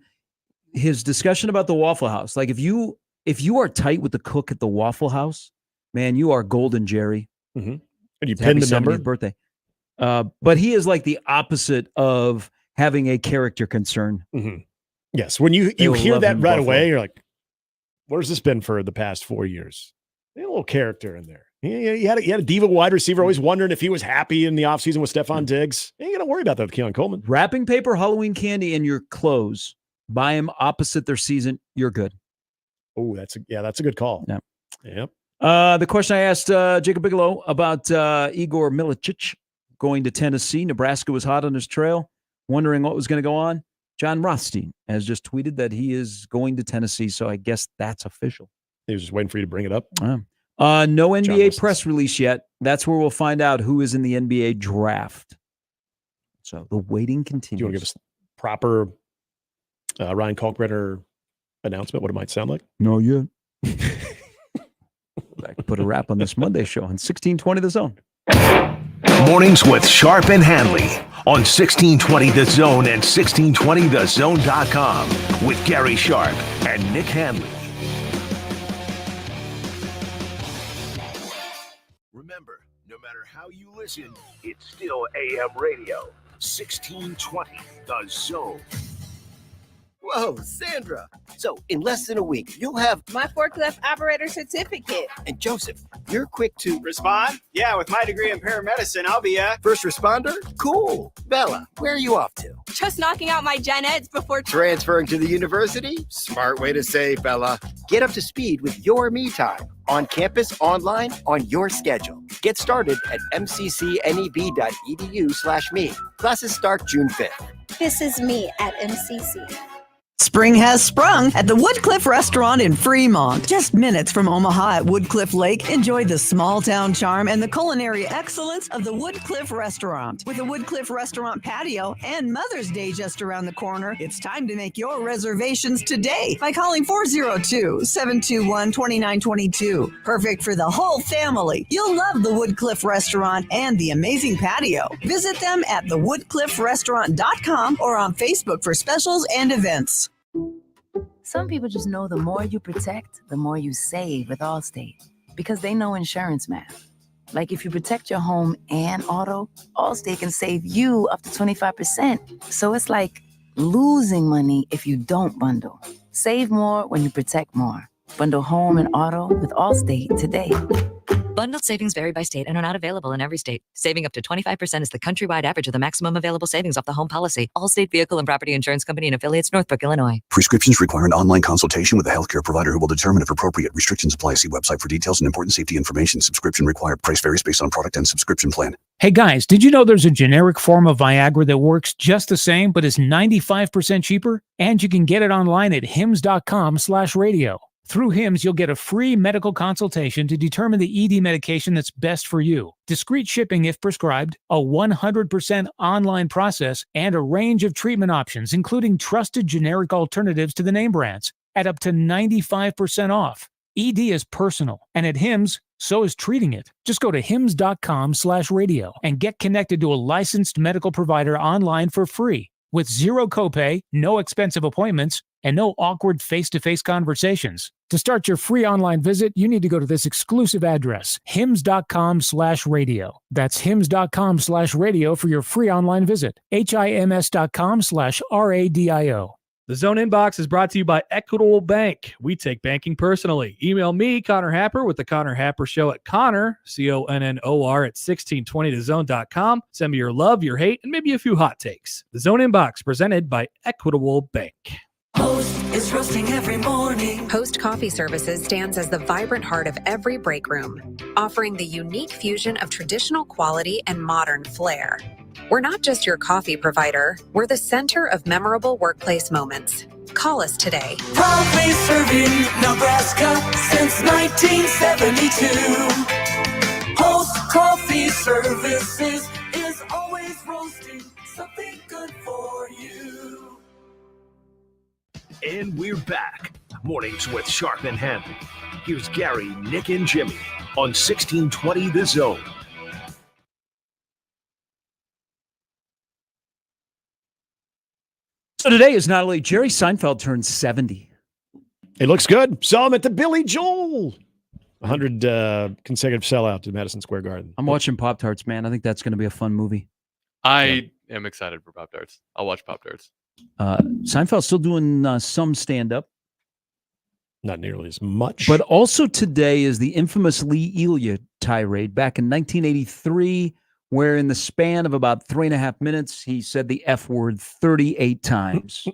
his discussion about the Waffle House. If you are tight with the cook at the Waffle House, man, you are golden, Jerry. Mm-hmm. And you pinned the number. Birthday. But he is like the opposite of having a character concern. Mm-hmm. Yes. When you hear that right away, you're like, where's this been for the past 4 years? A little character in there. He had a diva wide receiver always wondering if he was happy in the offseason with Stephon Diggs. You ain't got to worry about that with Keon Coleman. Wrapping paper, Halloween candy, and your clothes. Buy them opposite their season. You're good. Oh, that's a good call. Yeah. Yep. The question I asked Jacob Bigelow about Igor Milicic going to Tennessee. Nebraska was hot on his trail, wondering what was going to go on. John Rothstein has just tweeted that he is going to Tennessee, so I guess that's official. He was just waiting for you to bring it up. No NBA press release yet. That's where we'll find out who is in the NBA draft. So the waiting continues. Do you want to give us proper Ryan Kalkbrenner announcement, what it might sound like? No, yet. Back to put a wrap on this Monday show on 1620 The Zone. Mornings with Sharp and Handley on 1620 The Zone and 1620thezone.com with Gary Sharp and Nick Handley. Remember, no matter how you listen, it's still AM radio. 1620 The Zone. Whoa, Sandra. So in less than a week, you'll have my forklift operator certificate. And Joseph, you're quick to respond? Yeah, with my degree in paramedicine, I'll be a first responder? Cool. Bella, where are you off to? Just knocking out my gen eds before transferring to the university? Smart way to say, Bella. Get up to speed with your me time. On campus, online, on your schedule. Get started at mccneb.edu/me. Classes start June 5th. This is me at MCC. Spring has sprung at the Woodcliff Restaurant in Fremont. Just minutes from Omaha at Woodcliff Lake, enjoy the small town charm and the culinary excellence of the Woodcliff Restaurant. With the Woodcliff Restaurant patio and Mother's Day just around the corner, it's time to make your reservations today by calling 402-721-2922. Perfect for the whole family. You'll love the Woodcliff Restaurant and the amazing patio. Visit them at thewoodcliffrestaurant.com or on Facebook for specials and events. Some people just know the more you protect, the more you save with Allstate, because they know insurance math. Like if you protect your home and auto, Allstate can save you up to 25%. So it's like losing money if you don't bundle. Save more when you protect more. Bundle home and auto with Allstate today. Bundled savings vary by state and are not available in every state. Saving up to 25% is the countrywide average of the maximum available savings off the home policy. Allstate Vehicle and Property Insurance Company and affiliates, Northbrook, Illinois. Prescriptions require an online consultation with a healthcare provider who will determine if appropriate. Restrictions apply. See website for details and important safety information. Subscription required. Price varies based on product and subscription plan. Hey guys, did you know there's a generic form of Viagra that works just the same but is 95% cheaper? And you can get it online at hims.com/radio. Through HIMS, you'll get a free medical consultation to determine the ED medication that's best for you. Discreet shipping if prescribed, a 100% online process, and a range of treatment options, including trusted generic alternatives to the name brands, at up to 95% off. ED is personal, and at HIMS, so is treating it. Just go to hims.com/radio and get connected to a licensed medical provider online for free. With zero copay, no expensive appointments, and no awkward face-to-face conversations. To start your free online visit, you need to go to this exclusive address, hims.com/radio. That's hims.com/radio for your free online visit. hims.com/radio. The Zone Inbox is brought to you by Equitable Bank. We take banking personally. Email me, Connor Happer, with the Connor Happer Show at Connor, CONNOR, at 1620thezone.com. Send me your love, your hate, and maybe a few hot takes. The Zone Inbox, presented by Equitable Bank. Host is roasting every morning. Host Coffee Services stands as the vibrant heart of every break room, offering the unique fusion of traditional quality and modern flair. We're not just your coffee provider, we're the center of memorable workplace moments. Call us today. Proudly serving Nebraska since 1972. Host Coffee Services is always roasting something good for you. And we're back. Mornings with Sharp and Handley. Here's Gary, Nick, and Jimmy on 1620 The Zone. So today is not only Jerry Seinfeld turned 70. It looks good. Saw him at the Billy Joel. 100 consecutive sellout to Madison Square Garden. I'm watching Pop-Tarts, man. I think that's going to be a fun movie. I am excited for Pop-Tarts. I'll watch Pop-Tarts. Seinfeld's still doing some stand-up. Not nearly as much. But also today is the infamous Lee Elia tirade back in 1983, where in the span of about 3.5 minutes, he said the F word 38 times.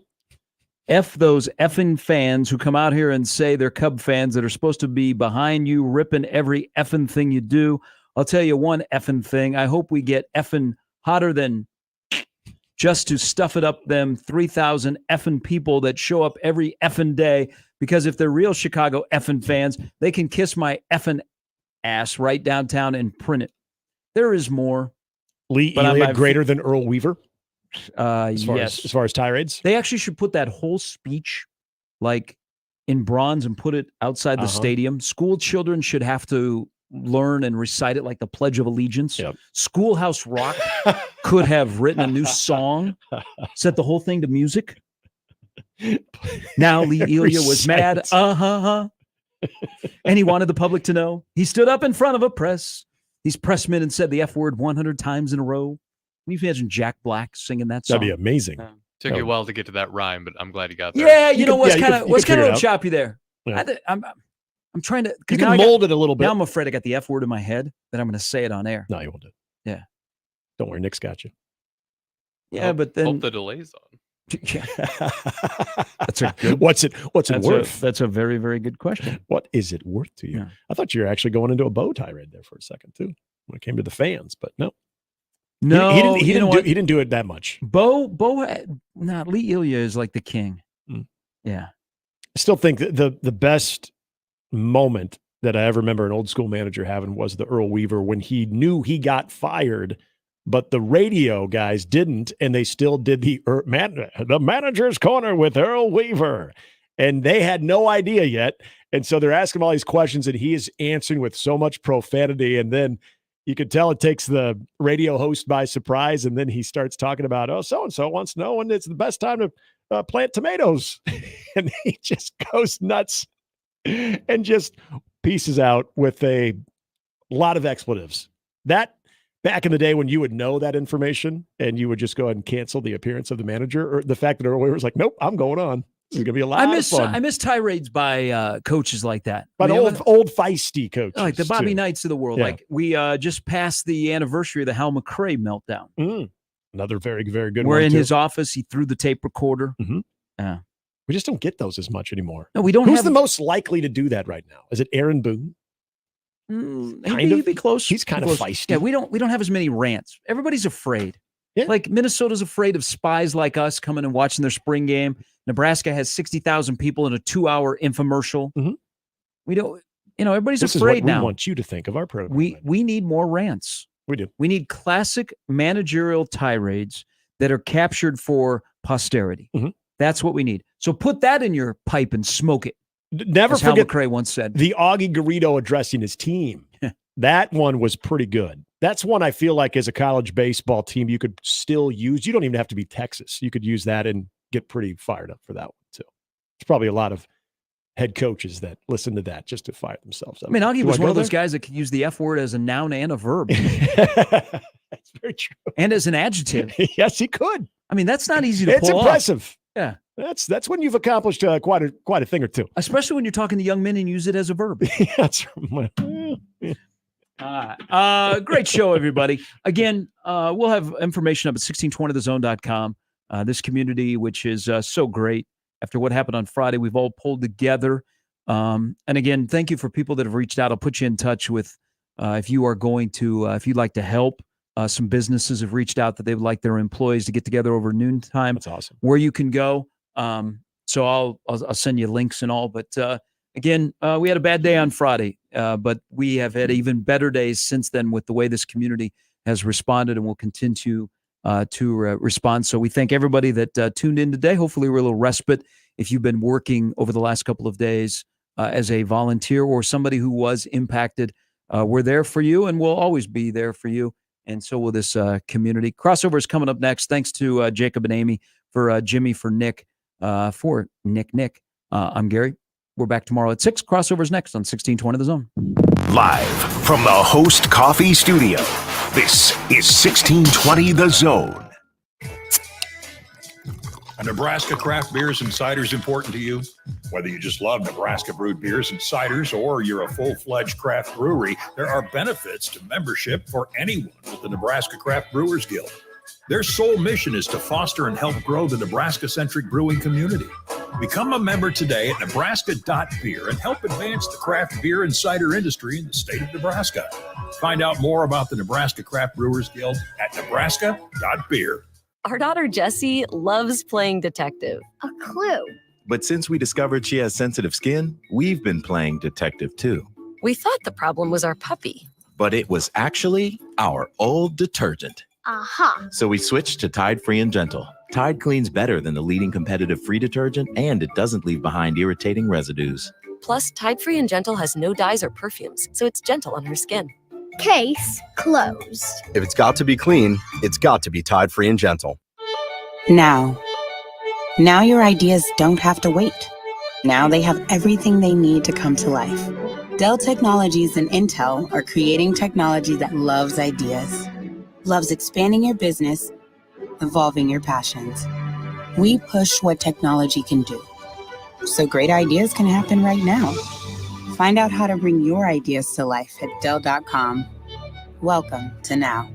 F those effing fans who come out here and say they're Cub fans that are supposed to be behind you, ripping every effing thing you do. I'll tell you one effing thing. I hope we get effing hotter than just to stuff it up them 3,000 effing people that show up every effing day, because if they're real Chicago effing fans, they can kiss my effing ass right downtown and print it. There is more. Lee Elia greater than Earl Weaver? Yes. As far as tirades? They actually should put that whole speech like in bronze and put it outside the stadium. School children should have to learn and recite it like the Pledge of Allegiance. Yep. Schoolhouse Rock could have written a new song, set the whole thing to music. Now Lee Elia was mad. And he wanted the public to know. He stood up in front of a press. These pressmen and said the F word 100 times in a row. Can you imagine Jack Black singing that song? That'd be amazing. Took you a while to get to that rhyme, but I'm glad you got there. Yeah, you know what's kind of a little choppy there. Yeah. I'm trying to. You can mold it a little bit. Now I'm afraid I got the F word in my head that I'm going to say it on air. No, you won't do it. Yeah. Don't worry, Nick's got you. Yeah, but then Hope the delay's on. Yeah. That's a good. What's it worth? That's a very, very good question. What is it worth to you? Yeah. I thought you were actually going into a bow tirade there for a second too, when it came to the fans, but no. No, he didn't do it that much. Bo, Lee Ilya is like the king. Yeah. I still think that the best moment that I ever remember an old school manager having was the Earl Weaver when he knew he got fired, but the radio guys didn't, and they still did the manager's corner with Earl Weaver, and they had no idea yet. And so they're asking him all these questions, and he is answering with so much profanity, and then you could tell it takes the radio host by surprise, and then he starts talking about, so-and-so wants to know when it's the best time to plant tomatoes. And he just goes nuts and just pieces out with a lot of expletives. That, back in the day when you would know that information and you would just go ahead and cancel the appearance of the manager, or the fact that Earl Weaver was like, nope, I'm going on. This is going to be a lot of fun. I miss tirades by coaches like that. But old feisty coaches. Like the Bobby too. Knights of the world. Yeah. Like we just passed the anniversary of the Hal McRae meltdown. Another very, very good Where one. in too. his office, he threw the tape recorder. Yeah. We just don't get those as much anymore. No, we don't. Who's the most likely to do that right now? Is it Aaron Boone? He'd be close. He's kind of feisty. Yeah, we don't have as many rants. Everybody's afraid. Yeah. Like Minnesota's afraid of spies like us coming and watching their spring game. Nebraska has 60,000 people in a 2-hour infomercial. We don't, everybody's This afraid is what now. we want you to think of our program. We need more rants. We do. We need classic managerial tirades that are captured for posterity. That's what we need. So put that in your pipe and smoke it. Never as forget Hal McRae once said. The Augie Garrido addressing his team. That one was pretty good. That's one I feel like as a college baseball team you could still use. You don't even have to be Texas. You could use that and get pretty fired up for that one too. There's probably a lot of head coaches that listen to that just to fire themselves up. I mean, Augie was one of those there? guys that could use the F word as a noun and a verb. That's very true. And as an adjective. Yes, he could. I mean, that's not easy to It's pull off. impressive. Yeah. That's when you've accomplished quite a thing or two. Especially when you're talking to young men and use it as a verb. That's great show, everybody. Again, we'll have information up at 1620thezone.com. This community, which is so great. After what happened on Friday, we've all pulled together. And again, thank you for people that have reached out. I'll put you in touch with if you are going to, if you'd like to help. Some businesses have reached out that they would like their employees to get together over noontime. That's awesome. Where you can go. So I'll send you links and all. But again, we had a bad day on Friday, but we have had even better days since then with the way this community has responded and will continue to respond. So we thank everybody that tuned in today. Hopefully we're a little respite. If you've been working over the last couple of days as a volunteer or somebody who was impacted, we're there for you and we'll always be there for you. And so will this community. Crossover is coming up next. Thanks to Jacob and Amy, for Jimmy, for Nick, for Nick. I'm Gary. We're back tomorrow at 6. Crossover's next on 1620 The Zone. Live from the Host Coffee Studio, this is 1620 The Zone. Are Nebraska craft beers and ciders important to you? Whether you just love Nebraska brewed beers and ciders or you're a full-fledged craft brewery, there are benefits to membership for anyone with the Nebraska Craft Brewers Guild. Their sole mission is to foster and help grow the Nebraska-centric brewing community. Become a member today at nebraska.beer and help advance the craft beer and cider industry in the state of Nebraska. Find out more about the Nebraska Craft Brewers Guild at nebraska.beer. Our daughter Jessie loves playing detective. A clue. But since we discovered she has sensitive skin, we've been playing detective too. We thought the problem was our puppy. But it was actually our old detergent. Aha. So we switched to Tide Free and Gentle. Tide cleans better than the leading competitive free detergent, and it doesn't leave behind irritating residues. Plus, Tide Free and Gentle has no dyes or perfumes, so it's gentle on her skin. Case closed. If it's got to be clean, it's got to be Tide Free and Gentle. Now your ideas don't have to wait. Now they have everything they need to come to life. Dell Technologies and Intel are creating technology that loves ideas, loves expanding your business, evolving your passions. We push what technology can do, so great ideas can happen right now. Find out how to bring your ideas to life at Dell.com. Welcome to Now.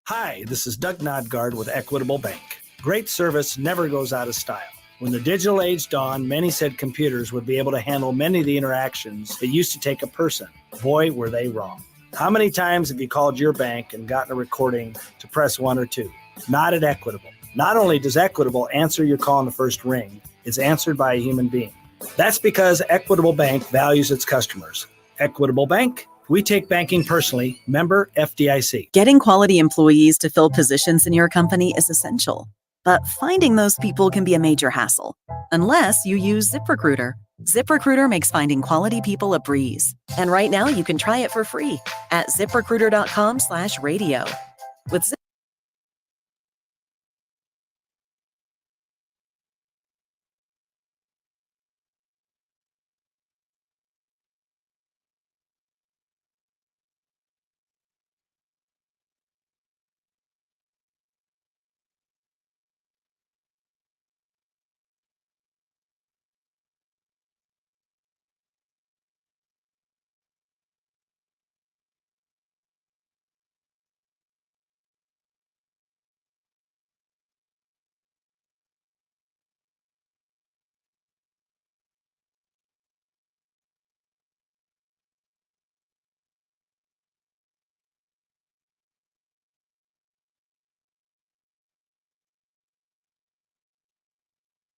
Hi, this is Doug Nodgard with Equitable Bank. Great service never goes out of style. When the digital age dawned, many said computers would be able to handle many of the interactions that used to take a person. Boy, were they wrong. How many times have you called your bank and gotten a recording to press 1 or 2? Not at Equitable. Not only does Equitable answer your call in the first ring, it's answered by a human being. That's because Equitable Bank values its customers. Equitable Bank, we take banking personally. Member FDIC. Getting quality employees to fill positions in your company is essential, but finding those people can be a major hassle, unless you use ZipRecruiter. ZipRecruiter makes finding quality people a breeze. And right now you can try it for free at ZipRecruiter.com/radio. With